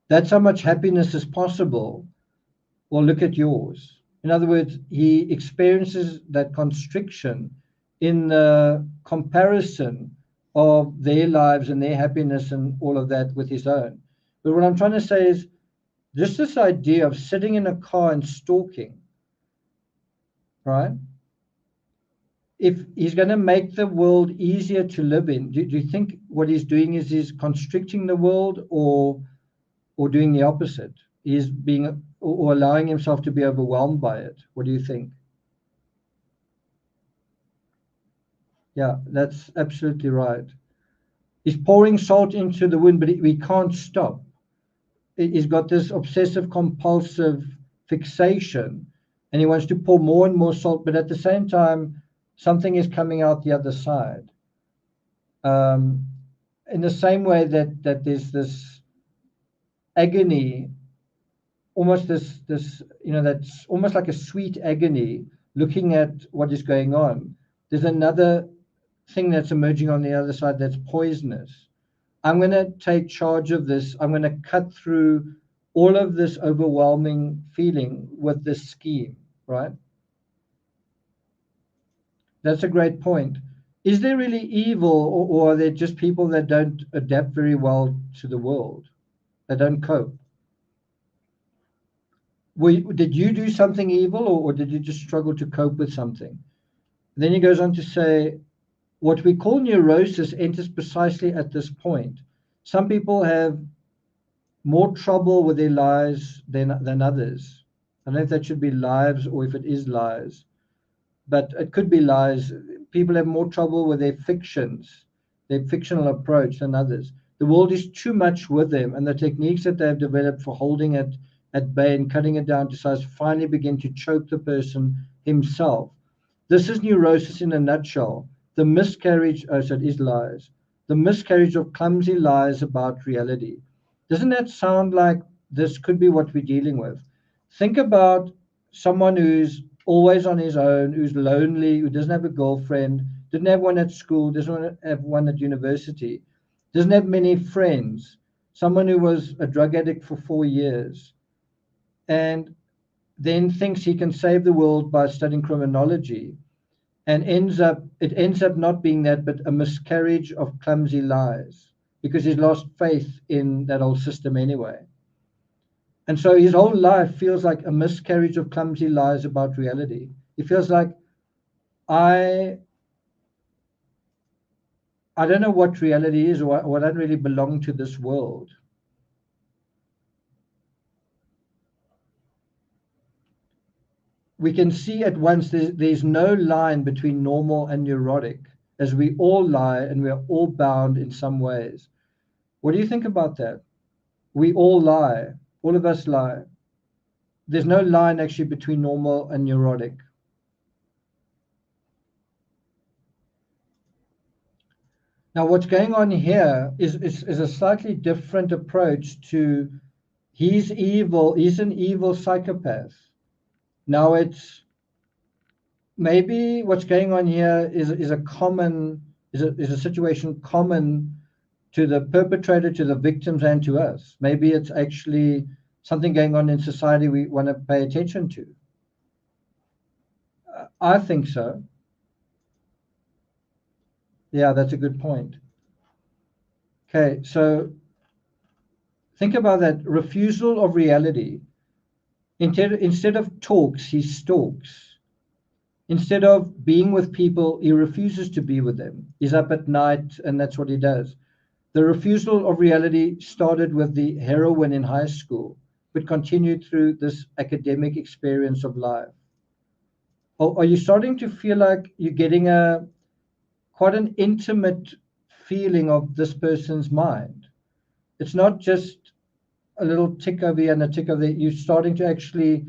That's how much happiness is possible. Well, look at yours. In other words, he experiences that constriction in the comparison of their lives and their happiness and all of that with his own. But what I'm trying to say is just this idea of sitting in a car and stalking, right? If he's going to make the world easier to live in, do you think what he's doing is he's constricting the world or doing the opposite? He's being or allowing himself to be overwhelmed by it. What do you think? Yeah, that's absolutely right. He's pouring salt into the wound, but we can't stop. He's got this obsessive compulsive fixation, and he wants to pour more and more salt, but at the same time, something is coming out the other side. In the same way that there's this agony, almost this that's almost like a sweet agony looking at what is going on. There's another thing that's emerging on the other side that's poisonous. I'm going to take charge of this. I'm going to cut through all of this overwhelming feeling with this scheme, right? That's a great point. Is there really evil, or are there just people that don't adapt very well to the world, that don't cope? Did you do something evil, or did you just struggle to cope with something? Then he goes on to say, what we call neurosis enters precisely at this point. Some people have more trouble with their lives than others. I don't know if that should be lives or if it is lies, but it could be lies. People have more trouble with their fictions, their fictional approach than others. The world is too much with them, and the techniques that they've developed for holding it at bay and cutting it down to size finally begin to choke the person himself. This is neurosis in a nutshell. The miscarriage, so it is lies. The miscarriage of clumsy lies about reality. Doesn't that sound like this could be what we're dealing with? Think about someone who's always on his own, who's lonely, who doesn't have a girlfriend, didn't have one at school, doesn't have one at university, doesn't have many friends, someone who was a drug addict for 4 years, and then thinks he can save the world by studying criminology, and it ends up not being that, but a miscarriage of clumsy lies, because he's lost faith in that old system anyway. And so his whole life feels like a miscarriage of clumsy lies about reality. He feels like, I don't know what reality is, or I don't really belong to this world. We can see at once there's no line between normal and neurotic, as we all lie and we are all bound in some ways. What do you think about that? We all lie. All of us lie. There's no line actually between normal and neurotic. Now, what's going on here is a slightly different approach to he's evil. He's an evil psychopath. Now, it's maybe what's going on here is a situation common to the perpetrator, to the victims, and to us. Maybe it's actually something going on in society we want to pay attention to. I think so. Yeah, that's a good point. Okay, so think about that refusal of reality. Instead of talks, he stalks. Instead of being with people, he refuses to be with them. He's up at night, and that's what he does. The refusal of reality started with the heroin in high school, but continued through this academic experience of life. Are you starting to feel like you're getting quite an intimate feeling of this person's mind? It's not just a little tick over here and a tick over there. You're starting to actually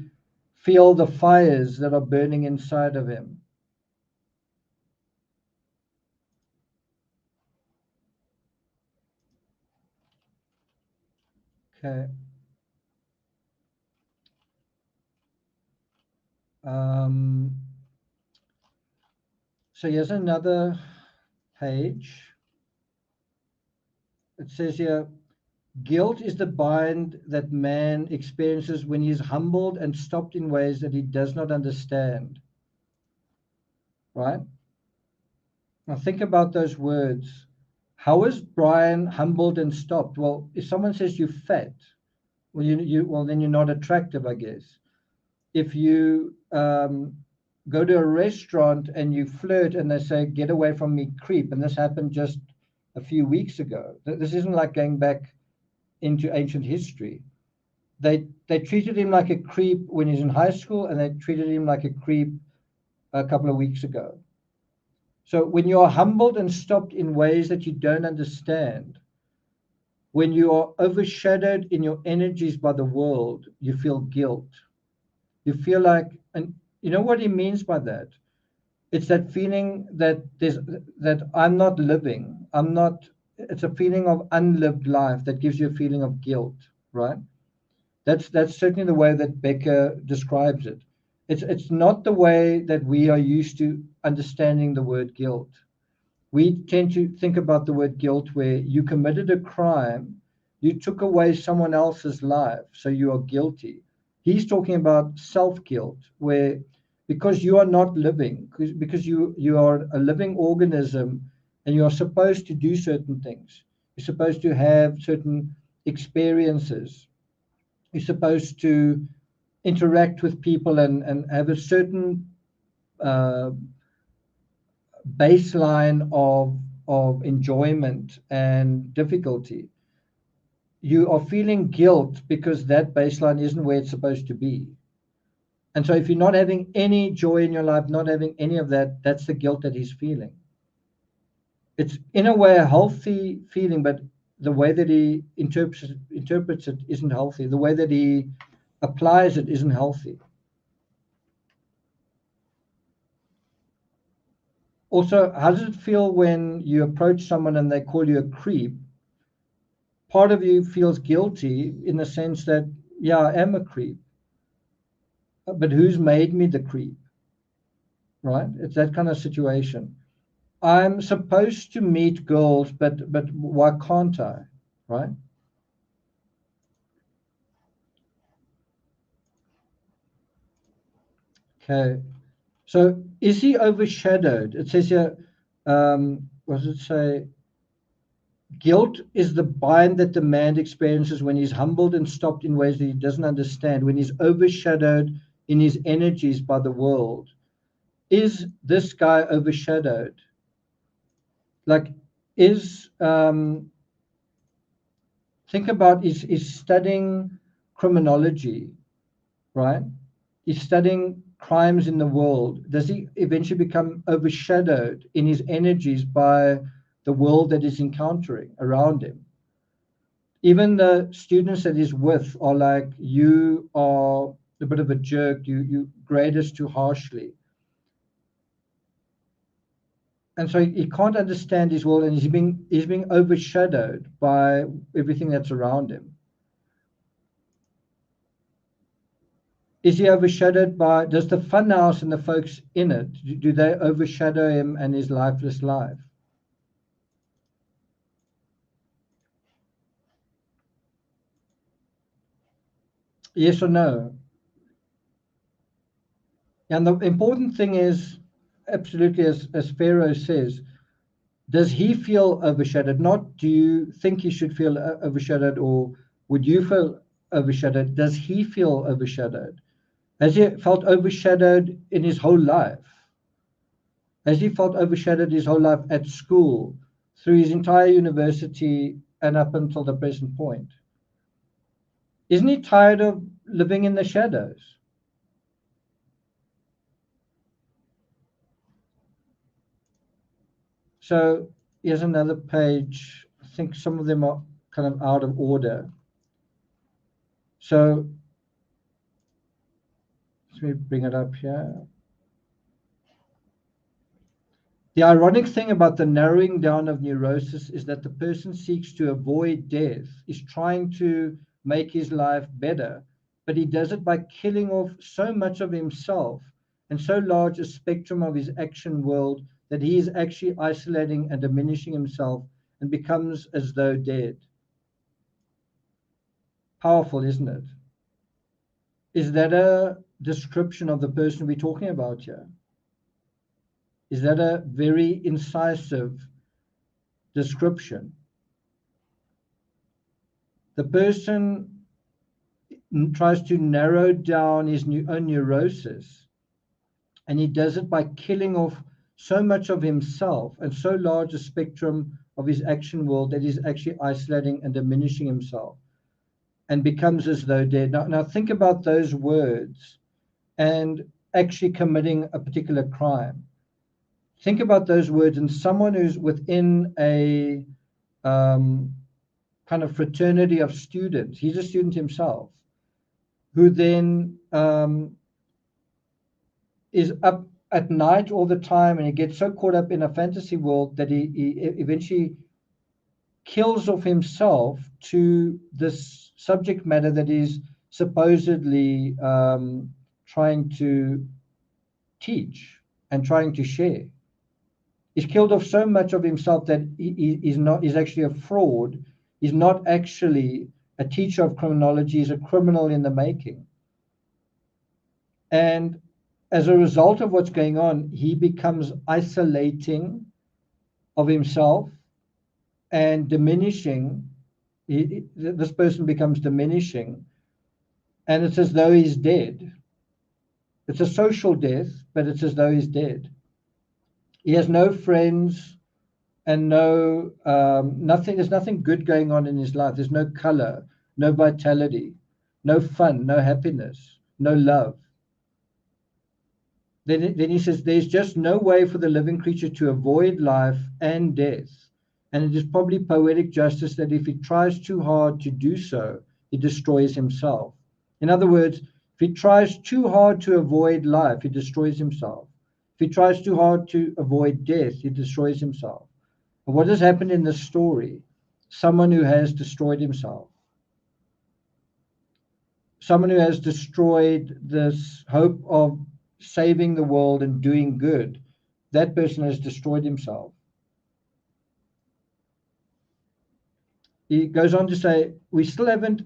feel the fires that are burning inside of him. Okay. Um, so here's another page. It says here, guilt is the bind that man experiences when he is humbled and stopped in ways that he does not understand. Right? Now think about those words. How is Brian humbled and stopped? Well, if someone says you're fat, well, then you're not attractive, I guess. If you go to a restaurant and you flirt and they say, get away from me, creep, and this happened just a few weeks ago. This isn't like going back into ancient history. They treated him like a creep when he's in high school, and they treated him like a creep a couple of weeks ago. So when you are humbled and stopped in ways that you don't understand, when you are overshadowed in your energies by the world, you feel guilt. You feel like, and you know what he means by that? It's that feeling that I'm not living. It's a feeling of unlived life that gives you a feeling of guilt, right? That's certainly the way that Becker describes it. It's not the way that we are used to understanding the word guilt. We tend to think about the word guilt where you committed a crime, you took away someone else's life, so you are guilty. He's talking about self-guilt, where because you are not living, because you are a living organism and you are supposed to do certain things. You're supposed to have certain experiences. You're supposed to interact with people and have a certain baseline of enjoyment and difficulty. You are feeling guilt because that baseline isn't where it's supposed to be. And so if you're not having any joy in your life, not having any of that, that's the guilt that he's feeling. It's in a way a healthy feeling, but the way that he interprets it isn't healthy. The way that he applies it isn't healthy. Also, how does it feel when you approach someone and they call you a creep? Part of you feels guilty in the sense that, yeah, I am a creep. But who's made me the creep? Right? It's that kind of situation. I'm supposed to meet girls, but why can't I? Right? Okay. So is he overshadowed? It says here, what does it say? Guilt is the bind that the man experiences when he's humbled and stopped in ways that he doesn't understand, when he's overshadowed in his energies by the world. Is this guy overshadowed? Like, think about, is studying criminology, right? He's studying crimes in the world. Does he eventually become overshadowed in his energies by the world that he's encountering around him? Even the students that he's with are like, you are a bit of a jerk, you grade us too harshly. And so he can't understand his world, and he's being overshadowed by everything that's around him. Is he overshadowed by, does the funhouse and the folks in it, do they overshadow him and his lifeless life? Yes or no? And the important thing is, absolutely, as Pharaoh says, does he feel overshadowed? Not do you think he should feel overshadowed, or would you feel overshadowed? Does he feel overshadowed? Has he felt overshadowed in his whole life? Has he felt overshadowed his whole life at school, through his entire university, and up until the present point? Isn't he tired of living in the shadows? So here's another page. I think some of them are kind of out of order. So let me bring it up here. The ironic thing about the narrowing down of neurosis is that the person seeks to avoid death, is trying to make his life better, but he does it by killing off so much of himself and so large a spectrum of his action world that he is actually isolating and diminishing himself and becomes as though dead. Powerful, isn't it? Is that a description of the person we're talking about here? Is that a very incisive description? The person tries to narrow down his own neurosis, and he does it by killing off so much of himself and so large a spectrum of his action world that he's actually isolating and diminishing himself and becomes as though dead. Now think about those words and actually committing a particular crime. Think about those words and someone who's within a kind of fraternity of students. He's a student himself, who then is up at night all the time, and he gets so caught up in a fantasy world that he eventually kills off himself to this subject matter that he's supposedly trying to teach and trying to share. He's killed off so much of himself that he's actually a fraud. He's not actually a teacher of criminology. He's a criminal in the making. And as a result of what's going on, he becomes isolating of himself and diminishing. This person becomes diminishing, and it's as though he's dead. It's a social death, but it's as though he's dead. He has no friends and no nothing. There's nothing good going on in his life. There's no color, no vitality, no fun, no happiness, no love. Then he says, there's just no way for the living creature to avoid life and death. And it is probably poetic justice that if he tries too hard to do so, he destroys himself. In other words, if he tries too hard to avoid life, he destroys himself. If he tries too hard to avoid death, he destroys himself. And what has happened in this story? Someone who has destroyed himself. Someone who has destroyed this hope of saving the world and doing good. That person has destroyed himself. He goes on to say, we still haven't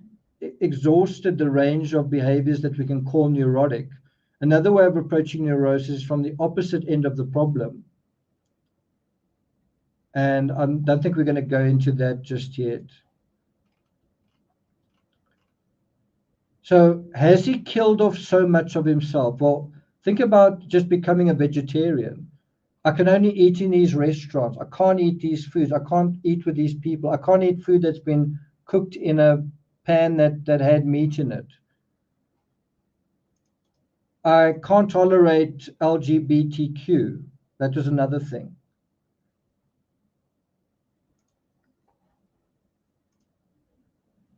exhausted the range of behaviors that we can call neurotic. Another way of approaching neurosis is from the opposite end of the problem. And I don't think we're going to go into that just yet. So has he killed off so much of himself? Well, think about just becoming a vegetarian. I can only eat in these restaurants. I can't eat these foods. I can't eat with these people. I can't eat food that's been cooked in a pan that had meat in it. I can't tolerate LGBTQ. That was another thing.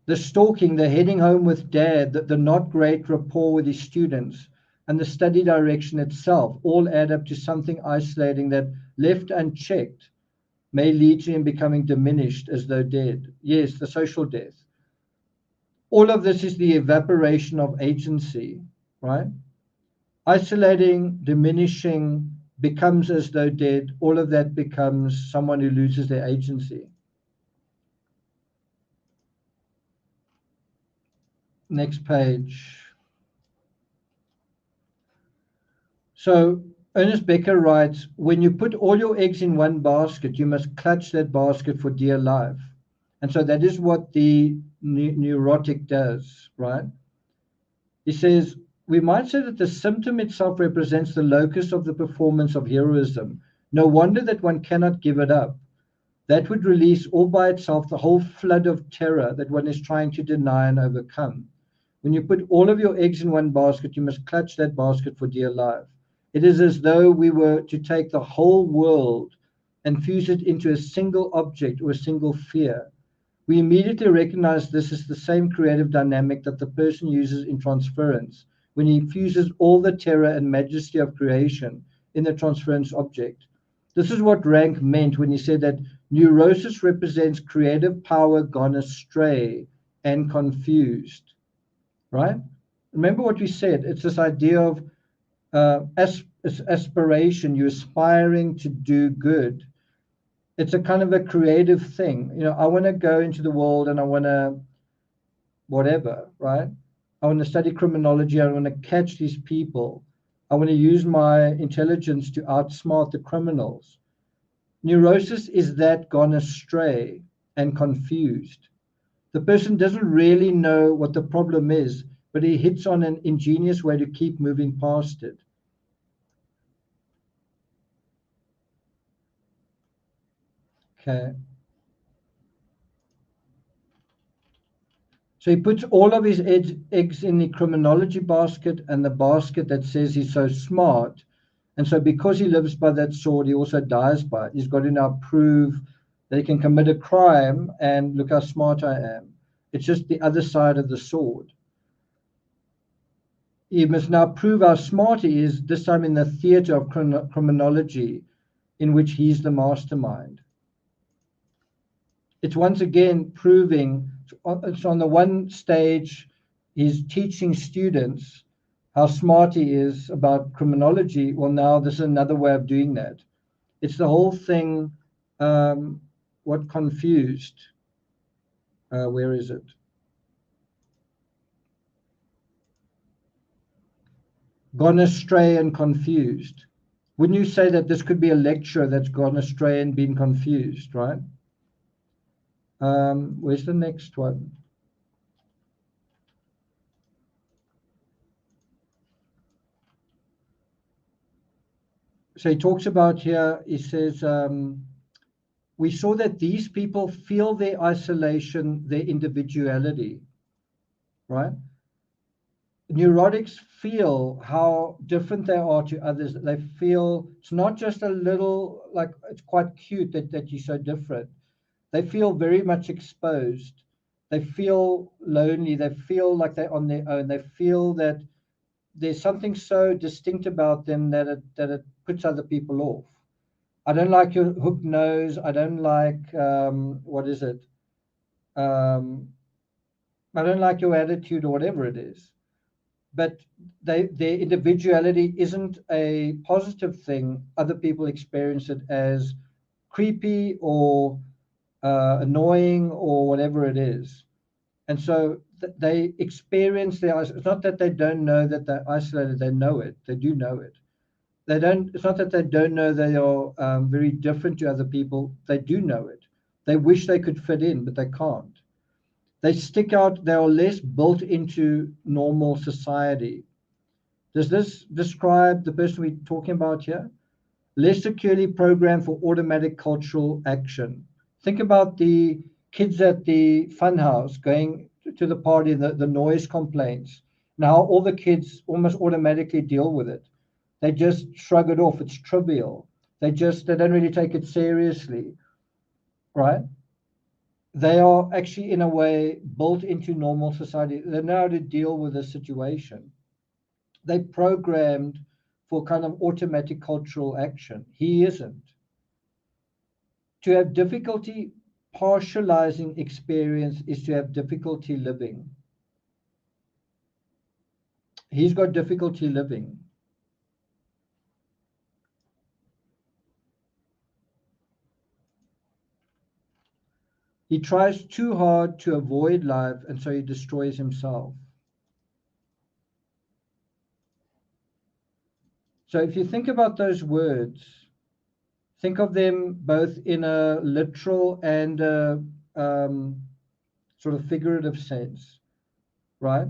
The stalking, the heading home with dad, the not great rapport with his students, and the study direction itself all add up to something isolating that, left unchecked, may lead to him becoming diminished as though dead. Yes, the social death. All of this is the evaporation of agency, right? Isolating, diminishing, becomes as though dead. All of that becomes someone who loses their agency. Next page. So Ernest Becker writes, when you put all your eggs in one basket, you must clutch that basket for dear life. And so that is what the neurotic does, right? He says, we might say that the symptom itself represents the locus of the performance of heroism. No wonder that one cannot give it up. That would release all by itself the whole flood of terror that one is trying to deny and overcome. When you put all of your eggs in one basket, you must clutch that basket for dear life. It is as though we were to take the whole world and fuse it into a single object or a single fear. We immediately recognize this as the same creative dynamic that the person uses in transference, when he fuses all the terror and majesty of creation in the transference object. This is what Rank meant when he said that neurosis represents creative power gone astray and confused, right? Remember what we said. It's this idea of aspiration, you're aspiring to do good. It's a kind of a creative thing. You know, I want to go into the world and I want to whatever, right? I want to study criminology. I want to catch these people. I want to use my intelligence to outsmart the criminals. Neurosis is that gone astray and confused. The person doesn't really know what the problem is, but he hits on an ingenious way to keep moving past it. Okay. So he puts all of his eggs in the criminology basket and the basket that says he's so smart. And so because he lives by that sword, he also dies by it. He's got to now prove that he can commit a crime and look how smart I am. It's just the other side of the sword. He must now prove how smart he is, this time in the theater of criminology, in which he's the mastermind. It's once again proving, it's on the one stage, he's teaching students how smart he is about criminology. Well, now this is another way of doing that. It's the whole thing, what confused, where is it? Gone astray and confused. Wouldn't you say that this could be a lecturer that's gone astray and been confused, right? Where's the next one? So he talks about here, he says, we saw that these people feel their isolation, their individuality, right? Neurotics feel how different they are to others. They feel it's not just a little, like, it's quite cute that you're so different. They feel very much exposed. They feel lonely. They feel like they're on their own. They feel that there's something so distinct about them that it puts other people off. I don't like your hook nose. I don't like, what is it? I don't like your attitude or whatever it is. But their individuality isn't a positive thing. Other people experience it as creepy or annoying or whatever it is. And so they experience their, it's not that they don't know that they're isolated, they know it, they do know it. They don't, it's not that they don't know they are very different to other people, they do know it. They wish they could fit in, but they can't. They stick out, they are less built into normal society. Does this describe the person we're talking about here? Less securely programmed for automatic cultural action. Think about the kids at the funhouse going to the party, the noise complaints. Now all the kids almost automatically deal with it. They just shrug it off. It's trivial. They don't really take it seriously, right? They are actually, in a way, built into normal society. They know how to deal with the situation. They programmed for kind of automatic cultural action. He isn't. To have difficulty partializing experience is to have difficulty living. He's got difficulty living. He tries too hard to avoid life, and so he destroys himself. So if you think about those words, think of them both in a literal and a, sort of figurative sense, right?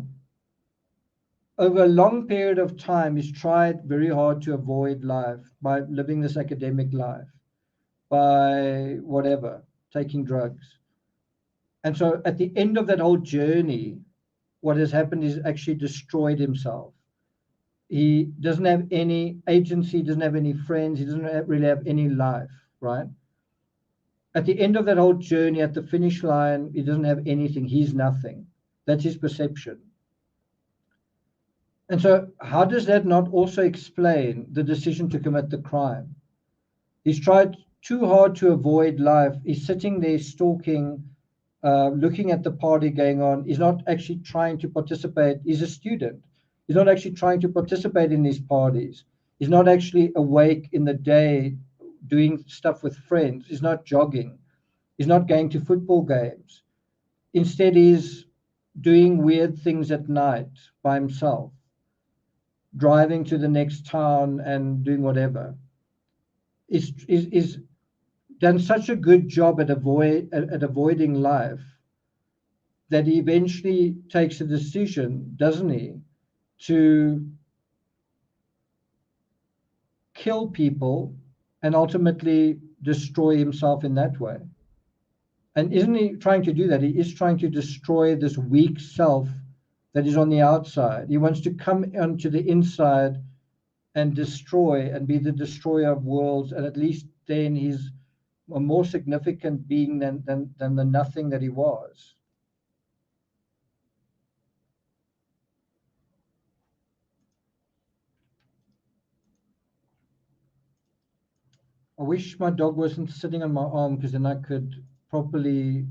Over a long period of time, he's tried very hard to avoid life by living this academic life, by whatever, taking drugs. And so at the end of that whole journey, what has happened is actually destroyed himself. He doesn't have any agency, doesn't have any friends, he doesn't really have any life, right? At the end of that whole journey, at the finish line, he doesn't have anything, he's nothing. That's his perception. And so how does that not also explain the decision to commit the crime? He's tried too hard to avoid life. He's sitting there stalking, looking at the party going on. He's not actually trying to participate. He's a student. He's not actually trying to participate in these parties. He's not actually awake in the day doing stuff with friends. He's not jogging. He's not going to football games. Instead, he's doing weird things at night by himself, driving to the next town and doing whatever. He's done such a good job at avoiding life that he eventually takes a decision, doesn't he, to kill people and ultimately destroy himself in that way. And isn't he trying to do that? He is trying to destroy this weak self that is on the outside. He wants to come onto the inside and destroy and be the destroyer of worlds. And at least then he's a more significant being than the nothing that he was. I wish my dog wasn't sitting on my arm, because then I could properly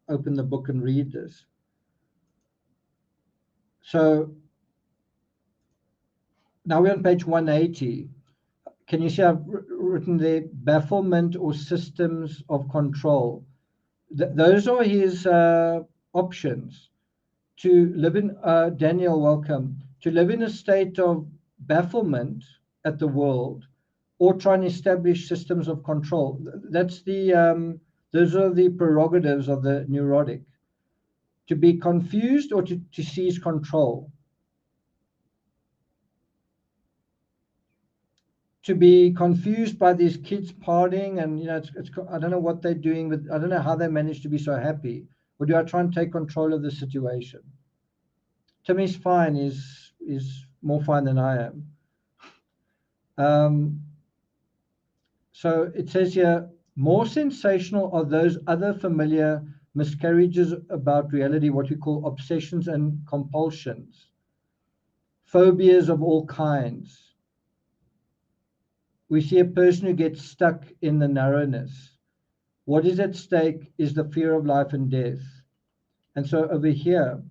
open the book and read this. So now we're on page 180. Can you see I've written there, bafflement or systems of control? Those are his options. To live in, Daniel, welcome. To live in a state of bafflement at the world, or try and establish systems of control. That's the, those are the prerogatives of the neurotic. To be confused or to seize control. To be confused by these kids partying, and it's I don't know what they're doing, but I don't know how they manage to be so happy. Or do I try and take control of the situation? Timmy's fine is more fine than I am. So it says here, more sensational are those other familiar miscarriages about reality, what we call obsessions and compulsions, phobias of all kinds. We see a person who gets stuck in the narrowness. What is at stake is the fear of life and death. And so over here,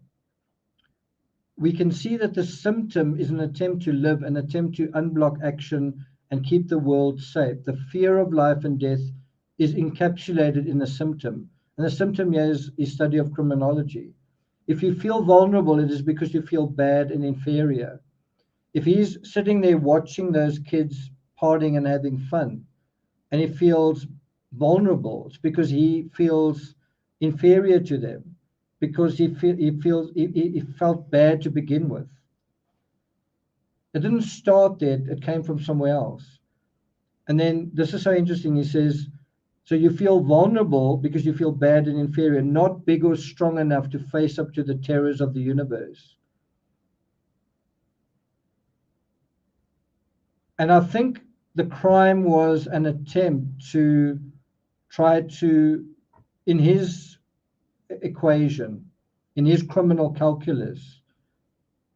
we can see that the symptom is an attempt to live, an attempt to unblock action and keep the world safe. The fear of life and death is encapsulated in the symptom. And the symptom here is study of criminology. If you feel vulnerable, it is because you feel bad and inferior. If he's sitting there watching those kids partying and having fun, and he feels vulnerable, it's because he feels inferior to them, because he felt bad to begin with. It didn't start there, it came from somewhere else. And then this is so interesting. He says, so you feel vulnerable because you feel bad and inferior, not big or strong enough to face up to the terrors of the universe. And I think the crime was an attempt to try to, in his equation, in his criminal calculus,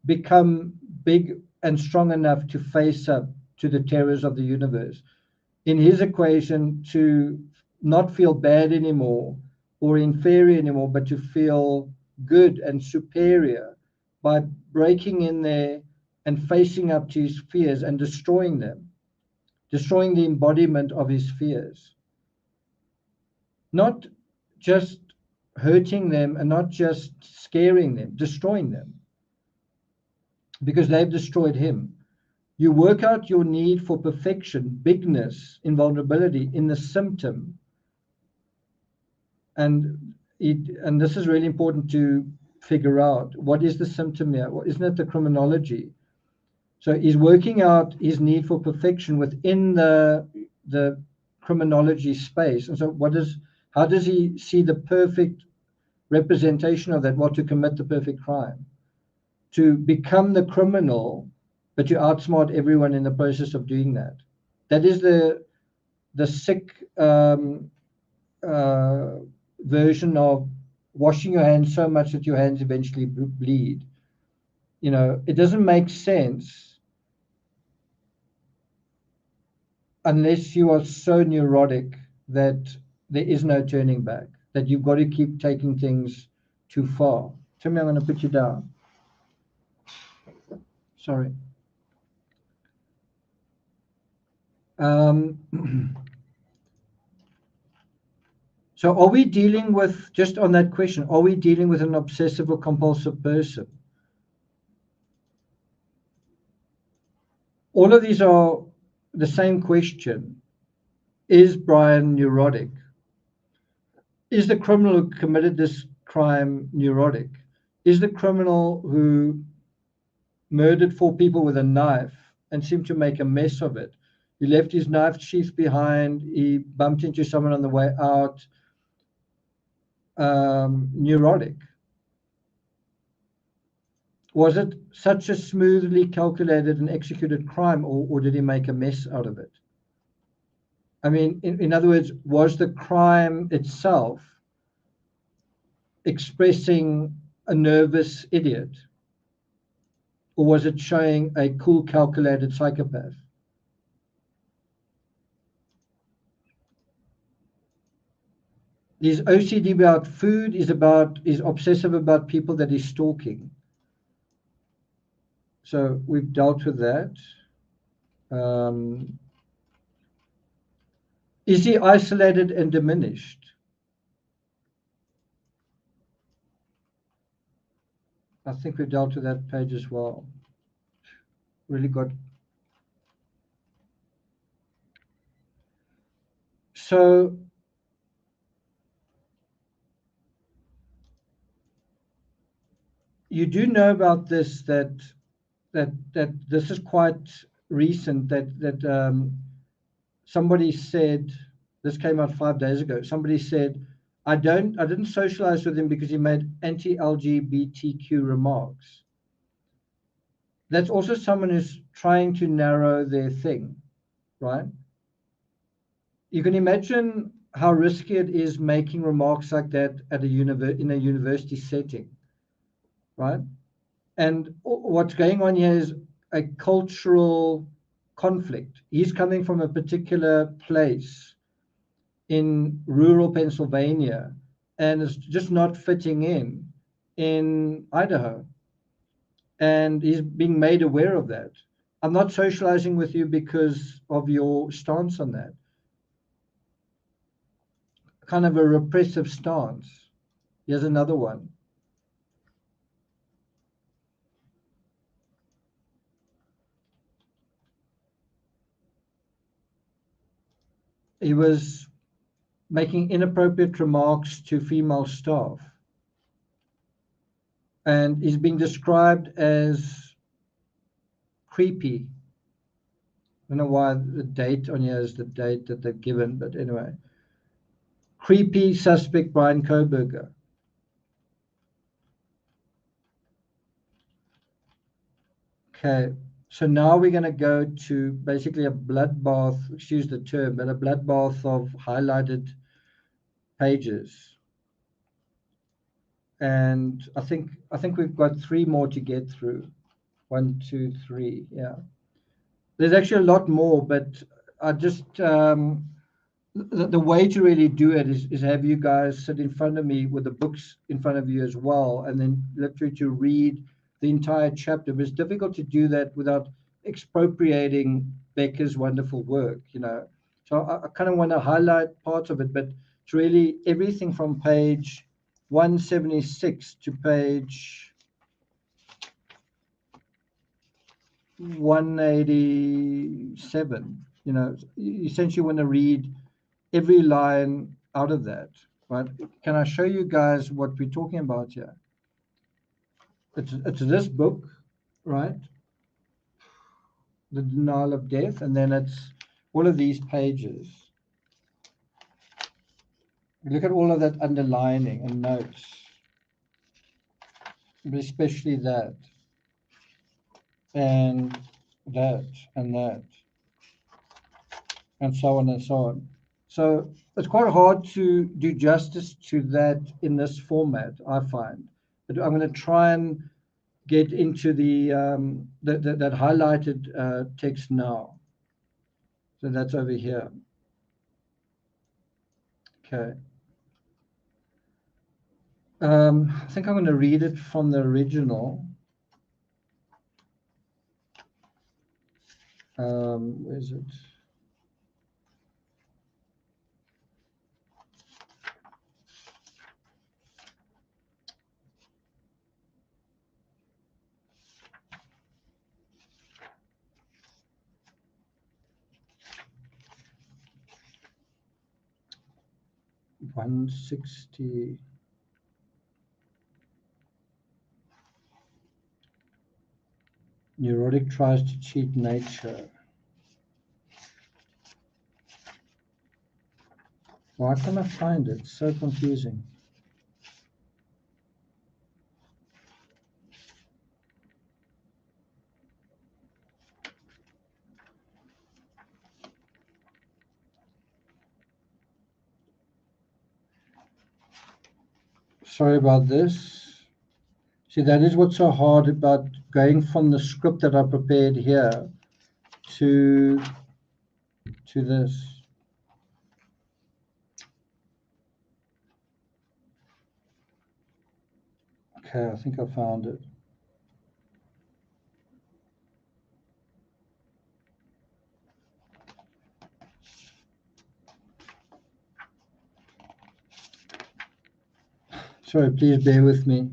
become big and strong enough to face up to the terrors of the universe. In his equation, to not feel bad anymore or inferior anymore, but to feel good and superior by breaking in there and facing up to his fears and destroying them, destroying the embodiment of his fears. Not just hurting them and not just scaring them, destroying them, because they've destroyed him. You work out your need for perfection, bigness, invulnerability in the symptom. And this is really important to figure out. What is the symptom here? Well, isn't it the criminology? So he's working out his need for perfection within the criminology space. And so how does he see the perfect representation of that? Well, to commit the perfect crime, to become the criminal, but to outsmart everyone in the process of doing that. That is the sick version of washing your hands so much that your hands eventually bleed. It doesn't make sense unless you are so neurotic that there is no turning back, that you've got to keep taking things too far. Timmy, I'm going to put you down. Sorry. So are we dealing with, just on that question, are we dealing with an obsessive or compulsive person? All of these are the same question. Is Brian neurotic? Is the criminal who committed this crime neurotic? Is the criminal who murdered 4 people with a knife and seemed to make a mess of it? He left his knife sheath behind. He bumped into someone on the way out. Neurotic? Was it such a smoothly calculated and executed crime, or did he make a mess out of it? I mean, in other words, was the crime itself expressing a nervous idiot, or was it showing a cool, calculated psychopath? His OCD about food is obsessive about people that he's stalking. So we've dealt with that. Is he isolated and diminished? I think we've dealt with that page as well. Really good. So you do know about this, that this is quite recent, that somebody said, this came out 5 days ago, somebody said, I didn't socialize with him because he made anti-LGBTQ remarks. That's also someone who's trying to narrow their thing, right? You can imagine how risky it is making remarks like that at in a university setting, right? And what's going on here is a cultural conflict. He's coming from a particular place in rural Pennsylvania and is just not fitting in Idaho. And he's being made aware of that. I'm not socializing with you because of your stance on that. Kind of a repressive stance. Here's another one. He was making inappropriate remarks to female staff. And he's being described as creepy. I don't know why the date on here is the date that they've given, but anyway. Creepy suspect Brian Koberger. Okay, so now we're going to go to basically a bloodbath, excuse the term, but a bloodbath of highlighted pages. And I think we've got 3 more to get through. 1, 2, 3, yeah. There's actually a lot more, but I just the way to really do it is have you guys sit in front of me with the books in front of you as well, and then literally to read the entire chapter. But it's difficult to do that without expropriating Becker's wonderful work, you know. So I kind of want to highlight parts of it, but it's really everything from page 176 to page 187. You know, you essentially want to read every line out of that, right? Can I show you guys what we're talking about here? It's this book, right? The Denial of Death, and then it's all of these pages. Look at all of that underlining and notes, especially that, and that, and that, and so on and so on. So it's quite hard to do justice to that in this format, I find. But I'm going to try and get into that highlighted text now. So that's over here. Okay. I think I'm going to read it from the original. Where is it? $160. Neurotic tries to cheat nature. Why can't I find it? It's so confusing. Sorry about this. See, that is what's so hard about going from the script that I prepared here to this. Okay, I think I found it. Sorry, please bear with me.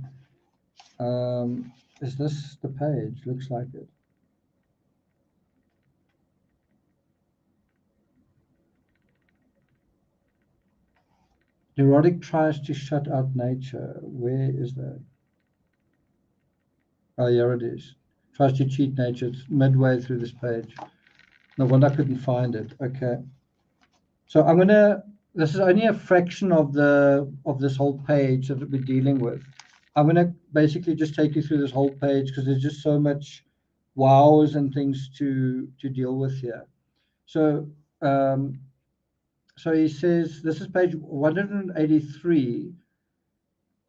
Is this the page? Looks like it. Neurotic tries to shut out nature. Where is that? Oh, here it is. Tries to cheat nature. It's midway through this page. No wonder I couldn't find it. Okay. So I'm gonna. This is only a fraction of this whole page that we're dealing with. I'm gonna basically just take you through this whole page because there's just so much wows and things to deal with here. So so he says this is page 183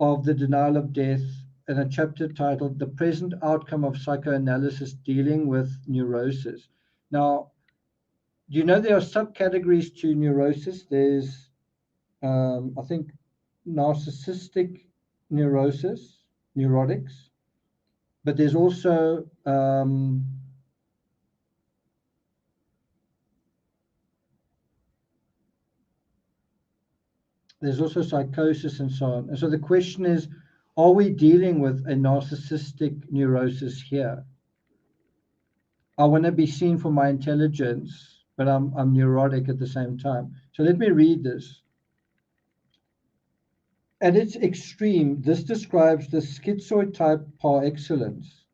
of the Denial of Death, and a chapter titled "The Present Outcome of Psychoanalysis Dealing with Neurosis." Now, do you know there are subcategories to neurosis? There's, I think, narcissistic neurosis, neurotics, but there's also psychosis and so on. And so the question is, are we dealing with a narcissistic neurosis here? I want to be seen for my intelligence, but I'm neurotic at the same time. So let me read this. At its extreme, this describes the schizoid type par excellence.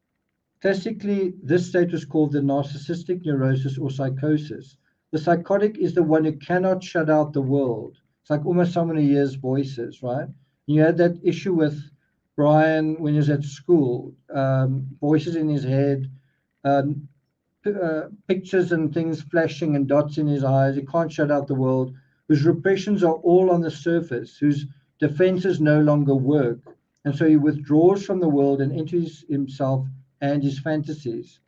Classically, this state was called the narcissistic neurosis or psychosis. The psychotic is the one who cannot shut out the world. It's like almost someone who hears voices, right? You had that issue with Brian when he was at school, voices in his head, pictures and things flashing and dots in his eyes. He can't shut out the world, whose repressions are all on the surface, whose defenses no longer work. And so he withdraws from the world and enters himself and his fantasies.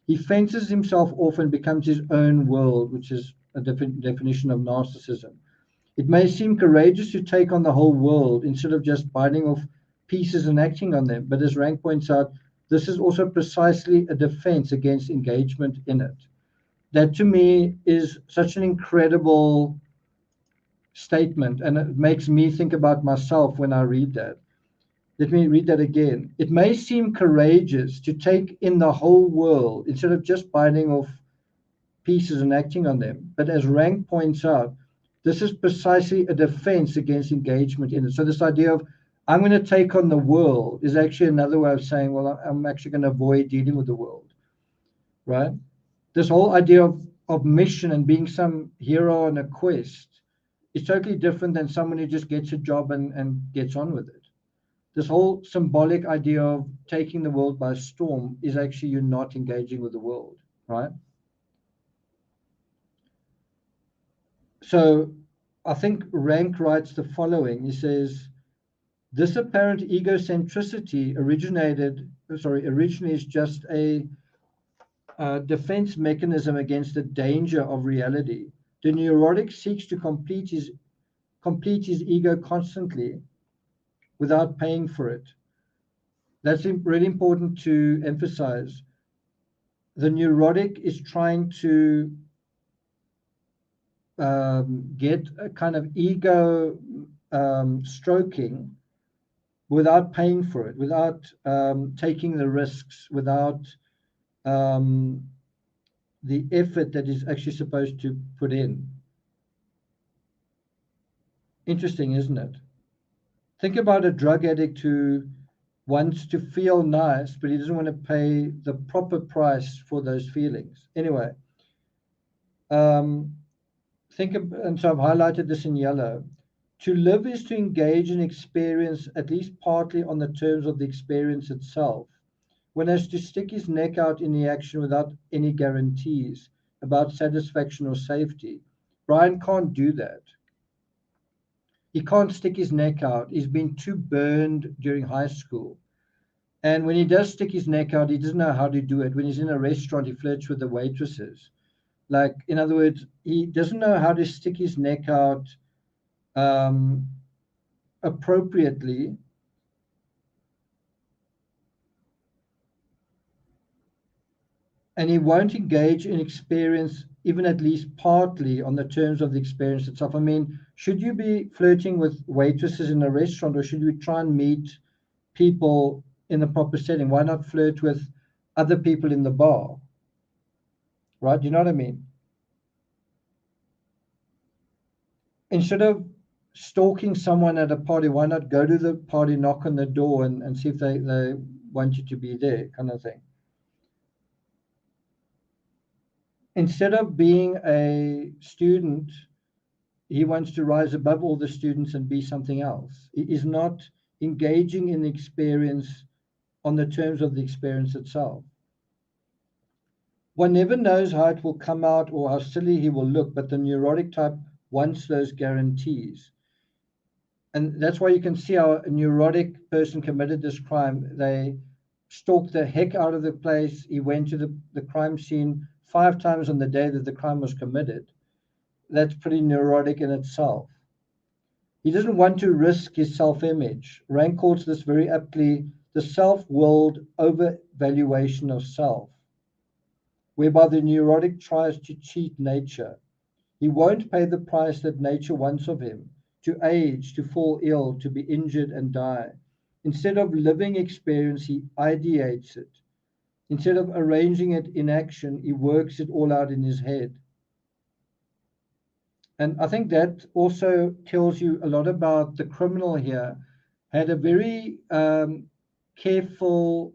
He fences himself off and becomes his own world, which is a definition of narcissism. It may seem courageous to take on the whole world instead of just biting off pieces and acting on them. But as Rank points out, this is also precisely a defense against engagement in it. That to me is such an incredible statement, and it makes me think about myself when I read that. Let me read that again. It may seem courageous to take in the whole world instead of just biting off pieces and acting on them. But as Rank points out, this is precisely a defense against engagement in it. So this idea of I'm going to take on the world is actually another way of saying, well, I'm actually going to avoid dealing with the world, right? This whole idea of mission and being some hero on a quest is totally different than someone who just gets a job and gets on with it. This whole symbolic idea of taking the world by storm is actually you're not engaging with the world, right? So I think Rank writes the following. He says, this apparent egocentricity originally is just a defense mechanism against the danger of reality. The neurotic seeks to complete his ego constantly without paying for it. That's really important to emphasize. the neurotic is trying to get a kind of ego stroking without paying for it, without taking the risks, without the effort that is actually supposed to put in. Interesting, isn't it? Think about a drug addict who wants to feel nice, but he doesn't want to pay the proper price for those feelings. Anyway, and so I've highlighted this in yellow. To live is to engage in experience, at least partly on the terms of the experience itself. One has to stick his neck out in the action without any guarantees about satisfaction or safety. Brian can't do that. He can't stick his neck out. He's been too burned during high school. And when he does stick his neck out, he doesn't know how to do it. When he's in a restaurant, he flirts with the waitresses. Like, in other words, he doesn't know how to stick his neck out appropriately. And he won't engage in experience, even at least partly on the terms of the experience itself. I mean, should you be flirting with waitresses in a restaurant, or should you try and meet people in the proper setting? Why not flirt with other people in the bar? Right? You know what I mean? Instead of stalking someone at a party, why not go to the party, knock on the door, and see if they want you to be there, kind of thing. Instead of being a student, he wants to rise above all the students and be something else. He is not engaging in the experience on the terms of the experience itself. One never knows how it will come out or how silly he will look, but the neurotic type wants those guarantees. And that's why you can see how a neurotic person committed this crime. They stalked the heck out of the place. He went to the crime scene 5 times on the day that the crime was committed. That's pretty neurotic in itself. He doesn't want to risk his self-image. Rank calls this very aptly the self-willed overvaluation of self, whereby the neurotic tries to cheat nature. He won't pay the price that nature wants of him, to age, to fall ill, to be injured and die. Instead of living experience, he ideates it. Instead of arranging it in action, he works it all out in his head. And I think that also tells you a lot about the criminal here. Had a very careful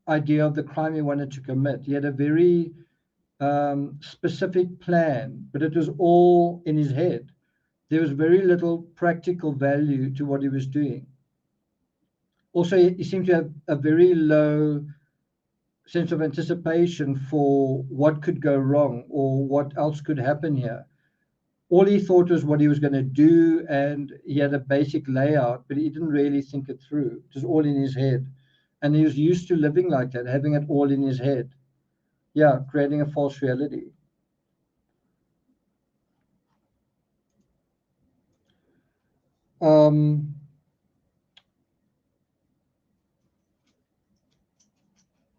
idea of the crime he wanted to commit. He had a very specific plan, but it was all in his head. There was very little practical value to what he was doing. Also, he seemed to have a very low sense of anticipation for what could go wrong or what else could happen here. All he thought was what he was going to do, and he had a basic layout, but he didn't really think it through. It was all in his head. And he was used to living like that, having it all in his head. Yeah, creating a false reality.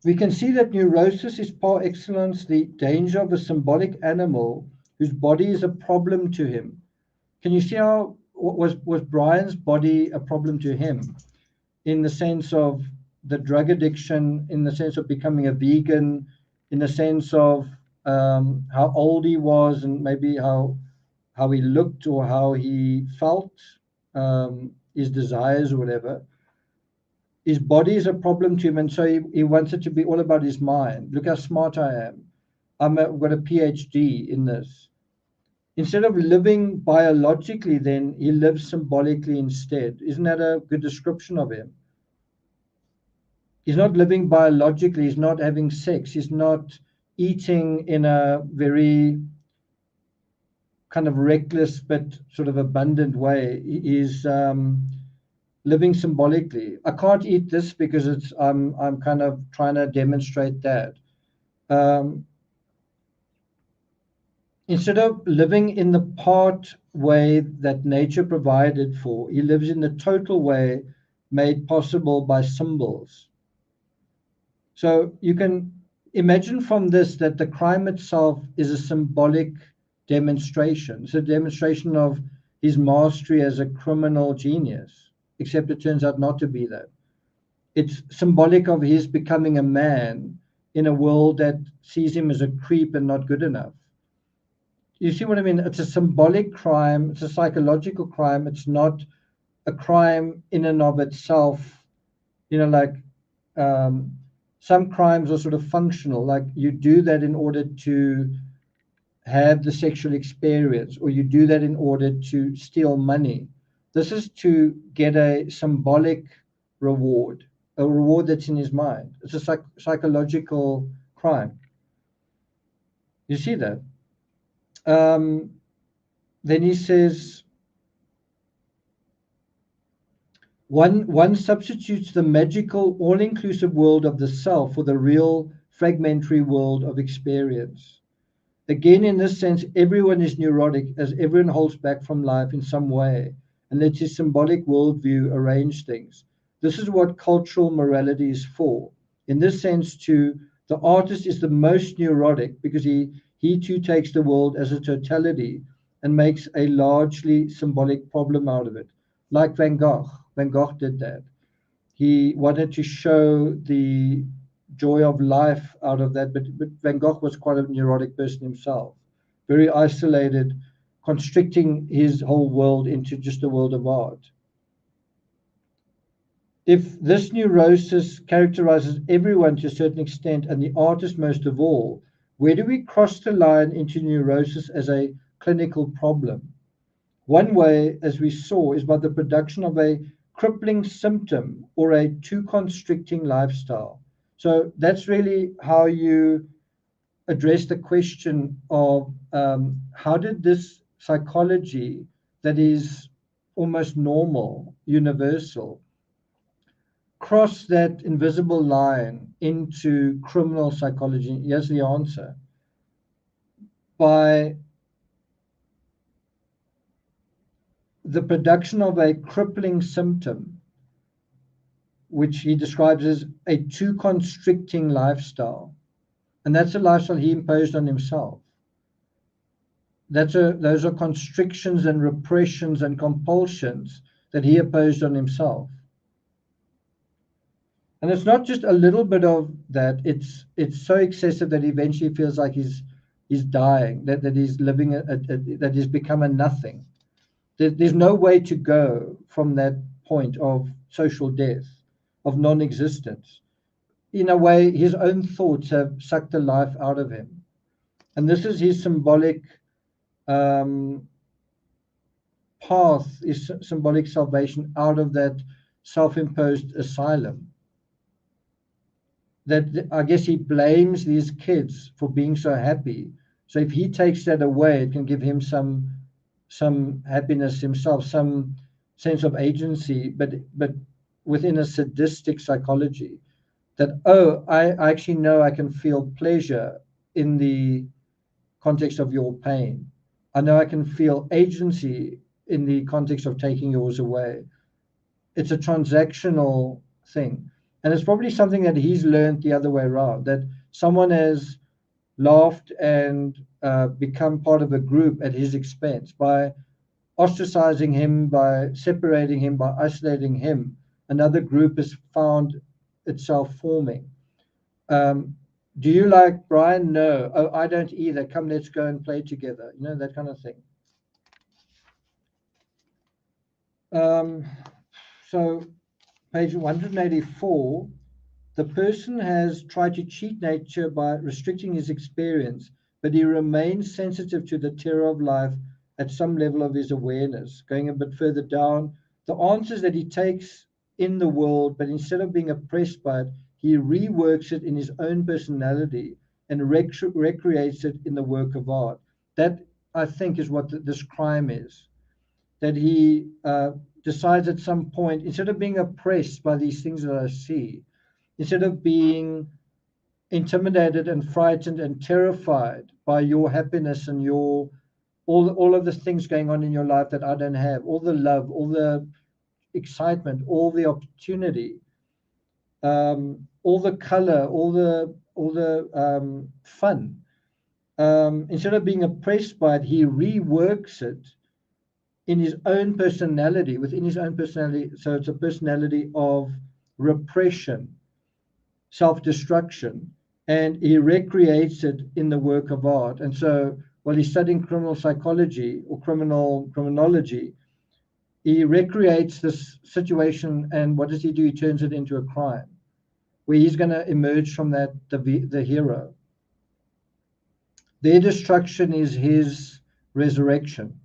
We can see that neurosis is par excellence the danger of a symbolic animal whose body is a problem to him. Can you see how was Brian's body a problem to him in the sense of the drug addiction, in the sense of becoming a vegan, in the sense of how old he was and maybe how he looked or how he felt, his desires or whatever. His body is a problem to him, and so he wants it to be all about his mind. Look how smart I am. I've got a PhD in this. Instead of living biologically, then he lives symbolically instead. Isn't that a good description of him? He's not living biologically. He's not having sex. He's not eating in a very kind of reckless but sort of abundant way. He's living symbolically. I can't eat this because it's I'm kind of trying to demonstrate that. Instead of living in the part way that nature provided for, he lives in the total way made possible by symbols. So you can imagine from this that the crime itself is a symbolic demonstration. It's a demonstration of his mastery as a criminal genius, except it turns out not to be that. It's symbolic of his becoming a man in a world that sees him as a creep and not good enough. You see what I mean? It's a symbolic crime. It's a psychological crime. It's not a crime in and of itself. Like some crimes are sort of functional, like you do that in order to have the sexual experience, or you do that in order to steal money. This is to get a symbolic reward, a reward that's in his mind. It's a psychological crime. You see that? Then he says, one substitutes the magical, all-inclusive world of the self for the real, fragmentary world of experience. Again, in this sense, everyone is neurotic, as everyone holds back from life in some way and lets his symbolic worldview arrange things. This is what cultural morality is for. In this sense, too, the artist is the most neurotic because he too takes the world as a totality and makes a largely symbolic problem out of it. Like Van Gogh. Van Gogh did that. He wanted to show the joy of life out of that, but Van Gogh was quite a neurotic person himself, very isolated, constricting his whole world into just a world of art. If this neurosis characterizes everyone to a certain extent, and the artist most of all, where do we cross the line into neurosis as a clinical problem? One way, as we saw, is by the production of a crippling symptom or a too constricting lifestyle. So that's really how you address the question of how did this psychology that is almost normal, universal, cross that invisible line into criminal psychology? Here's the answer. By the production of a crippling symptom, which he describes as a too constricting lifestyle. And that's a lifestyle he imposed on himself. Those are constrictions and repressions and compulsions that he imposed on himself. And it's not just a little bit of that, it's so excessive that he eventually feels like he's dying, that he's living, that he's become a nothing. There's no way to go from that point of social death, of non-existence. In a way, his own thoughts have sucked the life out of him. And this is his symbolic path, his symbolic salvation out of that self-imposed asylum. That I guess he blames these kids for being so happy. So if he takes that away, it can give him some happiness himself, some sense of agency, but within a sadistic psychology. That, oh, I actually know I can feel pleasure in the context of your pain. I know I can feel agency in the context of taking yours away. It's a transactional thing. And it's probably something that he's learned the other way around, that someone has laughed and become part of a group at his expense by ostracizing him, by separating him, by isolating him. Another group has found itself forming. Do you like Brian? No. Oh, I don't either. Come, let's go and play together. You know, that kind of thing. So page 184, the person has tried to cheat nature by restricting his experience, but he remains sensitive to the terror of life at some level of his awareness. Going a bit further down, the answers that he takes in the world, but instead of being oppressed by it, he reworks it in his own personality and recreates it in the work of art. That, I think, is what this crime is. That he decides at some point, instead of being oppressed by these things that I see, instead of being intimidated and frightened and terrified by your happiness and your all of the things going on in your life that I don't have, all the love, all the excitement, all the opportunity, all the color, all fun. Instead of being oppressed by it, he reworks it in his own personality, within his own personality. So it's a personality of repression, self-destruction, and he recreates it in the work of art. And so while he's studying criminal psychology or criminology, he recreates this situation, and what does he do? He turns it into a crime, where he's going to emerge from that the hero. Their destruction is his resurrection.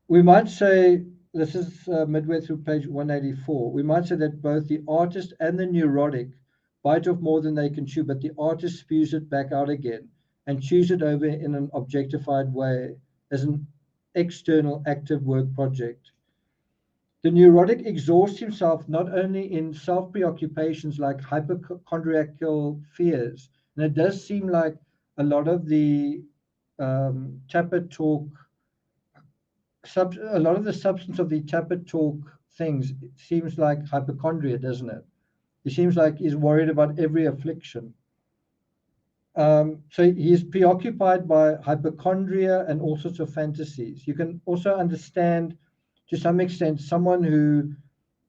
We might say, this is midway through page 184, we might say that both the artist and the neurotic bite off more than they can chew, but the artist spews it back out again and chews it over in an objectified way as an external active work project. The neurotic exhausts himself not only in self-preoccupations like hypochondriacal fears, and it does seem like a lot of the Tapper talk, a lot of the substance of the Tapper talk things, it seems like hypochondria, doesn't it? He seems like he's worried about every affliction. So he's preoccupied by hypochondria and all sorts of fantasies. You can also understand, to some extent, someone who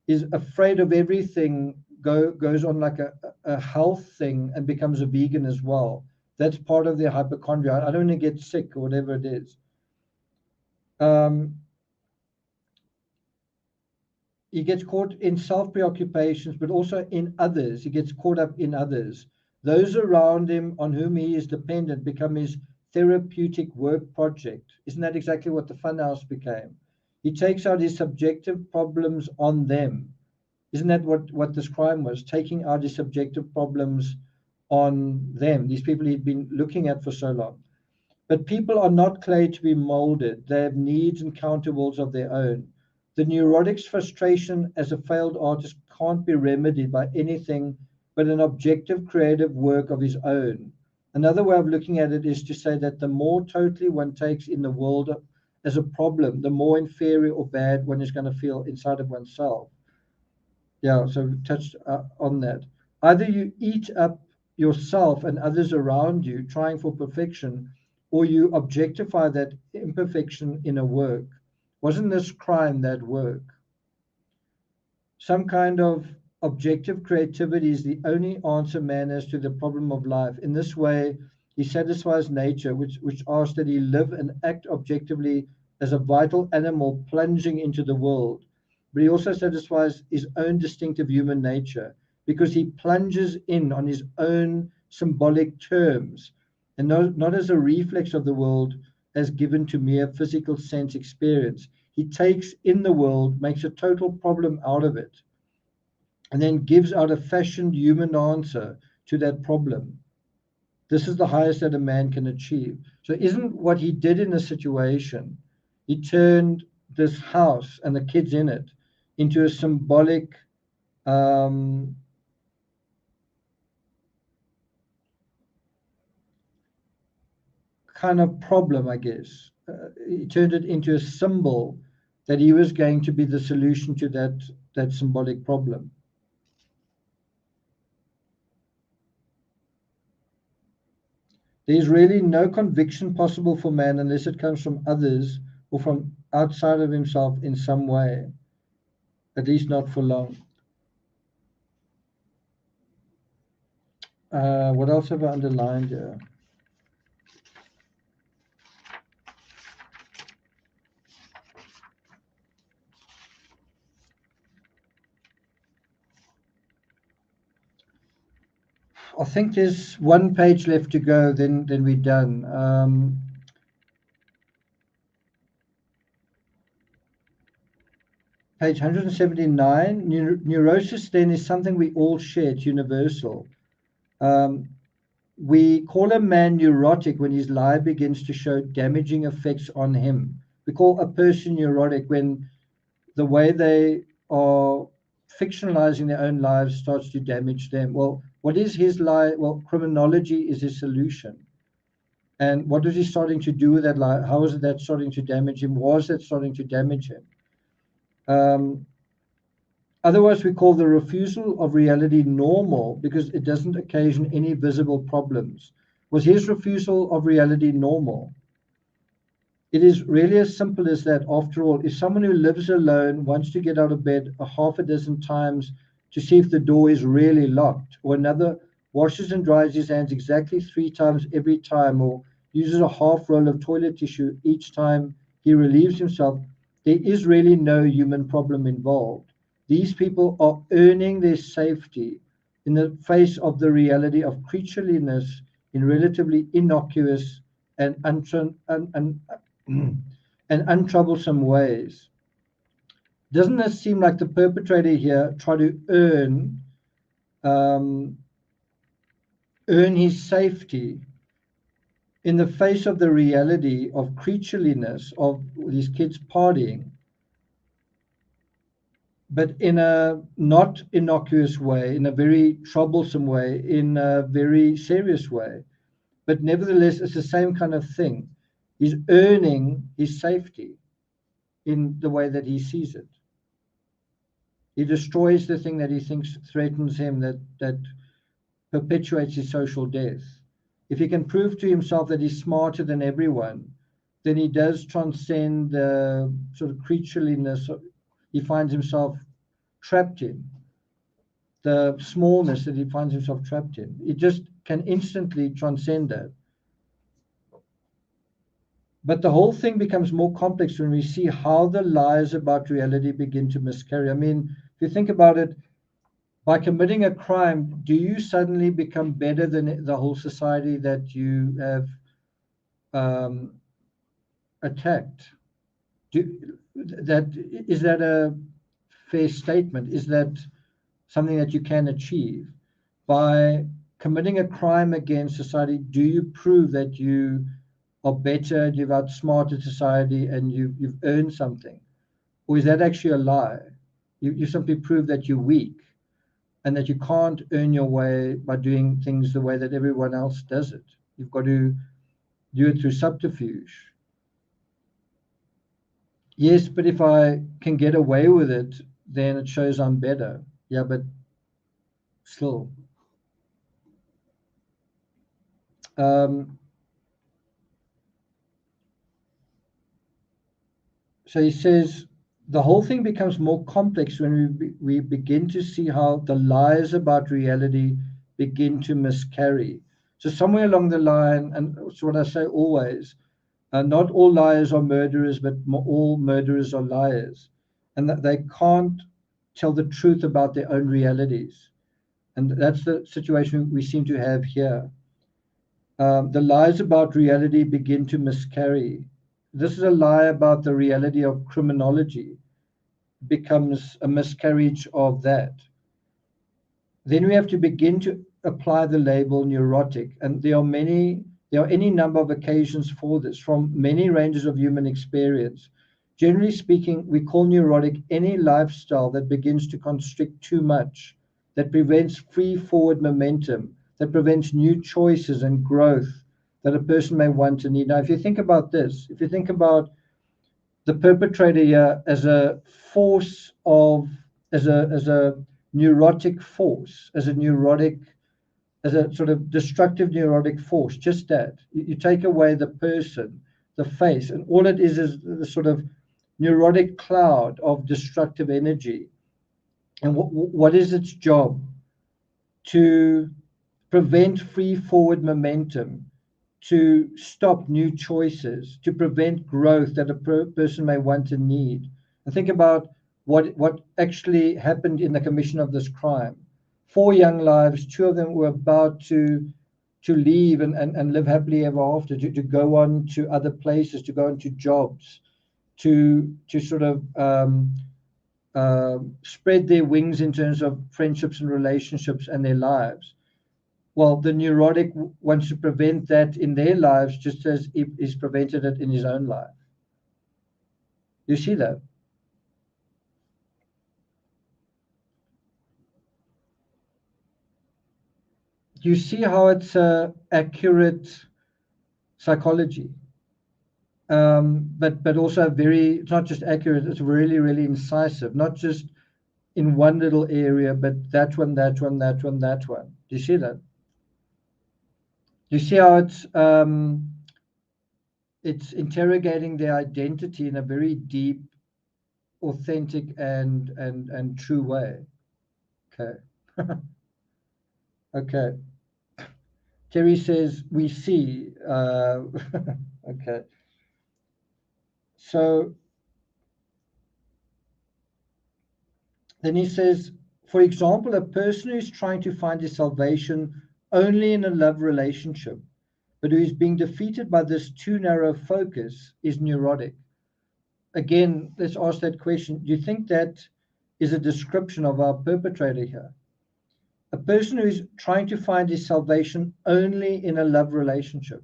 is afraid of everything goes on like a health thing and becomes a vegan as well. That's part of their hypochondria. I don't want to get sick or whatever it is. He gets caught in self-preoccupations, but also in others. He gets caught up in others. Those around him on whom he is dependent become his therapeutic work project. Isn't that exactly what the funhouse became? He takes out his subjective problems on them. Isn't that what this crime was? Taking out his subjective problems on them, these people he'd been looking at for so long. But people are not clay to be molded. They have needs and counterwills of their own. The neurotic's frustration as a failed artist can't be remedied by anything but an objective creative work of his own. Another way of looking at it is to say that the more totally one takes in the world as a problem, the more inferior or bad one is going to feel inside of oneself. Yeah, so we touched on that. Either you eat up yourself and others around you trying for perfection, or you objectify that imperfection in a work. Wasn't this crime that work? Some kind of objective creativity is the only answer man has to the problem of life. In this way, he satisfies nature, which asks that he live and act objectively as a vital animal plunging into the world. But he also satisfies his own distinctive human nature because he plunges in on his own symbolic terms and not as a reflex of the world as given to mere physical sense experience. He takes in the world, makes a total problem out of it, and then gives out a fashioned human answer to that problem. This is the highest that a man can achieve. So isn't what he did in the situation, he turned this house and the kids in it into a symbolic kind of problem, I guess. He turned it into a symbol that he was going to be the solution to that symbolic problem. There is really no conviction possible for man unless it comes from others or from outside of himself in some way, at least not for long. What else have I underlined here? I think there's one page left to go, then we're done. Page 179, neurosis then is something we all share, it's universal. We call a man neurotic when his lie begins to show damaging effects on him. We call a person neurotic when the way they are fictionalizing their own lives starts to damage them. Well, what is his lie? Well, criminology is his solution. And what is he starting to do with that lie? How is that starting to damage him? Was it starting to damage him? Otherwise, we call the refusal of reality normal because it doesn't occasion any visible problems. Was his refusal of reality normal? It is really as simple as that. After all, if someone who lives alone wants to get out of bed a half a dozen times to see if the door is really locked, or another washes and dries his hands exactly 3 times every time, or uses a half roll of toilet tissue each time he relieves himself, there is really no human problem involved. These people are earning their safety in the face of the reality of creatureliness in relatively innocuous and and untroublesome ways. Doesn't it seem like the perpetrator here tried to um, earn his safety in the face of the reality of creatureliness of these kids partying, but in a not innocuous way, in a very troublesome way, in a very serious way? But nevertheless, it's the same kind of thing. He's earning his safety in the way that he sees it. He destroys the thing that he thinks threatens him, that perpetuates his social death. If he can prove to himself that he's smarter than everyone, then he does transcend the sort of creatureliness he finds himself trapped in, the smallness that he finds himself trapped in. He just can instantly transcend that. But the whole thing becomes more complex when we see how the lies about reality begin to miscarry. I mean, if you think about it, by committing a crime, do you suddenly become better than the whole society that you have attacked? Is that a fair statement? Is that something that you can achieve? By committing a crime against society, do you prove that you are better, you've outsmarted society, and you've earned something? Or is that actually a lie? You simply prove that you're weak and that you can't earn your way by doing things the way that everyone else does it. You've got to do it through subterfuge. Yes, but if I can get away with it, then it shows I'm better. Yeah, but still. So he says, the whole thing becomes more complex when we begin to see how the lies about reality begin to miscarry. So somewhere along the line, and it's what I say always, not all liars are murderers, but all murderers are liars. And that they can't tell the truth about their own realities. And that's the situation we seem to have here. The lies about reality begin to miscarry. This is a lie about the reality of criminology, becomes a miscarriage of that. Then we have to begin to apply the label neurotic, and there are any number of occasions for this from many ranges of human experience. Generally speaking, we call neurotic any lifestyle that begins to constrict too much, that prevents free forward momentum, that prevents new choices and growth that a person may want and need. Now, if you think about this, if you think about the perpetrator here as a force of, as a neurotic force, as a sort of destructive neurotic force, just that. You take away the person, the face, and all it is the sort of neurotic cloud of destructive energy. And what is its job? To prevent free forward momentum, to stop new choices, to prevent growth that a person may want and need. And think about what actually happened in the commission of this crime. 4 young lives, 2 of them were about to leave and live happily ever after, to go on to other places, to go into jobs, to sort of spread their wings in terms of friendships and relationships and their lives. Well, the neurotic wants to prevent that in their lives just as he's prevented it in his own life. You see that? You see how it's accurate psychology, but also it's not just accurate, it's really, really incisive, not just in one little area, but that one, that one, that one, that one. Do you see that? Do you see how it's interrogating their identity in a very deep, authentic, and true way? Okay. Okay. Terry says, we see. Okay. So then he says, for example, a person who's trying to find his salvation only in a love relationship, but who is being defeated by this too narrow focus, is neurotic. Again, let's ask that question. Do you think that is a description of our perpetrator here? A person who is trying to find his salvation only in a love relationship.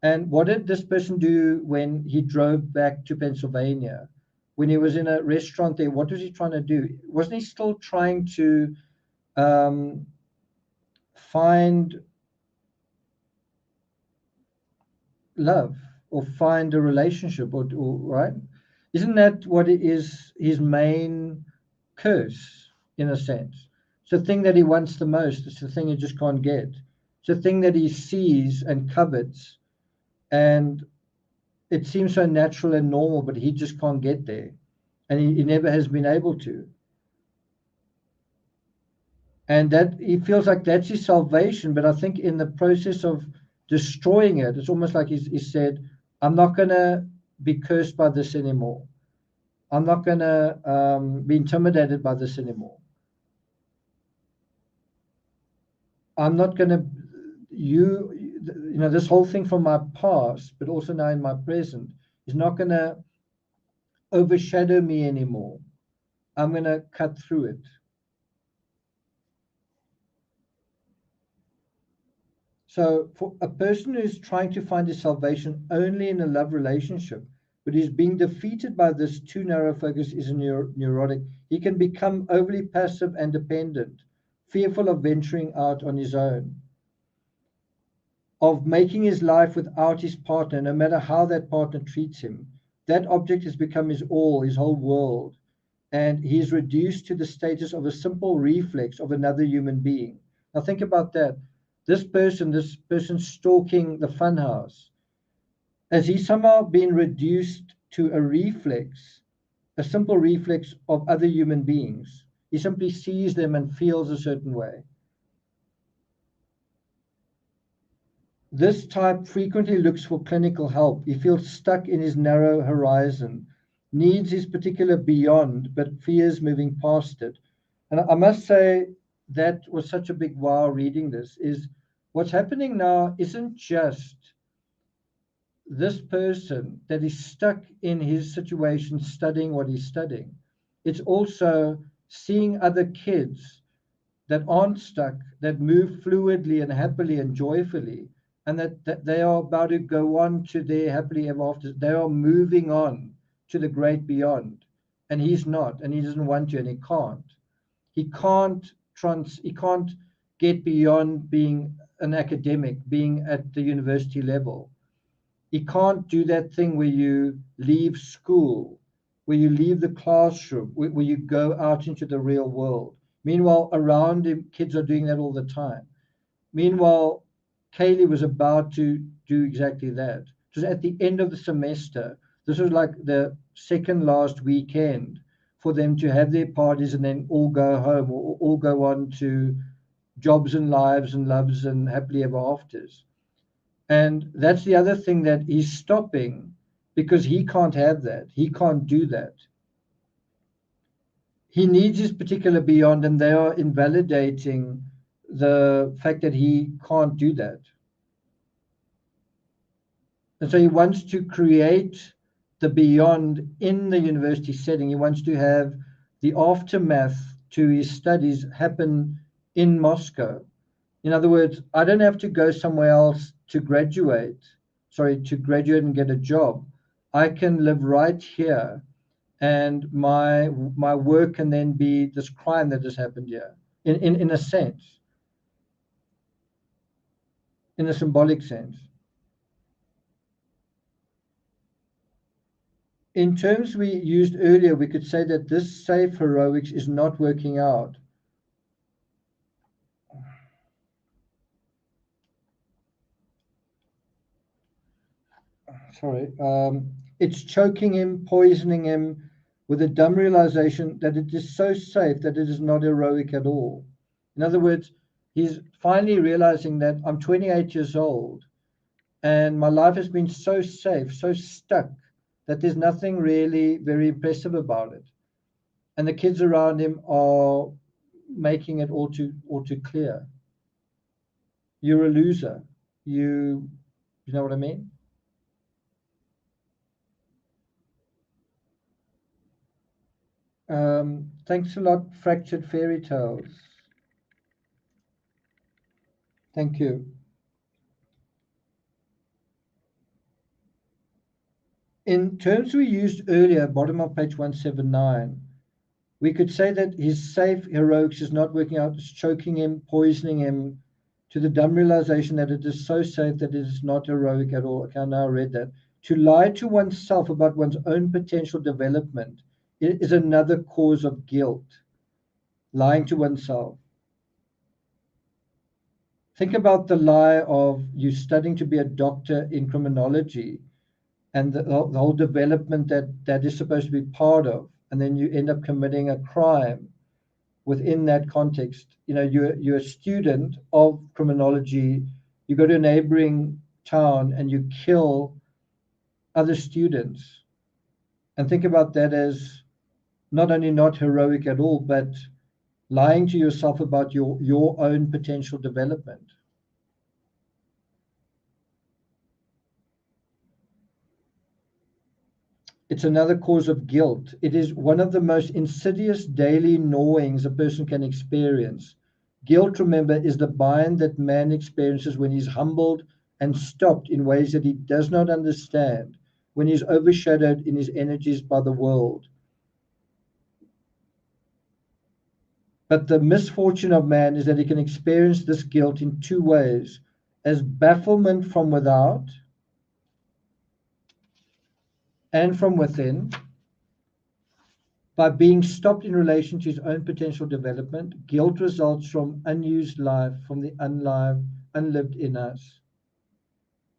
And what did this person do when he drove back to Pennsylvania? When he was in a restaurant there, what was he trying to do? Wasn't he still trying to find love or find a relationship or right? Isn't that what it is, his main curse, in a sense? It's the thing that he wants the most. It's the thing he just can't get. It's the thing that he sees and covets, and it seems so natural and normal, but he just can't get there, and he never has been able to. And that he feels like that's his salvation, but I think in the process of destroying it, it's almost like he said, I'm not going to be cursed by this anymore. I'm not going to be intimidated by this anymore. I'm not going to, this whole thing from my past, but also now in my present, is not going to overshadow me anymore. I'm going to cut through it. So for a person who's trying to find his salvation only in a love relationship, but is being defeated by this too narrow focus, is a neurotic. He can become overly passive and dependent, fearful of venturing out on his own, of making his life without his partner, no matter how that partner treats him. That object has become his all, his whole world, and he is reduced to the status of a simple reflex of another human being. Now think about that. This person stalking the funhouse, has he somehow been reduced to a reflex, a simple reflex of other human beings? He simply sees them and feels a certain way. This type frequently looks for clinical help. He feels stuck in his narrow horizon, needs his particular beyond, but fears moving past it. And I must say, that was such a big wow reading this, is what's happening now isn't just this person that is stuck in his situation studying what he's studying. It's also seeing other kids that aren't stuck, that move fluidly and happily and joyfully, and that they are about to go on to their happily ever after. They are moving on to the great beyond, and he's not, and he doesn't want to, and he can't. He can't get beyond being an academic, being at the university level. He can't do that thing where you leave school, where you leave the classroom, where you go out into the real world. Meanwhile, around him, kids are doing that all the time. Meanwhile, Kaylee was about to do exactly that. It was at the end of the semester. This was like the second last weekend for them to have their parties and then all go home, or all go on to jobs and lives and loves and happily ever afters. And that's the other thing that he's stopping, because he can't have that. He can't do that. He needs his particular beyond, and they are invalidating the fact that he can't do that. And so he wants to create the beyond in the university setting. He wants to have the aftermath to his studies happen in Moscow. In other words, I don't have to go somewhere else to graduate and get a job. I can live right here, and my work can then be this crime that has happened here, in a sense, in a symbolic sense. in terms we used earlier, we could say that this safe heroics is not working out. Sorry, it's choking him, poisoning him, with a dumb realization that it is so safe that it is not heroic at all. In other words, he's finally realizing that I'm 28 years old and my life has been so safe, so stuck, that there's nothing really very impressive about it. And the kids around him are making it all too clear. You're a loser. You know what I mean? Thanks a lot, Fractured Fairy Tales. Thank you. In terms we used earlier, bottom of page 179, we could say that his safe heroics is not working out. It's choking him, poisoning him, to the dumb realization that it is so safe that it is not heroic at all. Okay, I now read that. To lie to oneself about one's own potential development is another cause of guilt. Lying to oneself. Think about the lie of you studying to be a doctor in criminology and the whole development that is supposed to be part of, and then you end up committing a crime within that context. You know, you're a student of criminology, you go to a neighboring town and you kill other students. And think about that as not only not heroic at all, but lying to yourself about your own potential development. It's another cause of guilt. It is one of the most insidious daily gnawings a person can experience. Guilt, remember, is the bind that man experiences when he's humbled and stopped in ways that he does not understand, when he's overshadowed in his energies by the world. But the misfortune of man is that he can experience this guilt in two ways: as bafflement from without and from within, by being stopped in relation to his own potential development. Guilt results from unused life, from the unlived in us.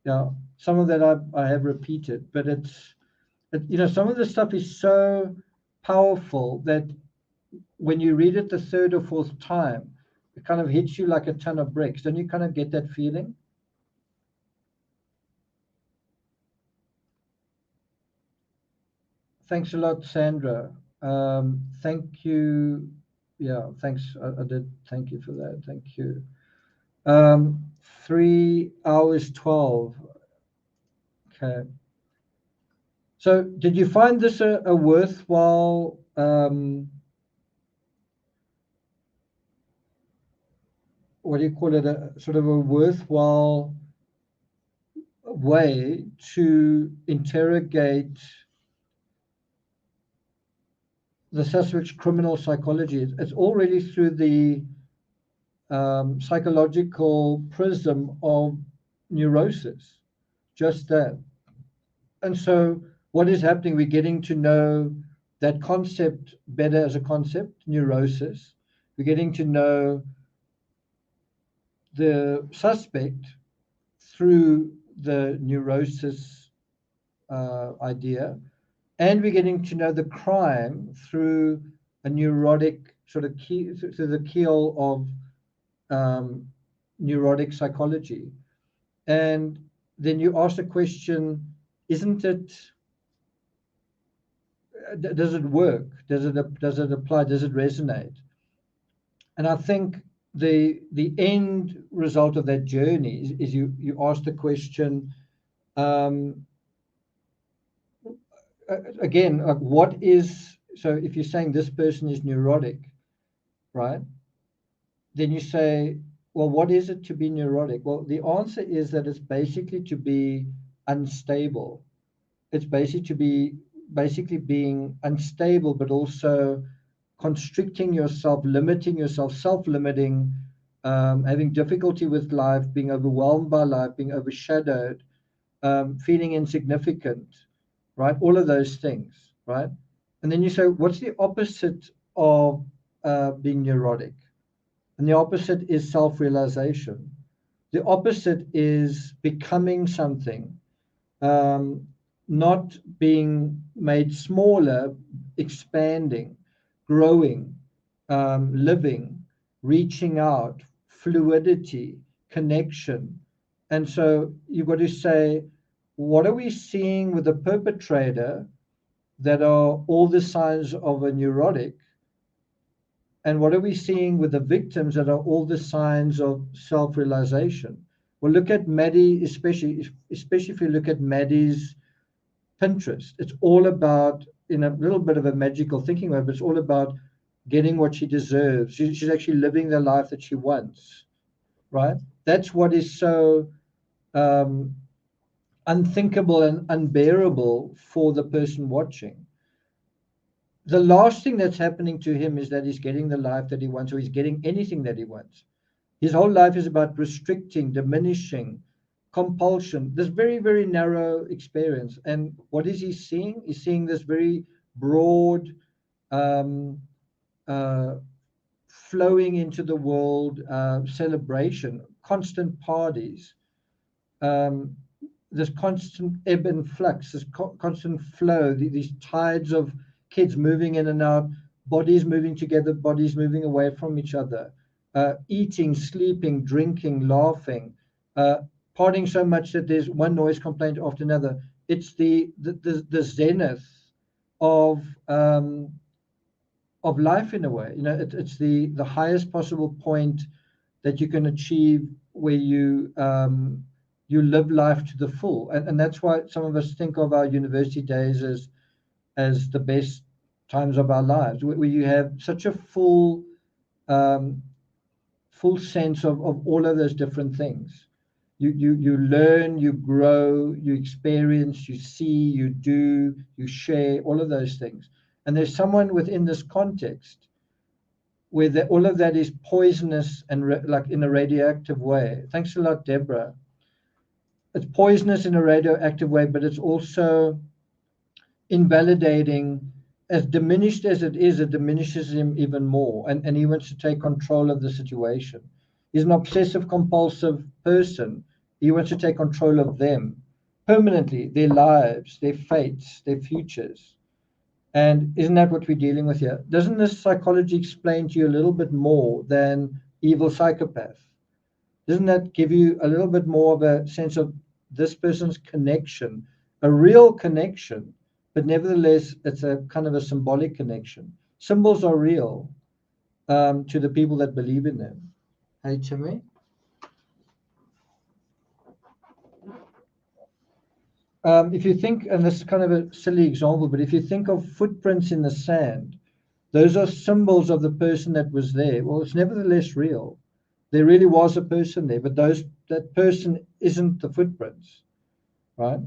Yeah, some of that I have repeated, but some of the stuff is so powerful that when you read it the third or fourth time, it kind of hits you like a ton of bricks. Don't you kind of get that feeling? Thanks a lot, Sandra. Thank you. Yeah, thanks. I did. Thank you for that. Thank you. 3 hours 12. Okay. So did you find this a worthwhile what do you call it, a sort of a worthwhile way to interrogate the suspect's criminal psychology? It's already through the psychological prism of neurosis, just that. And so what is happening, we're getting to know that concept better as a concept, neurosis. We're getting to know the suspect through the neurosis idea, and we're getting to know the crime through a neurotic sort of through the keyhole of neurotic psychology. And then you ask the question, isn't it, does it work? Does it apply? Does it resonate? And I think the end result of that journey is you ask the question, again, like what is, so if you're saying this person is neurotic, right? Then you say, well, what is it to be neurotic? Well, the answer is that it's basically to be unstable. It's basically being unstable, but also constricting yourself, limiting yourself, self-limiting, having difficulty with life, being overwhelmed by life, being overshadowed, feeling insignificant, right? All of those things, right? And then you say, what's the opposite of being neurotic? And the opposite is self-realization. The opposite is becoming something, not being made smaller, expanding, growing, living, reaching out, fluidity, connection. And so you've got to say, what are we seeing with the perpetrator that are all the signs of a neurotic? And what are we seeing with the victims that are all the signs of self-realization? Well, look at Maddie, especially if you look at Maddie's Pinterest. It's all about, in a little bit of a magical thinking way, but it's all about getting what she deserves. She's actually living the life that she wants, right? That's what is so unthinkable and unbearable for the person watching. The last thing that's happening to him is that he's getting the life that he wants, or he's getting anything that he wants. His whole life is about restricting, diminishing, compulsion, this very, very narrow experience. And what is he seeing? He's seeing this very broad, flowing into the world celebration, constant parties, this constant ebb and flux, this constant flow, these tides of kids moving in and out, bodies moving together, bodies moving away from each other, eating, sleeping, drinking, laughing, partying so much that there's one noise complaint after another. It's the zenith of life in a way. You know, it's the highest possible point that you can achieve where you live life to the full. And that's why some of us think of our university days as the best times of our lives, where you have such a full sense of all of those different things. You learn, you grow, you experience, you see, you do, you share, all of those things. And there's someone within this context where all of that is poisonous and like in a radioactive way. Thanks a lot, Deborah. It's poisonous in a radioactive way, but it's also invalidating. As diminished as it is, it diminishes him even more. And he wants to take control of the situation. He's an obsessive compulsive person. He wants to take control of them permanently, their lives, their fates, their futures. And isn't that what we're dealing with here? Doesn't this psychology explain to you a little bit more than evil psychopath? Doesn't that give you a little bit more of a sense of this person's connection, a real connection, but nevertheless, it's a kind of a symbolic connection. Symbols are real to the people that believe in them. Hey, Timmy? If you think, and this is kind of a silly example, but if you think of footprints in the sand, those are symbols of the person that was there. Well, it's nevertheless real. There really was a person there, but that person isn't the footprints, right?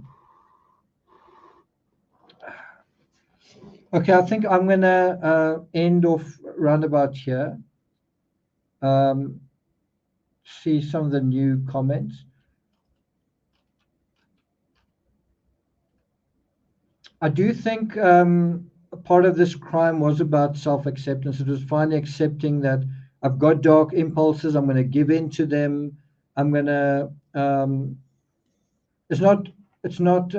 Okay, I think I'm going to end off roundabout here. See some of the new comments. I do think part of this crime was about self-acceptance. It was finally accepting that I've got dark impulses. I'm going to give in to them. I'm going to. It's not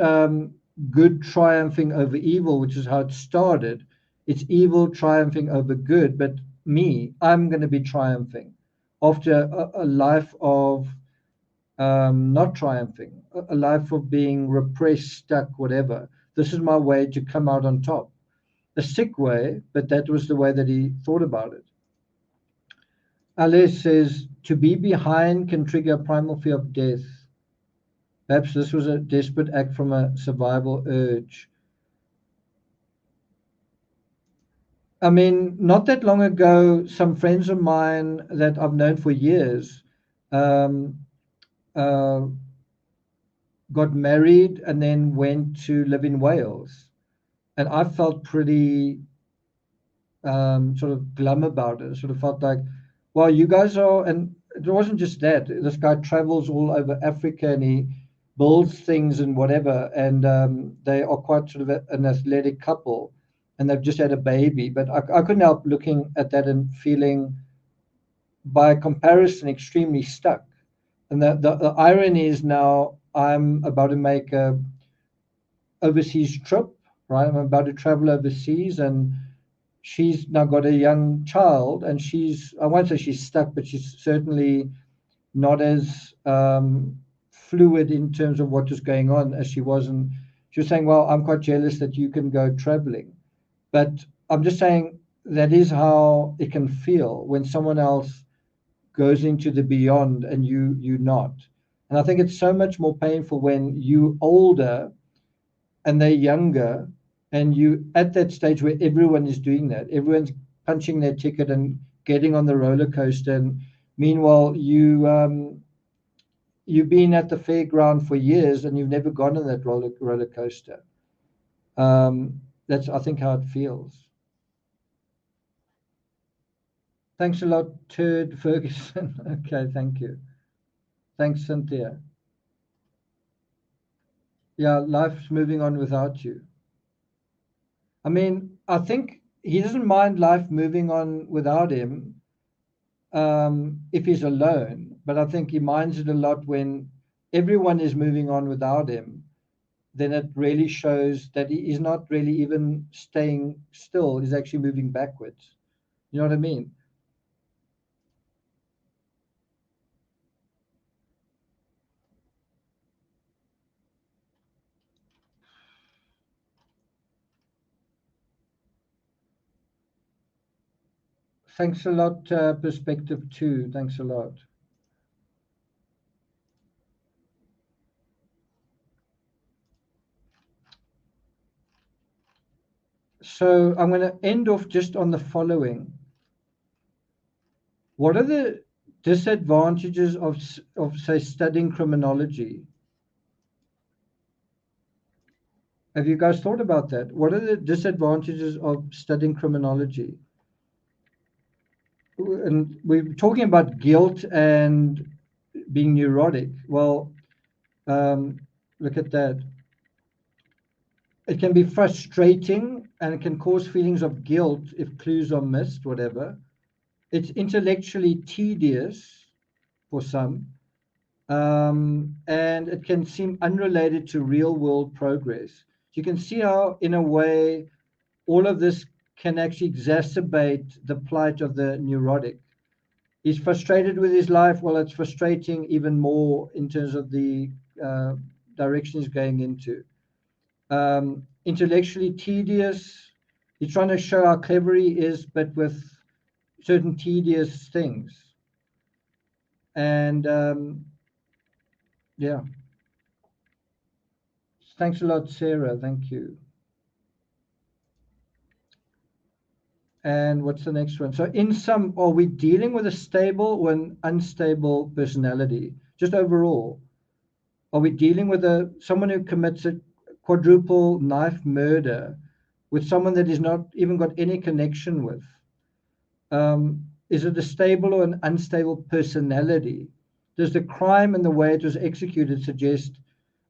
good triumphing over evil, which is how it started. It's evil triumphing over good. But I'm going to be triumphing after a life of not triumphing, a life of being repressed, stuck, whatever. This is my way to come out on top. A sick way, but that was the way that he thought about it. Alice says, to be behind can trigger a primal fear of death. Perhaps this was a desperate act from a survival urge. I mean, not that long ago, some friends of mine that I've known for years got married and then went to live in Wales. And I felt pretty sort of glum about it. I sort of felt like, well, you guys are, and it wasn't just that. This guy travels all over Africa and builds things and whatever, and they are quite sort of an athletic couple, and they've just had a baby. But I couldn't help looking at that and feeling, by comparison, extremely stuck. And the irony is, now I'm about to make a overseas trip, right? I'm about to travel overseas, and she's now got a young child, and I won't say she's stuck, but she's certainly not as fluid in terms of what is going on as she was. And she was saying, well, I'm quite jealous that you can go traveling. But I'm just saying that is how it can feel when someone else goes into the beyond and you not. And I think it's so much more painful when you older and they're younger, and you at that stage where everyone is doing that, everyone's punching their ticket and getting on the roller coaster, and meanwhile you've been at the fairground for years and you've never gone on that roller coaster. That's, I think, how it feels. Thanks a lot, Turd Ferguson. Okay, thank you. Thanks, Cynthia. Yeah, life's moving on without you. I mean, I think he doesn't mind life moving on without him if he's alone, but I think he minds it a lot when everyone is moving on without him. Then it really shows that he is not really even staying still. He's actually moving backwards. You know what I mean? Thanks a lot, Perspective 2. Thanks a lot. So I'm going to end off just on the following. What are the disadvantages of say, studying criminology? Have you guys thought about that? What are the disadvantages of studying criminology? And we're talking about guilt and being neurotic. Well, look at that. It can be frustrating and it can cause feelings of guilt if clues are missed, whatever. It's intellectually tedious for some, and it can seem unrelated to real world progress. You can see how, in a way, all of this can actually exacerbate the plight of the neurotic. He's frustrated with his life. Well, it's frustrating even more in terms of the direction he's going into. Intellectually tedious. He's trying to show how clever he is, but with certain tedious things. And yeah. Thanks a lot, Sarah. Thank you. And what's the next one? So in sum, are we dealing with a stable or an unstable personality? Just overall, are we dealing with someone who commits a quadruple knife murder with someone that is not even got any connection with? Is it a stable or an unstable personality? Does the crime and the way it was executed suggest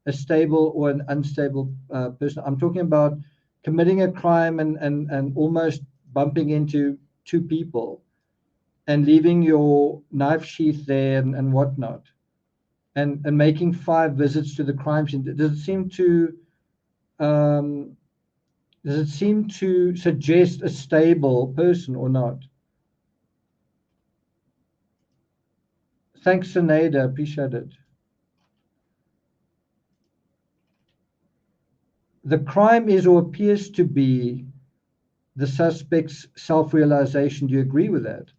a stable or an unstable person? I'm talking about committing a crime and almost bumping into two people and leaving your knife sheath there and whatnot, and making 5 visits to the crime scene. Does it seem to suggest a stable person or not? Thanks, Sinead. Appreciate it. The crime is or appears to be the suspect's self-realization. Do you agree with that?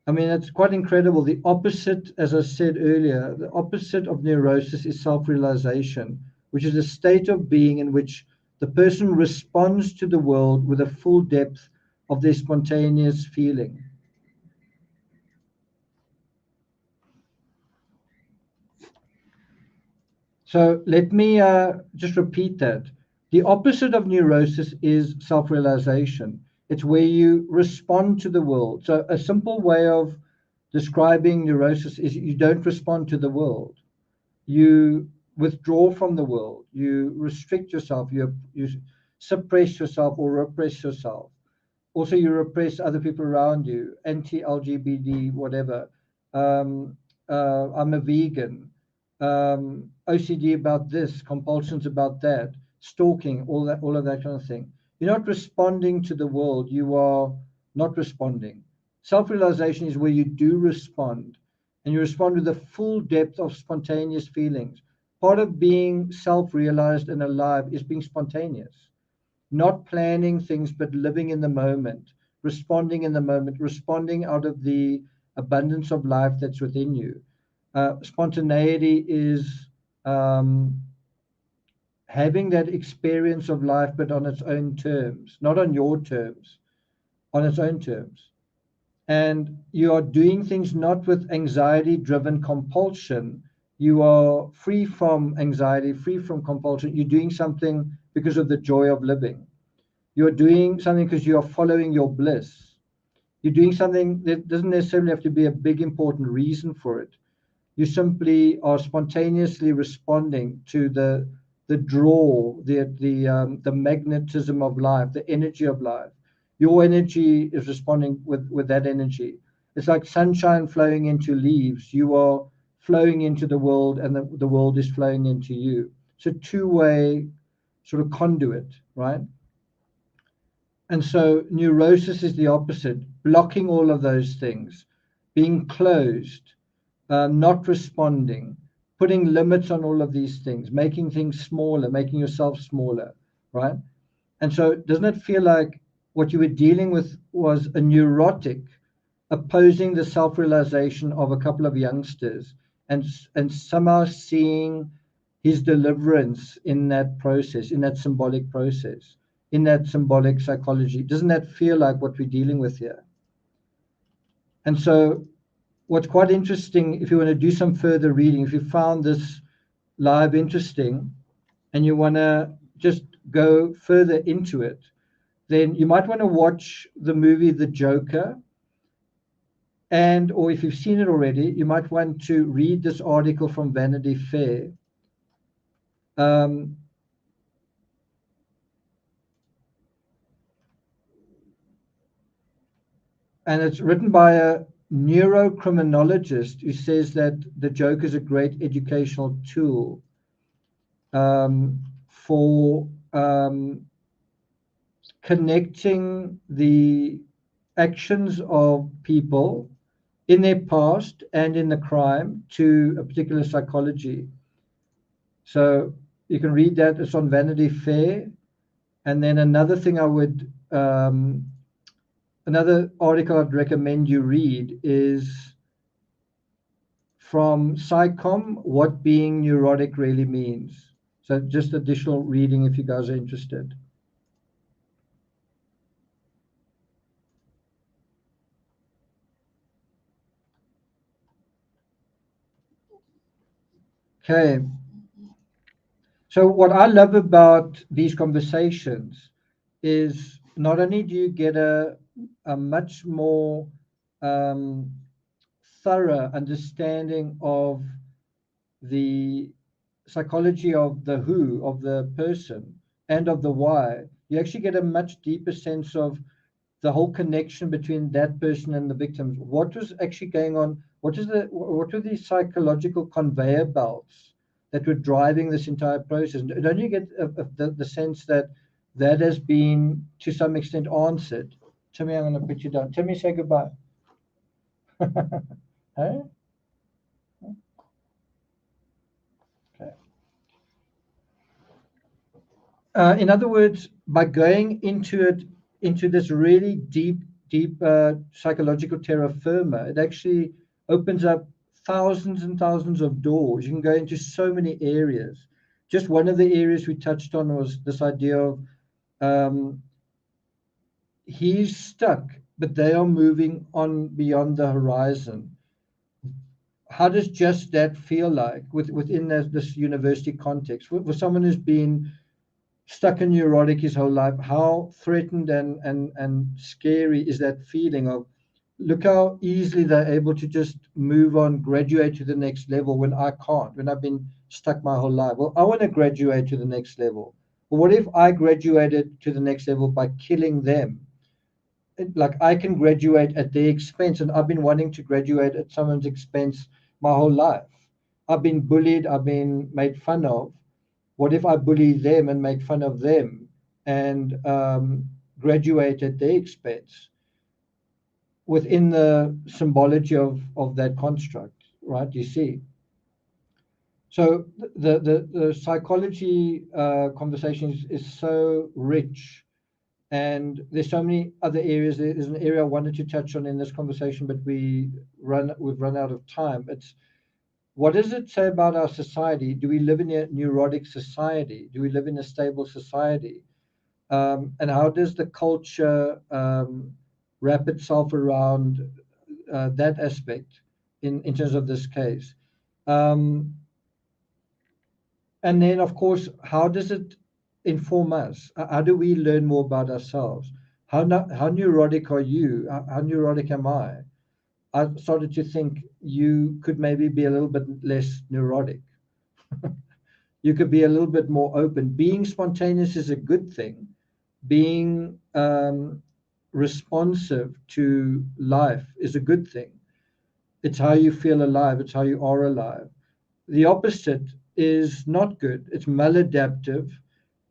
I mean, it's quite incredible. The opposite, as I said earlier, the opposite of neurosis is self-realization, which is a state of being in which the person responds to the world with a full depth of their spontaneous feeling. So let me just repeat that. The opposite of neurosis is self-realization. It's where you respond to the world. So a simple way of describing neurosis is you don't respond to the world. You withdraw from the world, you restrict yourself, you suppress yourself or repress yourself. Also, you repress other people around you, anti-LGBT, whatever. I'm a vegan, OCD about this, compulsions about that, stalking, all of that kind of thing. You're not responding to the world. You are not responding. Self-realization is where you do respond, and you respond with the full depth of spontaneous feelings. Part of being self-realized and alive is being spontaneous, not planning things, but living in the moment, responding in the moment, responding out of the abundance of life that's within you. Spontaneity is having that experience of life, but on its own terms, not on your terms, on its own terms. And you are doing things not with anxiety-driven compulsion. You are free from anxiety, free from compulsion. You're doing something because of the joy of living. You're doing something because you are following your bliss. You're doing something that doesn't necessarily have to be a big, important reason for it. You simply are spontaneously responding to the draw, the magnetism of life, the energy of life. Your energy is responding with that energy. It's like sunshine flowing into leaves. You are flowing into the world, and the world is flowing into you. It's a two-way sort of conduit, right? And so neurosis is the opposite, blocking all of those things, being closed, not responding, putting limits on all of these things, making things smaller, making yourself smaller, right? And so doesn't it feel like what you were dealing with was a neurotic opposing the self-realization of a couple of youngsters, and somehow seeing his deliverance in that process, in that symbolic process, in that symbolic psychology? Doesn't that feel like what we're dealing with here? And so what's quite interesting, if you want to do some further reading, if you found this live interesting and you want to just go further into it, then you might want to watch the movie The Joker. And, or if you've seen it already, you might want to read this article from Vanity Fair. And it's written by a neurocriminologist who says that the joke is a great educational tool for connecting the actions of people in their past and in the crime to a particular psychology. So you can read that. It's on Vanity Fair. And then another thing I would another article I'd recommend you read is from Psychom, What Being Neurotic Really Means. So just additional reading if you guys are interested. Okay. So what I love about these conversations is not only do you get a much more thorough understanding of the psychology of the who, of the person, and of the why, you actually get a much deeper sense of the whole connection between that person and the victims. What was actually going on? What were the psychological conveyor belts that were driving this entire process? Don't you get the sense that that has been to some extent answered? Timmy, I'm going to put you down. Timmy, say goodbye. Hey? Okay. In other words, by going into this really deep psychological terra firma, it actually opens up thousands and thousands of doors. You can go into so many areas. Just one of the areas we touched on was this idea of he's stuck, but they are moving on beyond the horizon. How does just that feel like within this university context? For someone who's been stuck in neurotic his whole life, how threatened and scary is that feeling of, look how easily they're able to just move on, graduate to the next level when I can't, when I've been stuck my whole life. Well, I want to graduate to the next level. But what if I graduated to the next level by killing them? Like, I can graduate at their expense, and I've been wanting to graduate at someone's expense my whole life. I've been bullied, I've been made fun of. What if I bully them and make fun of them and graduate at their expense within the symbology of that construct, right? You see. So the psychology conversation is so rich, and there's so many other areas. There's an area I wanted to touch on in this conversation, but we've run out of time. It's, what does it say about our society? Do we live in a neurotic society? Do we live in a stable society? And how does the culture wrap itself around that aspect in terms of this case? And then, of course, how does it inform us? How do we learn more about ourselves? How neurotic are you? How neurotic am I? I started to think you could maybe be a little bit less neurotic. You could be a little bit more open. Being spontaneous is a good thing. Being responsive to life is a good thing. It's how you feel alive. It's how you are alive. The opposite is not good. It's maladaptive,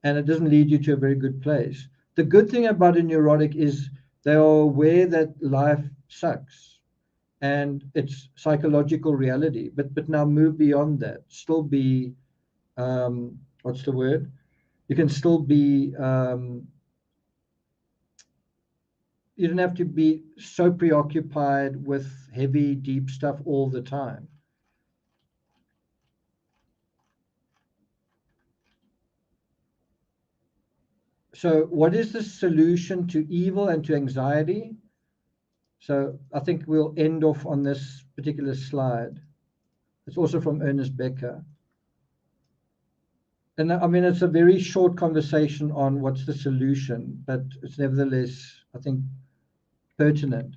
and it doesn't lead you to a very good place. The good thing about a neurotic is they are aware that life sucks and it's psychological reality. But now move beyond that. Still be, what's the word? You can still be, you don't have to be so preoccupied with heavy, deep stuff all the time. So what is the solution to evil and to anxiety? So I think we'll end off on this particular slide. It's also from Ernest Becker. And I mean, it's a very short conversation on what's the solution, but it's nevertheless, I think, pertinent.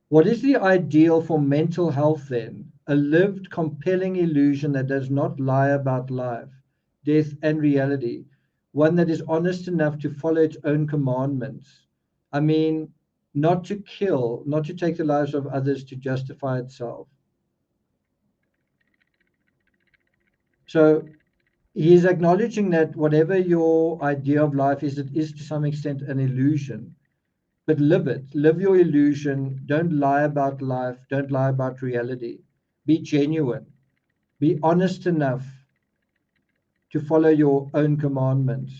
What is the ideal for mental health then? A lived, compelling illusion that does not lie about life, death, and reality. One that is honest enough to follow its own commandments. I mean, not to kill, not to take the lives of others to justify itself. So he is acknowledging that whatever your idea of life is, it is to some extent an illusion. But live it. Live your illusion. Don't lie about life. Don't lie about reality. Be genuine. Be honest enough to follow your own commandments.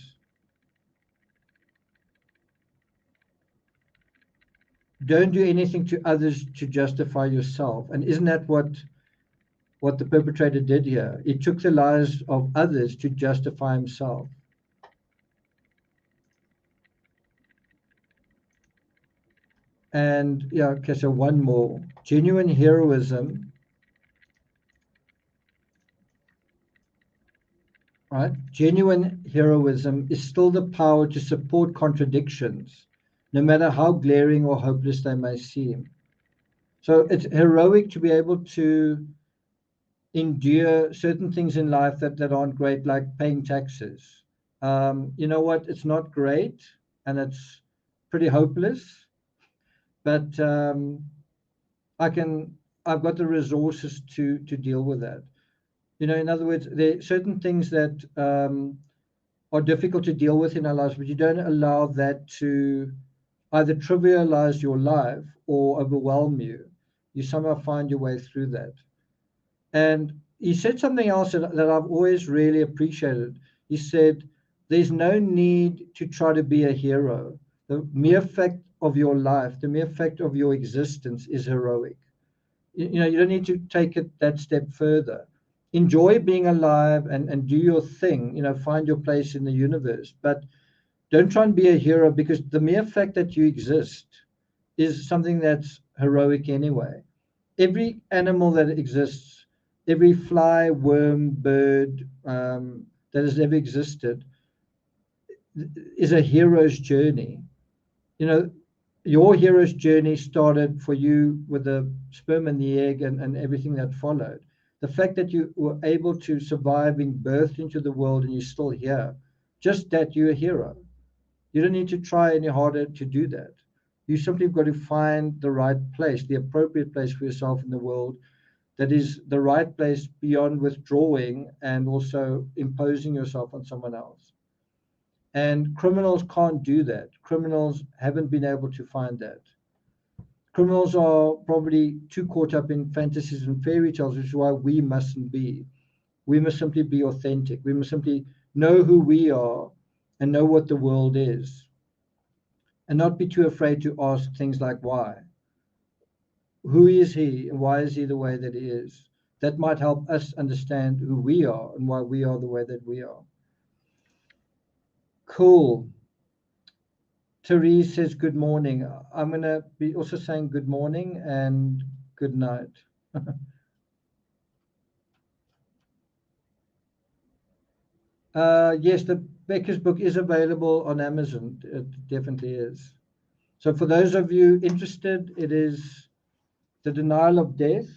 Don't do anything to others to justify yourself. And isn't that what the perpetrator did here? He took the lives of others to justify himself. And yeah, okay, so one more. Genuine heroism, right? Genuine heroism is still the power to support contradictions, no matter how glaring or hopeless they may seem. So it's heroic to be able to endure certain things in life that aren't great, like paying taxes. You know what? It's not great, and it's pretty hopeless. But I've got the resources to deal with that. You know, in other words, there are certain things that are difficult to deal with in our lives, but you don't allow that to either trivialize your life or overwhelm you. You somehow find your way through that. And he said something else that I've always really appreciated. He said, there's no need to try to be a hero. The mere fact of your life, the mere fact of your existence is heroic. You know, you don't need to take it that step further. Enjoy being alive and do your thing, you know, find your place in the universe. But don't try and be a hero, because the mere fact that you exist is something that's heroic anyway. Every animal that exists, every fly, worm, bird that has ever existed is a hero's journey. You know, your hero's journey started for you with the sperm and the egg and everything that followed. the fact that you were able to survive being birthed into the world and you're still here, just that you're a hero. You don't need to try any harder to do that. You simply got to find the right place, the appropriate place for yourself in the world, that is the right place beyond withdrawing and also imposing yourself on someone else. And criminals can't do that. Criminals haven't been able to find that. Criminals are probably too caught up in fantasies and fairy tales, which is why we mustn't be. We must simply be authentic. We must simply know who we are and know what the world is, and not be too afraid to ask things like why. Who is he and why is he the way that he is? That might help us understand who we are and why we are the way that we are. Cool. Therese says good morning. I'm going to be also saying good morning and good night. Yes, the Becker's book is available on Amazon. It definitely is. So for those of you interested, it is The Denial of Death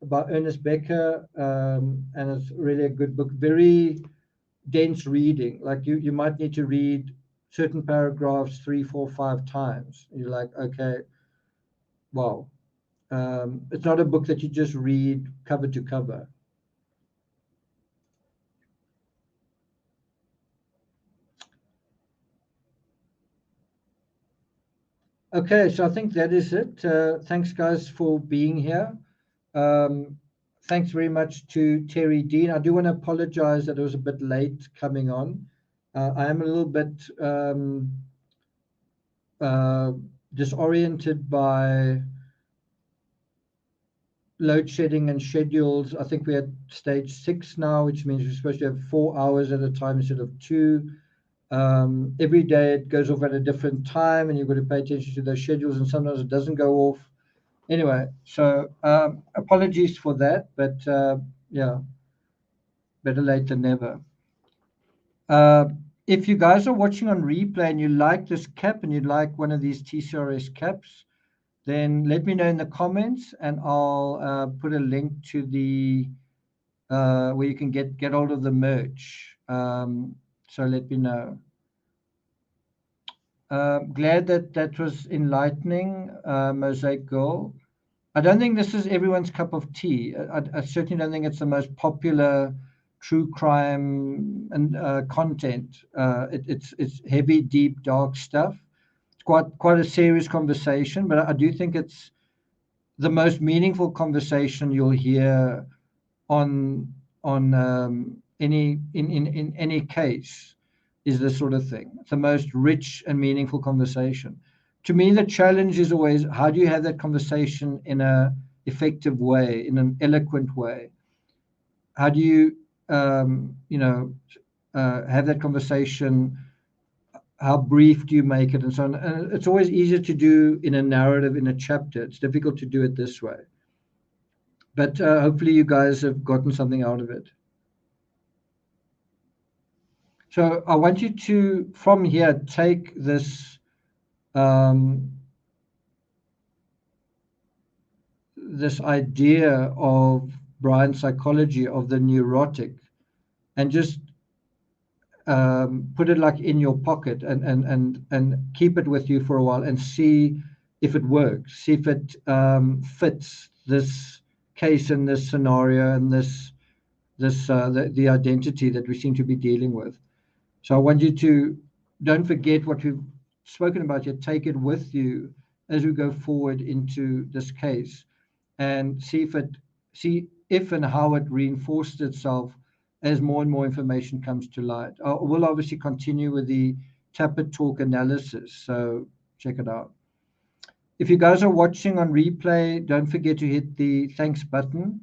by Ernest Becker, and it's really a good book. Very dense reading. Like you might need to read certain paragraphs 3, 4, 5 times. You're like, okay, wow. It's not a book that you just read cover to cover. Okay, so I think that is it. Thanks, guys, for being here. Thanks very much to Terry Dean. I do want to apologize that it was a bit late coming on. I am a little bit disoriented by load shedding and schedules. I think we're at stage 6 now, which means we're supposed to have 4 hours at a time instead of 2. Every day it goes off at a different time, and you've got to pay attention to those schedules, and sometimes it doesn't go off. Anyway, so apologies for that, but yeah, better late than never. If you guys are watching on replay and you like this cap and you'd like one of these TCRS caps, then let me know in the comments, and I'll put a link to the where you can get hold of the merch. So let me know. Glad that was enlightening, Mosaic Girl. I don't think this is everyone's cup of tea. I certainly don't think it's the most popular true crime and content. It's heavy, deep, dark stuff. It's quite a serious conversation, but I do think it's the most meaningful conversation you'll hear on any in any case. Is this sort of thing. It's the most rich and meaningful conversation. To me, the challenge is always, how do you have that conversation in an effective way, in an eloquent way? How do you, have that conversation? How brief do you make it, and so on? And it's always easier to do in a narrative, in a chapter. It's difficult to do it this way. But hopefully you guys have gotten something out of it. So I want you to, from here, take this this idea of Brian's psychology of the neurotic, and just put it like in your pocket, and keep it with you for a while, and see if it works, see if it fits this case and this scenario and the identity that we seem to be dealing with. So I want you to don't forget what we've spoken about yet. Take it with you as we go forward into this case, and see if and how it reinforces itself as more and more information comes to light. We'll obviously continue with the Tappet Talk analysis, so check it out. If you guys are watching on replay, don't forget to hit the thanks button.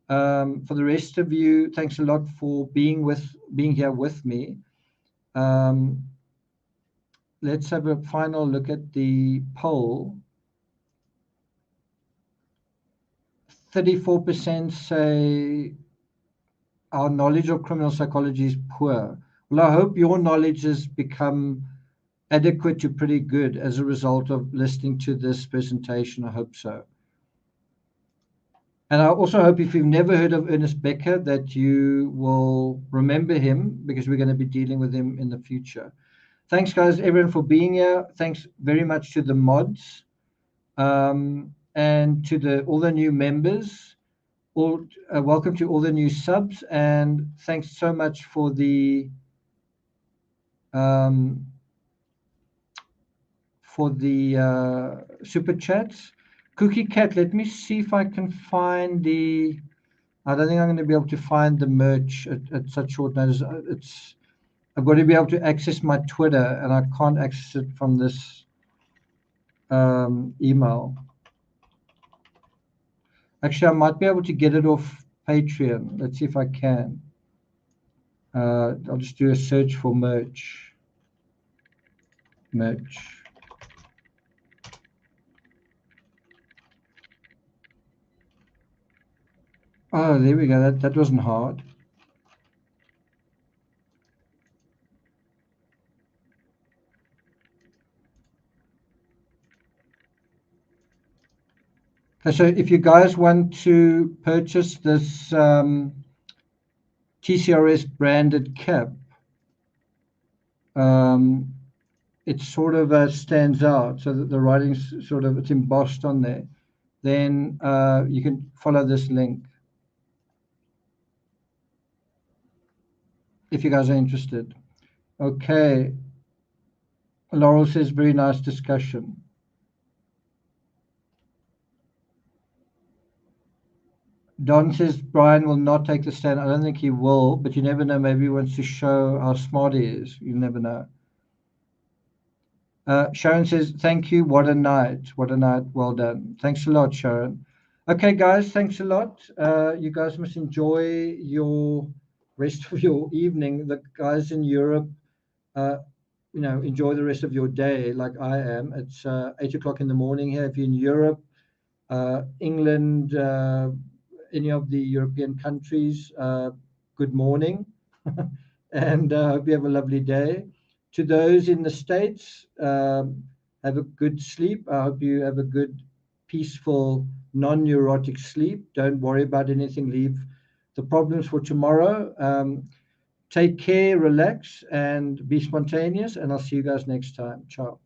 For the rest of you, thanks a lot for being here with me. Let's have a final look at the poll. 34% say our knowledge of criminal psychology is poor. Well, I hope your knowledge has become adequate to pretty good as a result of listening to this presentation. I hope so. And I also hope if you've never heard of Ernest Becker that you will remember him, because we're going to be dealing with him in the future. Thanks, guys, everyone, for being here. Thanks very much to the mods, and to all the new members. Welcome to all the new subs, and thanks so much for the super chats. Cookie Cat, let me see if I can find the. I don't think I'm going to be able to find the merch at such short notice. I've got to be able to access my Twitter, and I can't access it from this email. Actually, I might be able to get it off Patreon. Let's see if I can. I'll just do a search for merch. Merch. Oh, there we go. That wasn't hard. So if you guys want to purchase this TCRS branded cap, it sort of stands out, so that the writing's sort of, it's embossed on there. Then you can follow this link if you guys are interested. Okay. Laurel says, very nice discussion. Don says Brian will not take the stand. I don't think he will, but you never know. Maybe he wants to show how smart he is. You never know. Sharon says, thank you. What a night. What a night. Well done. Thanks a lot, Sharon. Okay, guys, thanks a lot. You guys must enjoy your rest of your evening. The guys in Europe, enjoy the rest of your day like I am. It's 8 o'clock in the morning here. If you're in Europe, England, any of the European countries, good morning. And hope you have a lovely day. To those in the States, have a good sleep. I hope you have a good, peaceful, non-neurotic sleep. Don't worry about anything. Leave the problems for tomorrow. Take care, relax, and be spontaneous. And I'll see you guys next time. Ciao.